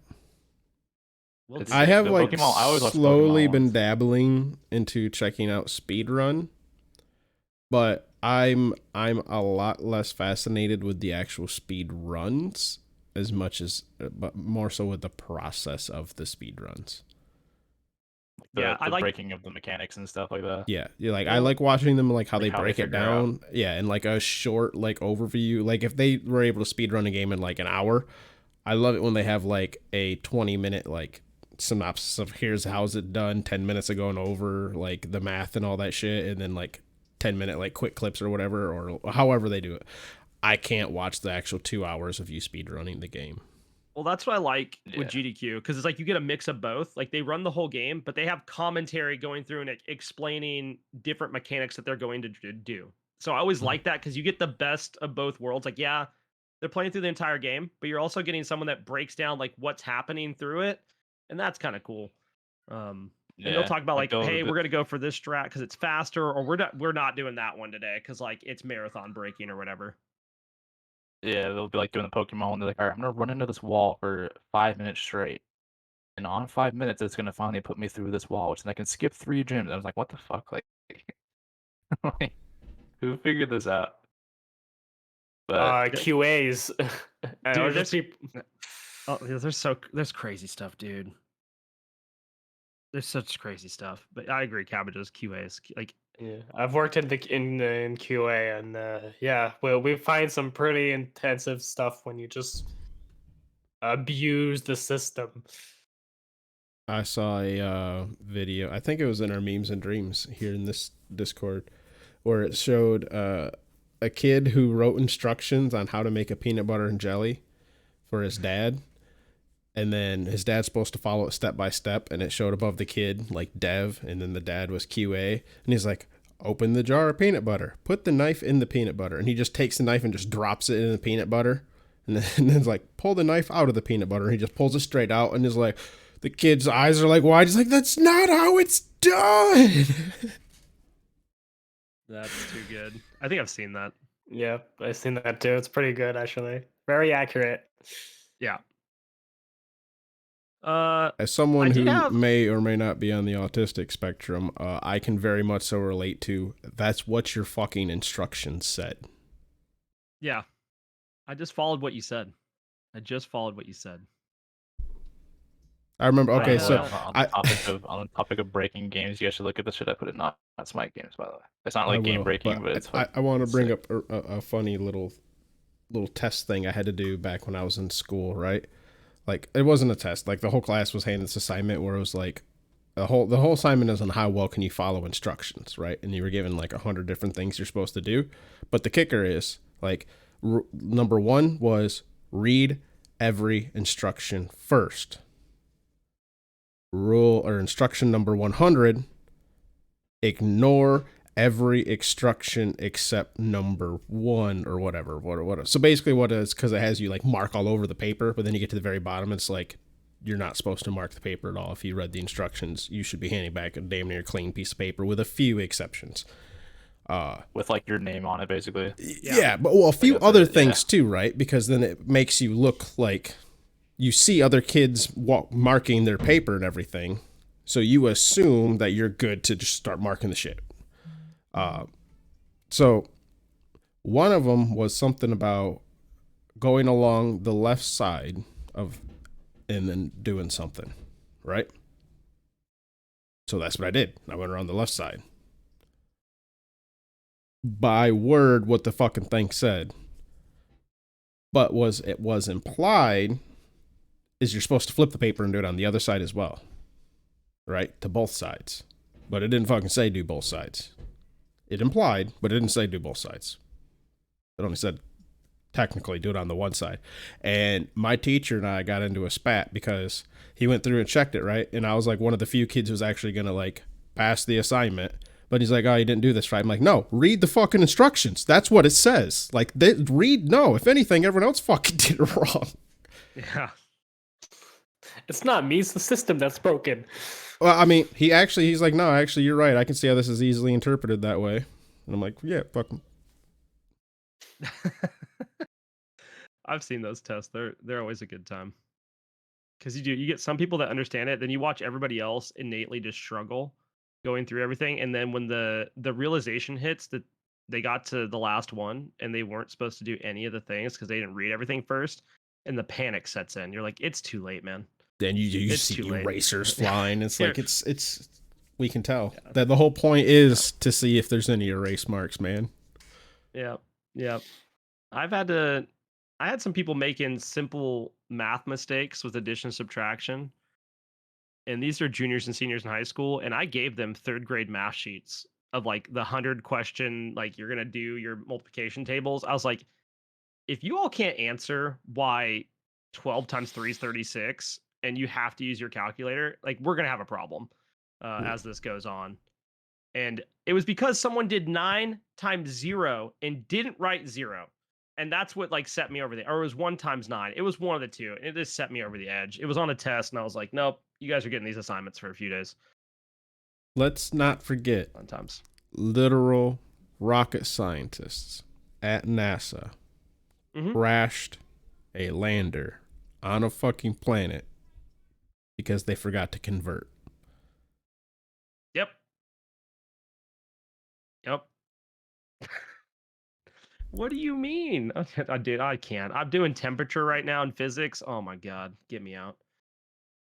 Speaker 2: We'll
Speaker 3: It's
Speaker 2: do
Speaker 1: I
Speaker 2: it.
Speaker 1: have
Speaker 3: the
Speaker 1: like
Speaker 3: Pokemon- I always watch the
Speaker 1: slowly
Speaker 3: Pokemon
Speaker 1: been
Speaker 3: ones.
Speaker 1: dabbling into checking out speedrun, but I'm a lot less fascinated with the actual speed runs as much as, but more so with the process of the speed runs.
Speaker 2: Yeah, I
Speaker 3: the
Speaker 2: like-
Speaker 3: breaking of the mechanics and stuff like that.
Speaker 1: Yeah, you're like I
Speaker 2: Well,
Speaker 1: like watching them like how
Speaker 3: like
Speaker 1: they
Speaker 3: how they
Speaker 1: break it
Speaker 3: figure it out.
Speaker 1: down. Yeah, and like a short like overview. Like if they were able to speed run a game in like an hour, I love it when they have like a 20-minute like synopsis of here's how's it done 10 minutes ago and over like the math and all that shit, and then like 10-minute like quick clips or whatever or however they do it. I can't watch the actual 2 hours of you speedrunning the game.
Speaker 2: Well, that's what I like
Speaker 3: Yeah.
Speaker 2: with GDQ because it's like you get a mix of both. Like they run the whole game, but they have commentary going through and explaining different mechanics that they're going to do. So I always like that because you get the best of both worlds. Like, yeah, they're playing through the entire game, but you're also getting someone that breaks down like what's happening through it, and that's kind of cool. And they'll talk about like, hey, we're gonna go for this strat because it's faster, or we're not doing that one today because like it's marathon breaking or whatever.
Speaker 3: Yeah, they'll be like doing the Pokemon, and they're like, all right, I'm gonna run into this wall for 5 minutes straight. And on 5 minutes, it's gonna finally put me through this wall, which then I can skip 3 gyms. I was like, what the fuck? Like, like, who figured this out? But
Speaker 4: QAs.
Speaker 2: Dude, there's crazy stuff, dude. There's such crazy stuff. But I agree, cabbages, QAs, like
Speaker 4: Yeah, I've worked in QA, and yeah, well, we find some pretty intensive stuff when you just abuse the system.
Speaker 1: I saw a video, I think it was in our memes and dreams here in this Discord, where it showed a kid who wrote instructions on how to make a peanut butter and jelly for his dad. And then his dad's supposed to follow it step by step, and it showed above the kid like dev, and then the dad was QA, and he's like, open the jar of peanut butter, put the knife in the peanut butter, and he just takes the knife and just drops it in the peanut butter, and then it's like, pull the knife out of the peanut butter, and he just pulls it straight out, and is like, the kid's eyes are like wide. He's like, that's not how it's done.
Speaker 2: that's too good. I think I've seen that.
Speaker 4: Yep, I've seen that too. It's pretty good, actually. Very accurate.
Speaker 2: Yeah.
Speaker 1: As someone
Speaker 2: I did
Speaker 1: who
Speaker 2: have-
Speaker 1: may or may not be on the autistic spectrum, I can very much so relate to that's what your fucking instructions said.
Speaker 2: Yeah. I just followed what you said.
Speaker 1: I remember. Okay,
Speaker 2: Yeah.
Speaker 1: so
Speaker 3: on the topic of breaking games, you guys should look at the shit I put in Not Smite Games, by the way. It's not like
Speaker 1: I
Speaker 3: game
Speaker 1: will,
Speaker 3: breaking, but it's
Speaker 1: I want to bring
Speaker 3: sick.
Speaker 1: up a funny little test thing I had to do back when I was in school, right? Like, it wasn't a test. Like, the whole class was handed this assignment where it was like, the whole assignment is on how well can you follow instructions, right? And you were given like 100 different things you're supposed to do. But the kicker is, like, number 1 was read every instruction first. Rule or instruction number 100, ignore every instruction except number 1 or whatever. So basically what it is, because it has you like mark all over the paper, but then you get to the very bottom, it's like you're not supposed to mark the paper at all. If you read the instructions, you should be handing back a damn near clean piece of paper with a few exceptions.
Speaker 3: With like your name on it, basically.
Speaker 1: Yeah, but well, a few
Speaker 3: that's
Speaker 1: other
Speaker 3: it,
Speaker 1: things too, right? Because then it makes you look like you see other kids marking their paper and everything, so you assume that you're good to just start marking the shit. So one of them was something about going along the left side of and then doing something, right? So that's what I did. I went around the left side. By word, what the fucking thing said. But it was implied is you're supposed to flip the paper and do it on the other side as well. Right? To both sides. But it didn't fucking say do both sides. It implied, but it didn't say do both sides. It only said technically do it on the one side. And my teacher and I got into a spat because he went through and checked it, right? And I was like one of the few kids who was actually going to like pass the assignment. But he's like, oh, you didn't do this right. I'm like, no, read the fucking instructions. That's what it says. Like, no. If anything, everyone else fucking did it wrong.
Speaker 2: Yeah.
Speaker 4: It's not me, it's the system that's broken.
Speaker 1: Well, I mean, he's like, no, actually, you're right. I can see how this is easily interpreted that way. And I'm like, yeah, fuck him.
Speaker 2: I've seen those tests. They're always a good time. Because you get some people that understand it, then you watch everybody else innately just struggle going through everything, and then when the realization hits that they got to the last one and they weren't supposed to do any of the things because they didn't read everything first, and the panic sets in. You're like, it's too late, man.
Speaker 1: Then you
Speaker 2: It's
Speaker 1: see
Speaker 2: too late.
Speaker 1: erasers flying. It's like it's we can tell
Speaker 2: Yeah.
Speaker 1: that the whole point is to see if there's any erase marks, man.
Speaker 2: Yeah. I had some people making simple math mistakes with addition and subtraction. And these are juniors and seniors in high school. And I gave them 3rd grade math sheets of like the 100 question, like you're going to do your multiplication tables. I was like, if you all can't answer why 12 times 3 is 36 and you have to use your calculator, like we're going to have a problem as this goes on. And it was because someone did 9 times 0 and didn't write 0. And that's what like set me over the, or it was 1 times 9. It was one of the two. And it just set me over the edge. It was on a test and I was like, nope, you guys are getting these assignments for a few days.
Speaker 1: Let's not forget
Speaker 2: Sometimes.
Speaker 1: literal rocket scientists at NASA crashed a lander on a fucking planet because they forgot to convert.
Speaker 2: Yep. What do you mean? Dude, I can't. I'm doing temperature right now in physics. Oh my God. Get me out.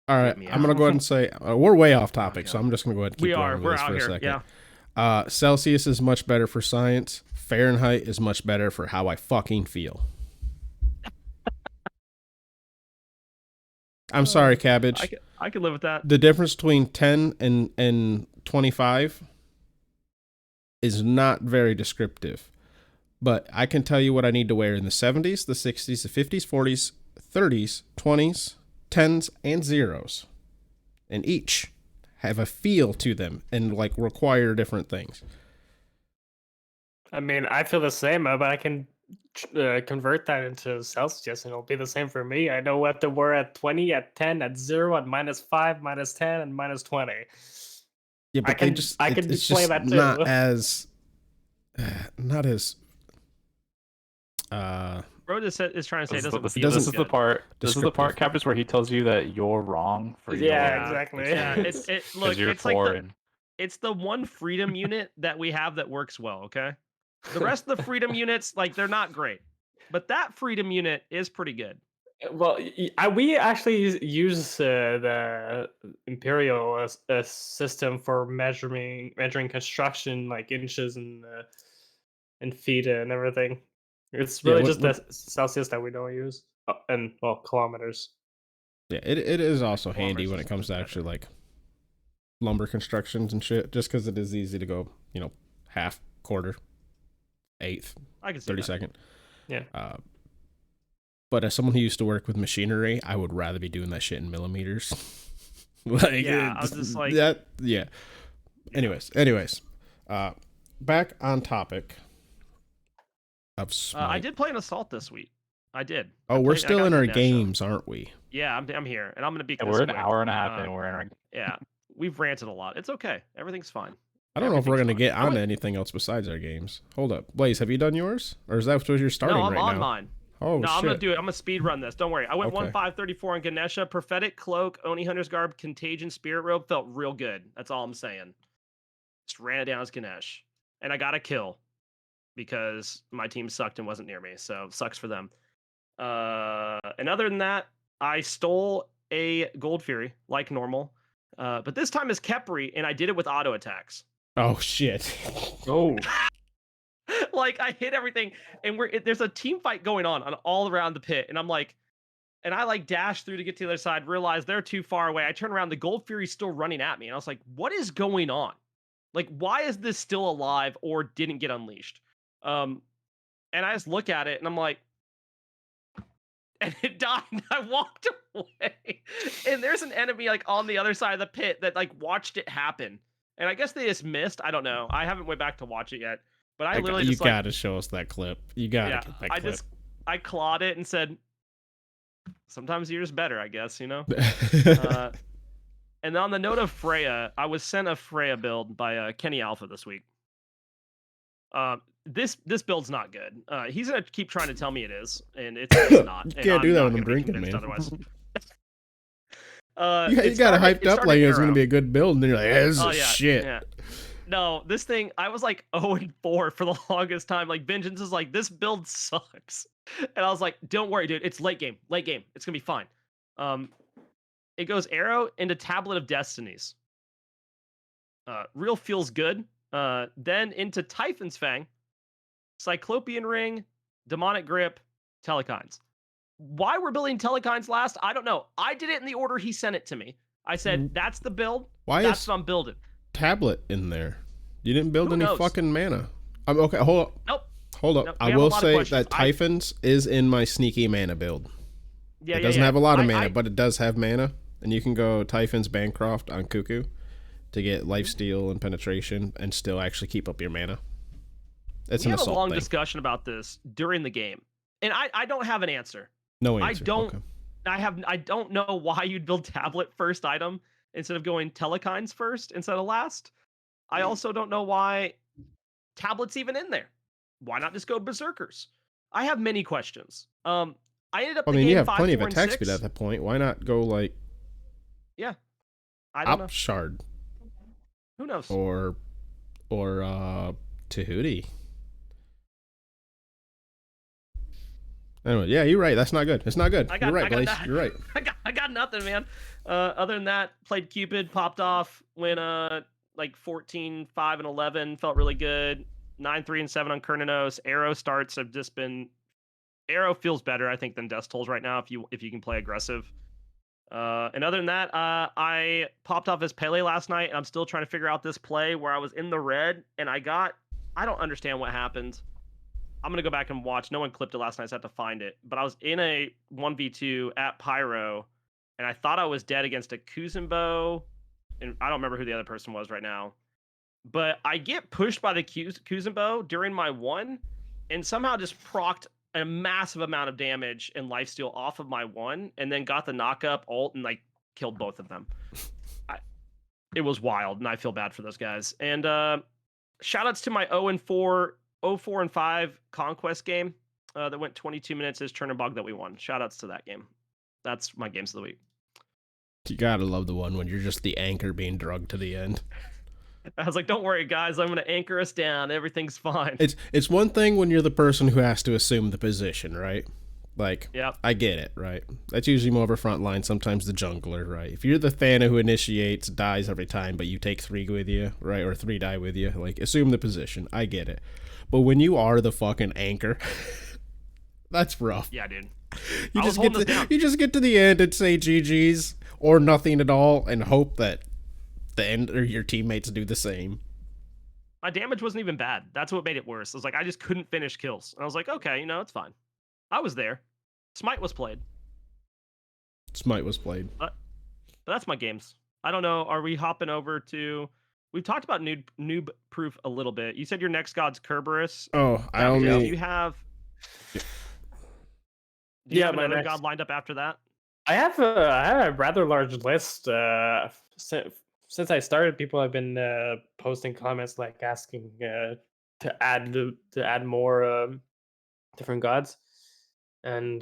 Speaker 1: All right. I'm going to go ahead and say we're way off topic, so I'm just going to go ahead and keep going with this for a second.
Speaker 2: Yeah.
Speaker 1: Celsius is much better for science. Fahrenheit is much better for how I fucking feel. I'm sorry, Cabbage.
Speaker 2: I could live with that.
Speaker 1: The difference between 10 and 25 is not very descriptive. But I can tell you what I need to wear in the 70s, the 60s, the 50s, 40s, 30s, 20s, 10s, and 0s. And each have a feel to them and like require different things.
Speaker 4: I mean, I feel the same, but I can convert that into Celsius and it'll be the same for me. I know what to wear at 20, at 10, at 0, at -5, -10, and -20.
Speaker 1: Yeah, but
Speaker 4: I can display that too.
Speaker 1: Not as
Speaker 2: Bro just is trying to say it doesn't
Speaker 3: this
Speaker 2: feel
Speaker 3: is
Speaker 2: good.
Speaker 3: the part. This is the part, Cabbage, where he tells you that you're wrong for
Speaker 4: Yeah, exactly.
Speaker 2: Yeah, look,
Speaker 3: you're
Speaker 2: it's
Speaker 3: foreign.
Speaker 2: like it's the one freedom unit that we have that works well, okay? The rest of the freedom units, like they're not great. But that freedom unit is pretty good.
Speaker 4: Well, we actually use the imperial system for measuring construction, like inches and feet and everything. It's really just the Celsius that we don't use, and well, kilometers.
Speaker 1: Yeah, it is also
Speaker 2: Kilometers
Speaker 1: handy when it comes to
Speaker 2: better.
Speaker 1: actually like lumber constructions and shit. Just because it is easy to go, half, quarter, eighth,
Speaker 2: I can see
Speaker 1: 30
Speaker 2: that.
Speaker 1: second.
Speaker 4: Yeah.
Speaker 1: But as someone who used to work with machinery, I would rather be doing that shit in millimeters. Like,
Speaker 2: Yeah, I was just like
Speaker 1: that. Yeah. Anyways, back on topic of Smite.
Speaker 2: I did play an assault this week. I did.
Speaker 1: Oh, we're still in our games, aren't we?
Speaker 2: Yeah, I'm here, and I'm gonna be.
Speaker 3: Yeah, we're an hour and a half in. We're in our.
Speaker 2: Yeah, we've ranted a lot. It's okay. Everything's fine.
Speaker 1: I don't know if we're gonna get on
Speaker 2: to
Speaker 1: to anything else besides our games. Hold up, Blaze, have you done yours, or is that what you're starting
Speaker 2: No, I'm
Speaker 1: right
Speaker 2: on
Speaker 1: now?
Speaker 2: mine.
Speaker 1: Oh
Speaker 2: No,
Speaker 1: shit!
Speaker 2: I'm gonna do it. I'm gonna speed run this. Don't worry. I went
Speaker 1: Okay.
Speaker 2: 1-5-34 on Ganesha. Prophetic Cloak, Oni Hunter's Garb, Contagion, Spirit Robe felt real good. That's all I'm saying. Just ran it down as Ganesh, and I got a kill because my team sucked and wasn't near me. So sucks for them. And other than that, I stole a Gold Fury like normal, but this time as Kepri, and I did it with auto attacks.
Speaker 1: Oh shit!
Speaker 4: Oh,
Speaker 2: Like I hit everything, and there's a team fight going on all around the pit, and I'm like, and I like dash through to get to the other side, realize they're too far away. I turn around, the Gold Fury's still running at me, and I was like, what is going on? Like, why is this still alive or didn't get unleashed? And I just look at it, and I'm like, and it died, and I walked away. And there's an enemy like on the other side of the pit that like watched it happen. And I guess they just missed. I don't know. I haven't went back to watch it yet. But I literally
Speaker 1: you
Speaker 2: just
Speaker 1: gotta show us that clip. You gotta
Speaker 2: yeah,
Speaker 1: get that clip.
Speaker 2: I clawed it and said, sometimes you're just better, I guess, you know? And on the note of Freya, I was sent a Freya build by Kenny Alpha this week. This build's not good. He's gonna keep trying to tell me it is, and it's not.
Speaker 1: You can't do that when I'm drinking, man.
Speaker 2: Otherwise.
Speaker 1: You got it hyped up like it was gonna be a good build, and then you're like, this is shit.
Speaker 2: Yeah. No, this thing, I was like 0-4 for the longest time. Like, Vengeance is like, this build sucks. And I was like, don't worry, dude. It's late game. Late game. It's going to be fine. It goes Arrow into Tablet of Destinies. Real feels good. Then into Typhon's Fang, Cyclopean Ring, Demonic Grip, Telekines. Why we're building Telekines last, I don't know. I did it in the order he sent it to me. I said, that's the build. That's what I'm building.
Speaker 1: Tablet in there. You didn't build
Speaker 2: Who
Speaker 1: any
Speaker 2: knows?
Speaker 1: fucking mana. Okay, hold up.
Speaker 2: Nope.
Speaker 1: hold up.
Speaker 2: No, we
Speaker 1: I
Speaker 2: have a
Speaker 1: will
Speaker 2: lot of
Speaker 1: say
Speaker 2: questions.
Speaker 1: that Typhons is in my sneaky mana build.
Speaker 2: Yeah,
Speaker 1: It
Speaker 2: yeah,
Speaker 1: doesn't
Speaker 2: yeah.
Speaker 1: have a lot of mana, but it does have mana. And you can go Typhon's Bancroft on Cuckoo to get lifesteal and penetration and still actually keep up your mana. It's
Speaker 2: we
Speaker 1: an
Speaker 2: had a
Speaker 1: assault
Speaker 2: long
Speaker 1: thing.
Speaker 2: discussion about this during the game, and I don't have an answer.
Speaker 1: No answer.
Speaker 2: I don't.
Speaker 1: Okay.
Speaker 2: I don't know why you'd build tablet first item instead of going telekines first instead of last. I also don't know why tablet's even in there. Why not just go berserkers? I have many questions. I ended up
Speaker 1: I
Speaker 2: the
Speaker 1: mean,
Speaker 2: game
Speaker 1: you have
Speaker 2: 5,
Speaker 1: plenty of
Speaker 2: 4, and
Speaker 1: attack speed
Speaker 2: 6.
Speaker 1: at that point. Why not go like
Speaker 2: Yeah, I don't know.
Speaker 1: Upshard
Speaker 2: Who knows?
Speaker 1: or Tahuti? Anyway, yeah, you're right. That's not good. It's not good. You're right, Blaze. You're right.
Speaker 2: I got nothing, man. Other than that, played Cupid, popped off, went like 14, 5, and 11. Felt really good. 9, 3, and 7 on Kerninos. Arrow starts have just been. Arrow feels better, I think, than Dust Tolls right now if you can play aggressive. And other than that, I popped off as Pele last night, and I'm still trying to figure out this play where I was in the red, and I don't understand what happened. I'm going to go back and watch. No one clipped it last night, so I have to find it. But I was in a 1v2 at Pyro, and I thought I was dead against a Kuzenbo, and I don't remember who the other person was right now. But I get pushed by the Kuzenbo during my 1, and somehow just procced a massive amount of damage and lifesteal off of my 1, and then got the knock-up ult and, like, killed both of them. It was wild, and I feel bad for those guys. And shout-outs to my 0-4 and 5 Conquest game that went 22 minutes as Chernobog that we won. Shoutouts to that game. That's my games of the week.
Speaker 1: You gotta love the one when you're just the anchor being drugged to the end.
Speaker 2: I was like, don't worry, guys. I'm going to anchor us down. Everything's fine.
Speaker 1: It's one thing when you're the person who has to assume the position, right? Like,
Speaker 2: Yep.
Speaker 1: I get it, right? That's usually more of a front line, sometimes the jungler, right? If you're the Thana who initiates, dies every time, but you take 3 with you, right? Or 3 die with you, like, assume the position. I get it. But when you are the fucking anchor, that's rough.
Speaker 2: Yeah, dude.
Speaker 1: You
Speaker 2: I was
Speaker 1: just
Speaker 2: holding us down.
Speaker 1: you just get to the end and say GG's or nothing at all and hope that the end or your teammates do the same.
Speaker 2: My damage wasn't even bad. That's what made it worse. I was like, I just couldn't finish kills. And I was like, okay, it's fine. I was there. Smite was played.
Speaker 1: Smite was played.
Speaker 2: But that's my games. I don't know. Are we hopping over to... We've talked about noob proof a little bit. You said your next god's Kerberos.
Speaker 1: Oh, I
Speaker 2: Do
Speaker 1: only...
Speaker 2: you have... Do you have
Speaker 4: my
Speaker 2: another
Speaker 4: next...
Speaker 2: god lined up after that?
Speaker 4: I have a rather large list. Since I started, people have been posting comments like asking to add more different gods, and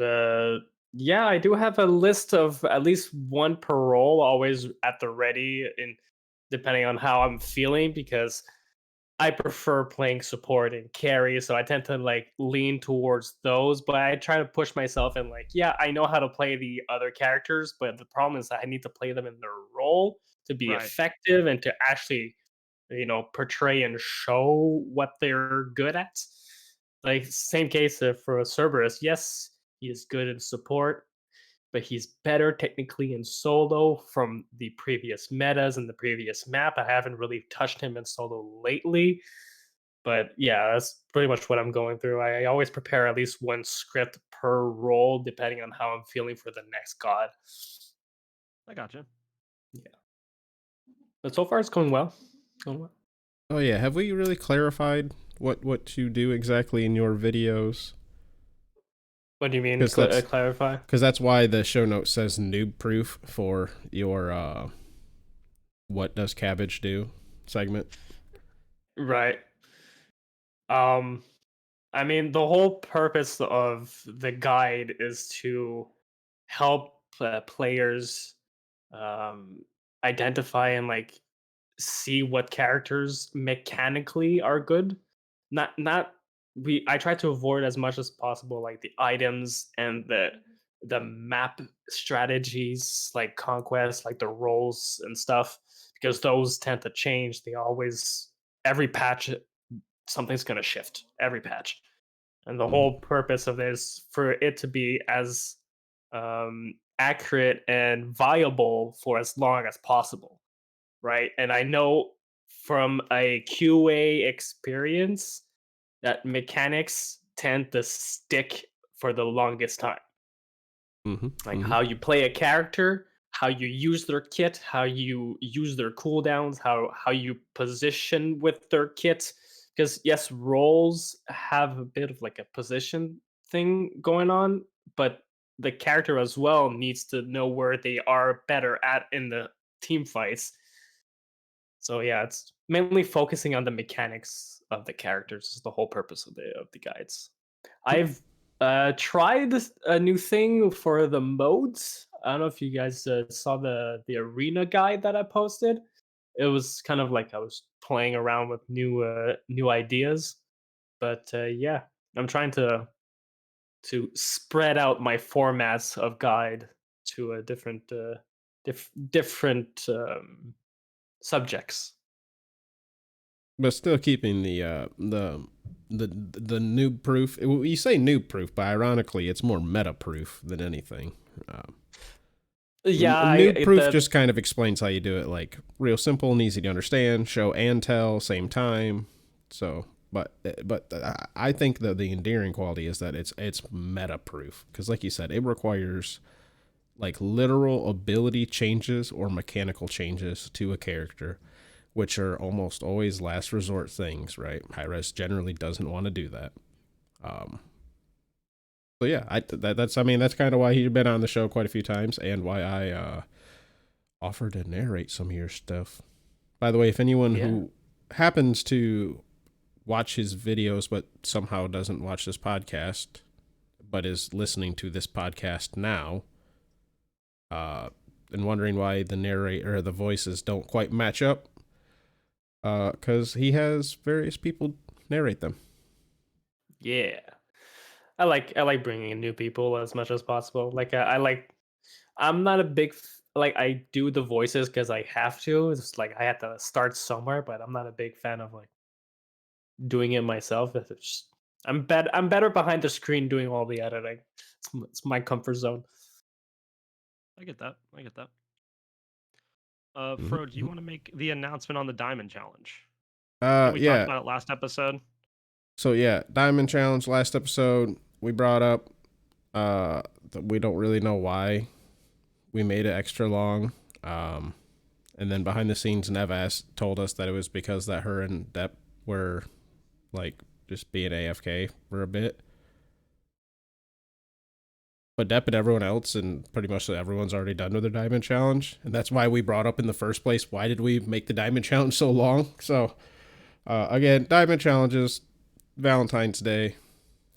Speaker 4: yeah, I do have a list of at least one per role, always at the ready, and depending on how I'm feeling, because I prefer playing support and carry, so I tend to like lean towards those. But I try to push myself and like, yeah, I know how to play the other characters, but the problem is that I need to play them in their role to be
Speaker 2: Right.
Speaker 4: effective and to actually, portray and show what they're good at. Like same case for Cerberus. Yes, he is good in support, but he's better technically in solo from the previous metas and the previous map. I haven't really touched him in solo lately. But yeah, that's pretty much what I'm going through. I always prepare at least one script per role, depending on how I'm feeling for the next god.
Speaker 2: I gotcha.
Speaker 4: Yeah. But so far it's going well.
Speaker 1: Oh yeah, have we really clarified what you do exactly in your videos?
Speaker 4: What do you mean? Clarify?
Speaker 1: Because that's why the show note says noob proof for your what does cabbage do segment.
Speaker 4: Right. I mean, the whole purpose of the guide is to help players identify and like see what characters mechanically are good. Not I try to avoid as much as possible like the items and the map strategies like conquest, like the roles and stuff, because those tend to change. They always every patch something's gonna shift every patch. And the whole purpose of this for it to be as accurate and viable for as long as possible, right? And I know from a QA experience that mechanics tend to stick for the longest time. Like how you play a character, how you use their kit, how you use their cooldowns, how you position with their kit. Because yes, roles have a bit of like a position thing going on, but the character as well needs to know where they are better at in the team fights. So yeah, it's mainly focusing on the mechanics of the characters is the whole purpose of the guides. I've tried a new thing for the modes. I don't know if you guys saw the arena guide that I posted. It was kind of like I was playing around with new ideas, but yeah, I'm trying to spread out my formats of guide to a different subjects.
Speaker 1: But still keeping the noob proof. You say noob proof, but ironically, it's more meta proof than anything.
Speaker 4: Yeah,
Speaker 1: noob proof just kind of explains how you do it, like real simple and easy to understand. Show and tell, same time. So, but I think that the endearing quality is that it's meta proof, because, like you said, it requires like literal ability changes or mechanical changes to a character, which are almost always last resort things, right? Hi-Res generally doesn't want to do that. So yeah, that's kind of why he's been on the show quite a few times, and why I offered to narrate some of your stuff. By the way, if anyone who happens to watch his videos but somehow doesn't watch this podcast, but is listening to this podcast now, and wondering why the narrator or the voices don't quite match up, because he has various people narrate them.
Speaker 4: Yeah, I like bringing in new people as much as possible. Like I'm not a big like I do the voices because I have to. It's like I have to start somewhere, but I'm not a big fan of like doing it myself. It's just, I'm better behind the screen doing all the editing. It's my comfort zone.
Speaker 2: I get that. Fro, do you want to make the announcement on the Diamond Challenge? We talked about it last episode.
Speaker 1: So yeah, Diamond Challenge last episode we brought up that we don't really know why we made it extra long. And then behind the scenes, Nev told us that it was because that her and Depp were like just being AFK for a bit. But Depp and everyone else, and pretty much everyone's already done with their Diamond Challenge. And that's why we brought up in the first place, why did we make the Diamond Challenge so long? So, again, Diamond Challenges, Valentine's Day.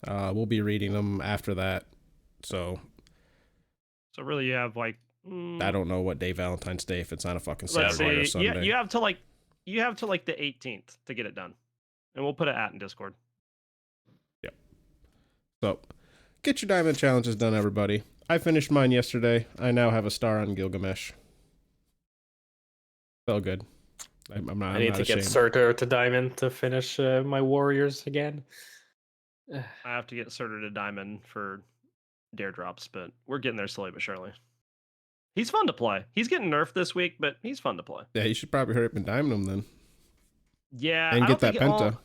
Speaker 1: We'll be reading them after that. So
Speaker 2: really you have like...
Speaker 1: I don't know what day Valentine's Day, if it's on a fucking Saturday or Sunday.
Speaker 2: Yeah, you have to like the 18th to get it done. And we'll put it in Discord.
Speaker 1: Yep. So... get your Diamond Challenges done, everybody. I finished mine yesterday. I now have a star on Gilgamesh. Felt good. I need
Speaker 4: to get Surtur to Diamond to finish my warriors again.
Speaker 2: I have to get Surtur to Diamond for dare drops, but we're getting there slowly but surely. He's fun to play. He's getting nerfed this week, but he's fun to play.
Speaker 1: Yeah, you should probably hurry up and Diamond him then.
Speaker 2: Yeah,
Speaker 1: and get that Penta.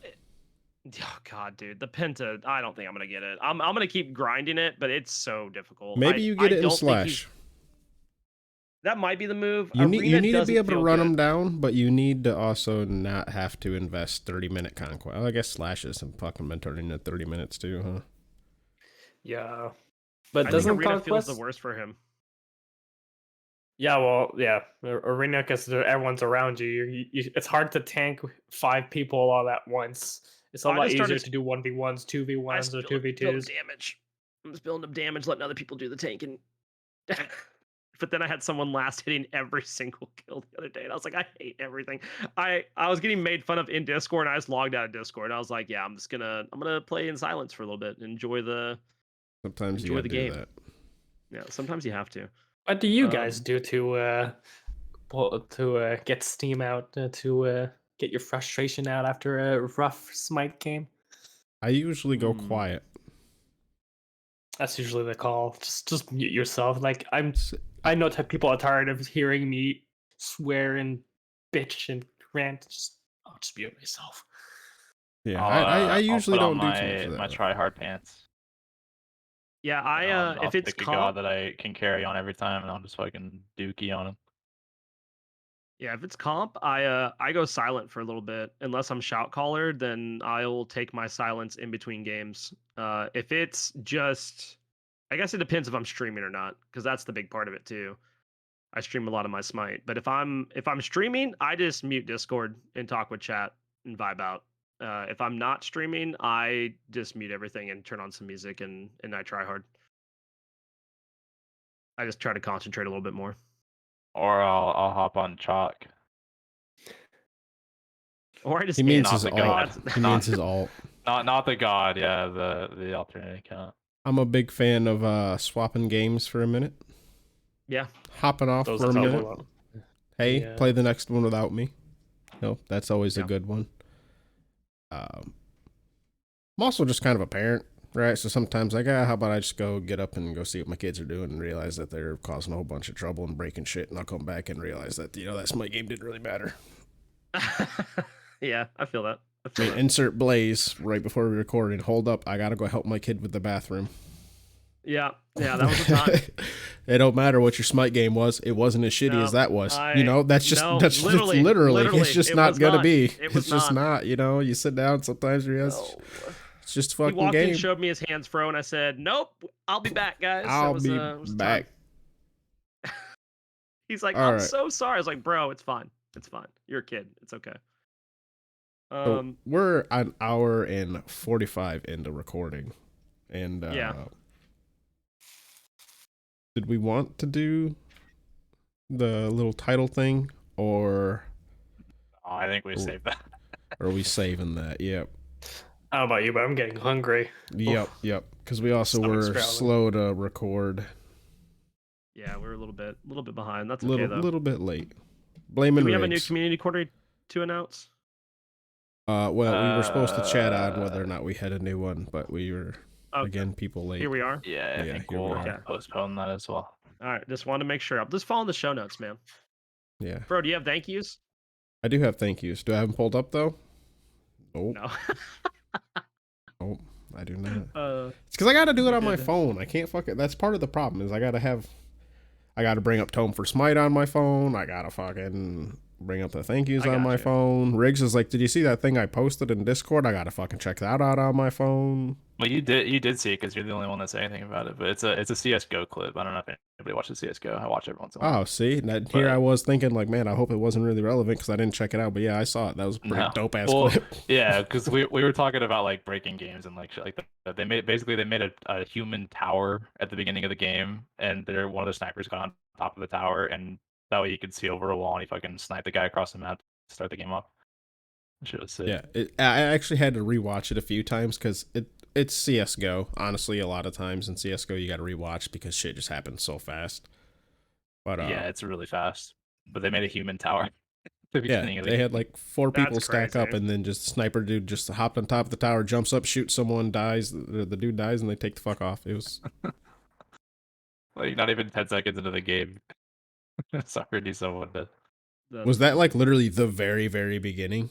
Speaker 2: Oh god, dude, the Penta. I don't think I'm gonna get it. I'm gonna keep grinding it, but it's so difficult.
Speaker 1: Maybe you get it in Slash.
Speaker 2: That might be the move.
Speaker 1: You need to be able to run them down, but you need to also not have to invest 30-minute conquest. Well, I guess Slashes and fucking been turning into 30 minutes too, huh?
Speaker 4: Yeah, but
Speaker 2: I
Speaker 4: doesn't
Speaker 2: think Arena
Speaker 4: Conquest
Speaker 2: feels the worst for him?
Speaker 4: Yeah, well, yeah, Arena because everyone's around you. It's hard to tank 5 people all at once. It's a lot easier to do 1v1s, 2v1s, or 2v2s.
Speaker 2: Damage. I'm just building up damage, letting other people do the tanking. But then I had someone last hitting every single kill the other day, and I was like, I hate everything. I was getting made fun of in Discord, and I just logged out of Discord. I was like, yeah, I'm gonna play in silence for a little bit and enjoy the game.
Speaker 1: That.
Speaker 2: Yeah, sometimes you have to.
Speaker 4: What do you guys do to get steam out, to get your frustration out after a rough Smite game?
Speaker 1: I usually go quiet.
Speaker 4: That's usually the call. Just mute yourself. Like I know that people are tired of hearing me swear and bitch and rant. I'll just mute myself.
Speaker 1: Yeah, I
Speaker 3: I'll
Speaker 1: usually
Speaker 3: put on
Speaker 1: don't do too much of
Speaker 3: my
Speaker 1: that.
Speaker 3: try hard pants.
Speaker 2: Yeah,
Speaker 3: I'll
Speaker 2: if it's
Speaker 3: pick a god
Speaker 2: comp,
Speaker 3: that I can carry on every time, and I'll just fucking dookie on him.
Speaker 2: yeah, if it's comp, I go silent for a little bit. Unless I'm shout caller, then I'll take my silence in between games. If it's just, I guess it depends if I'm streaming or not, because that's the big part of it too. I stream a lot of my Smite, but if I'm streaming, I just mute Discord and talk with chat and vibe out. If I'm not streaming, I just mute everything and turn on some music and I try hard. I just try to concentrate a little bit more.
Speaker 3: Or I'll hop on chalk.
Speaker 2: Or I just
Speaker 1: He means
Speaker 3: not
Speaker 1: his
Speaker 3: the
Speaker 1: alt.
Speaker 3: god.
Speaker 1: He means his alt.
Speaker 3: Not the god, yeah, the alternate account.
Speaker 1: I'm a big fan of swapping games for a minute.
Speaker 2: Yeah.
Speaker 1: Hopping off
Speaker 4: Those
Speaker 1: for a
Speaker 4: are
Speaker 1: minute.
Speaker 4: fun.
Speaker 1: Hey,
Speaker 4: Yeah.
Speaker 1: play the next one without me. No, that's always a
Speaker 2: Yeah.
Speaker 1: good one. I'm also just kind of a parent, right? So sometimes like, how about I just go get up and go see what my kids are doing and realize that they're causing a whole bunch of trouble and breaking shit, and I'll come back and realize that, that's my game didn't really matter.
Speaker 2: Yeah, I feel that. I
Speaker 1: I
Speaker 2: feel
Speaker 1: mean,
Speaker 2: that.
Speaker 1: insert Blaze right before we record and hold up. I gotta go help my kid with the bathroom.
Speaker 2: Yeah, that was the time.
Speaker 1: It don't matter what your Smite game was. It wasn't as shitty as that was. That's just that's
Speaker 2: literally,
Speaker 1: it's just
Speaker 2: it
Speaker 1: not
Speaker 2: was
Speaker 1: gonna
Speaker 2: not.
Speaker 1: be.
Speaker 2: It was
Speaker 1: It's just not. You sit down sometimes you realize
Speaker 2: No.
Speaker 1: it's just a
Speaker 2: He
Speaker 1: fucking
Speaker 2: walked
Speaker 1: game.
Speaker 2: in, showed me his hands fro, and I said, "Nope, I'll be back, guys."
Speaker 1: I'll
Speaker 2: it was,
Speaker 1: be
Speaker 2: it was
Speaker 1: back.
Speaker 2: time. He's like,
Speaker 1: All
Speaker 2: "I'm
Speaker 1: right.
Speaker 2: so sorry." I was like, "Bro, it's fine. It's fine. You're a kid. It's okay."
Speaker 1: So we're an hour and 45 into recording, and
Speaker 2: Yeah.
Speaker 1: did we want to do the little title thing, or
Speaker 3: Oh, I think we saved that.
Speaker 1: are we saving that? Yep.
Speaker 4: How about you? But I'm getting hungry.
Speaker 1: Yep. Because we also
Speaker 4: Stomach's
Speaker 1: were
Speaker 4: growling.
Speaker 1: slow to record.
Speaker 2: Yeah, we're a little bit behind. That's
Speaker 1: Little
Speaker 2: okay though.
Speaker 1: little bit late.
Speaker 2: Do
Speaker 1: Blaming
Speaker 2: we have a new
Speaker 1: Riggs.
Speaker 2: community quarter to announce?
Speaker 1: Well, we were supposed to chat on whether or not we had a new one, but we were again people late.
Speaker 2: Here we are.
Speaker 3: Yeah, I think
Speaker 1: here we
Speaker 3: we'll
Speaker 1: are.
Speaker 3: postpone that as well.
Speaker 2: All right, just wanted to make sure. Just follow the show notes, man.
Speaker 1: Yeah,
Speaker 2: Bro, do you have thank yous?
Speaker 1: I do have thank yous. Do I have them pulled up though? Oh,
Speaker 2: No.
Speaker 1: oh, I do not. It's because I got to do it
Speaker 2: you
Speaker 1: on my
Speaker 2: did.
Speaker 1: phone. I can't fucking. That's part of the problem. Is I got to bring up Tome for Smite on my phone. I gotta fucking bring up the thank yous
Speaker 2: I
Speaker 1: on
Speaker 2: got
Speaker 1: my
Speaker 2: you.
Speaker 1: phone. Riggs is like, did you see that thing I posted in Discord? I gotta fucking check that out on my phone.
Speaker 3: Well, you did see it because you're the only one that said anything about it. But it's a CS:GO clip. I don't know if anybody watches CS:GO. I watch it every once in a while.
Speaker 1: Oh, see, here I was thinking like, man, I hope it wasn't really relevant because I didn't check it out. But yeah, I saw it. That was a pretty dope ass clip.
Speaker 3: Yeah, because we were talking about like breaking games and like shit like that. They made a human tower at the beginning of the game, and one of the snipers got on top of the tower, and that way you could see over a wall and he fucking sniped the guy across the map to start the game off. Shit was sick.
Speaker 1: Yeah, I actually had to rewatch it a few times because it's CS:GO. Honestly, a lot of times in CS:GO you got to rewatch because shit just happens so fast. But
Speaker 3: yeah, it's really fast. But they made a human tower. At the
Speaker 1: yeah,
Speaker 3: beginning of the
Speaker 1: they
Speaker 3: game.
Speaker 1: had like 4 people
Speaker 2: That's
Speaker 1: stack up,
Speaker 2: crazy.
Speaker 1: and then just sniper dude just hopped on top of the tower, jumps up, shoots someone, dies. The dude dies, and they take the fuck off. It was
Speaker 3: like not even 10 seconds into the game. It's already someone dead.
Speaker 1: was that like literally the very very beginning?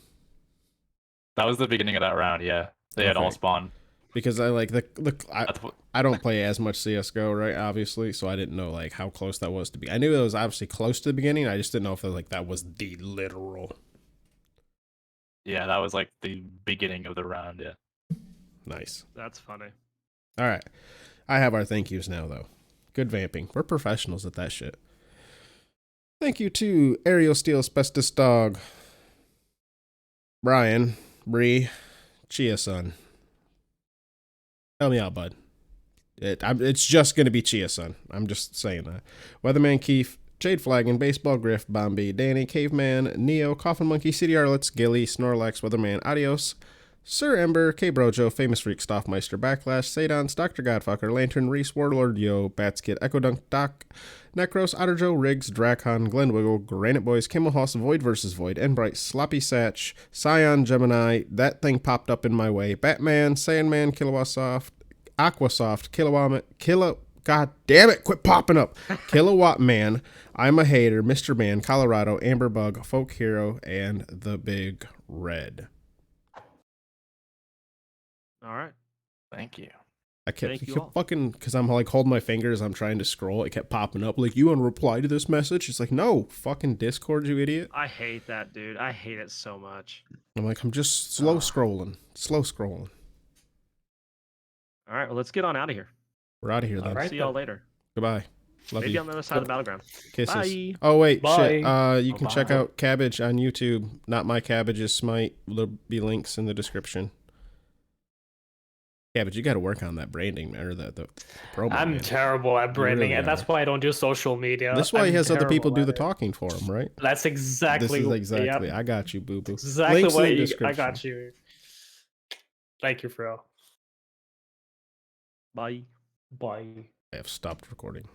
Speaker 3: That was the beginning of that round, yeah. They had all
Speaker 1: Okay.
Speaker 3: spawned.
Speaker 1: Because I like
Speaker 3: That's what,
Speaker 1: I don't play as much CS:GO, right? Obviously, so I didn't know like how close that was to be. I knew it was obviously close to the beginning. I just didn't know if that was the literal.
Speaker 3: yeah, that was like the beginning of the round, yeah.
Speaker 1: Nice.
Speaker 2: That's funny.
Speaker 1: All right, I have our thank yous now though. Good vamping. We're professionals at that shit. Thank you to Ariel Steel, Asbestos Dog, Brian, Bree, Chia Sun. Help me out, bud. It's just going to be Chia Sun. I'm just saying that. Weatherman Keith, Jade Flagon, Baseball Griff, Bombi, Danny, Caveman, Neo, Coffin Monkey, City Arlets, Gilly, Snorlax, Weatherman, Adios, Sir Ember, K Brojo, Famous Freak, Stoffmeister, Backlash, Sadons, Dr. Godfucker, Lantern, Reese, Warlord, Yo, Batskid, Echo Dunk, Doc, Necros, Otterjo, Riggs, Dracon, Glenwiggle, Granite Boys, Kimmelhoss, Void vs. Void, Enbright, Sloppy Satch, Scion, Gemini, That Thing Popped Up in My Way, Batman, Sandman, Kilowasoft, Aquasoft, God damn it, quit popping up. Kilowatt Man, I'm a Hater, Mr. Man, Colorado, Amber Bug, Folk Hero, and The Big Red.
Speaker 2: All right.
Speaker 3: Thank you.
Speaker 1: I kept,
Speaker 2: Thank you
Speaker 1: kept
Speaker 2: all.
Speaker 1: fucking, because I'm like holding my fingers, I'm trying to scroll. It kept popping up like, you want to reply to this message? It's like, no, fucking Discord, you idiot.
Speaker 2: I hate that, dude. I hate it so much.
Speaker 1: I'm like, I'm just slow
Speaker 2: Ah.
Speaker 1: scrolling. Slow scrolling.
Speaker 2: All right, well, let's get on out of here.
Speaker 1: We're out of here
Speaker 4: All
Speaker 1: then.
Speaker 4: right.
Speaker 2: See y'all later.
Speaker 1: Goodbye. Love
Speaker 2: Maybe
Speaker 1: you.
Speaker 2: on the other side of the battleground.
Speaker 1: Kisses.
Speaker 2: Bye.
Speaker 1: Oh wait, shit.
Speaker 4: Bye.
Speaker 1: You can check
Speaker 3: Bye.
Speaker 1: out Cabbage on YouTube. Not my cabbage is Smite. There'll be links in the description. Cabbage, you got to work on that branding or the promo.
Speaker 4: I'm
Speaker 1: man.
Speaker 4: terrible at branding,
Speaker 1: really
Speaker 4: and that's
Speaker 1: are.
Speaker 4: why I don't do social media.
Speaker 1: That's why he
Speaker 4: I'm
Speaker 1: has other people
Speaker 4: terrible
Speaker 1: do the
Speaker 4: at it.
Speaker 1: talking for him, right?
Speaker 4: That's exactly.
Speaker 1: This is exactly.
Speaker 4: Yep,
Speaker 1: I got you, boo boo.
Speaker 4: exactly
Speaker 1: Links in
Speaker 4: what
Speaker 1: the
Speaker 4: you, I
Speaker 1: description.
Speaker 4: got you. Thank you, Fro.
Speaker 2: Bye.
Speaker 4: Bye.
Speaker 1: I have stopped recording.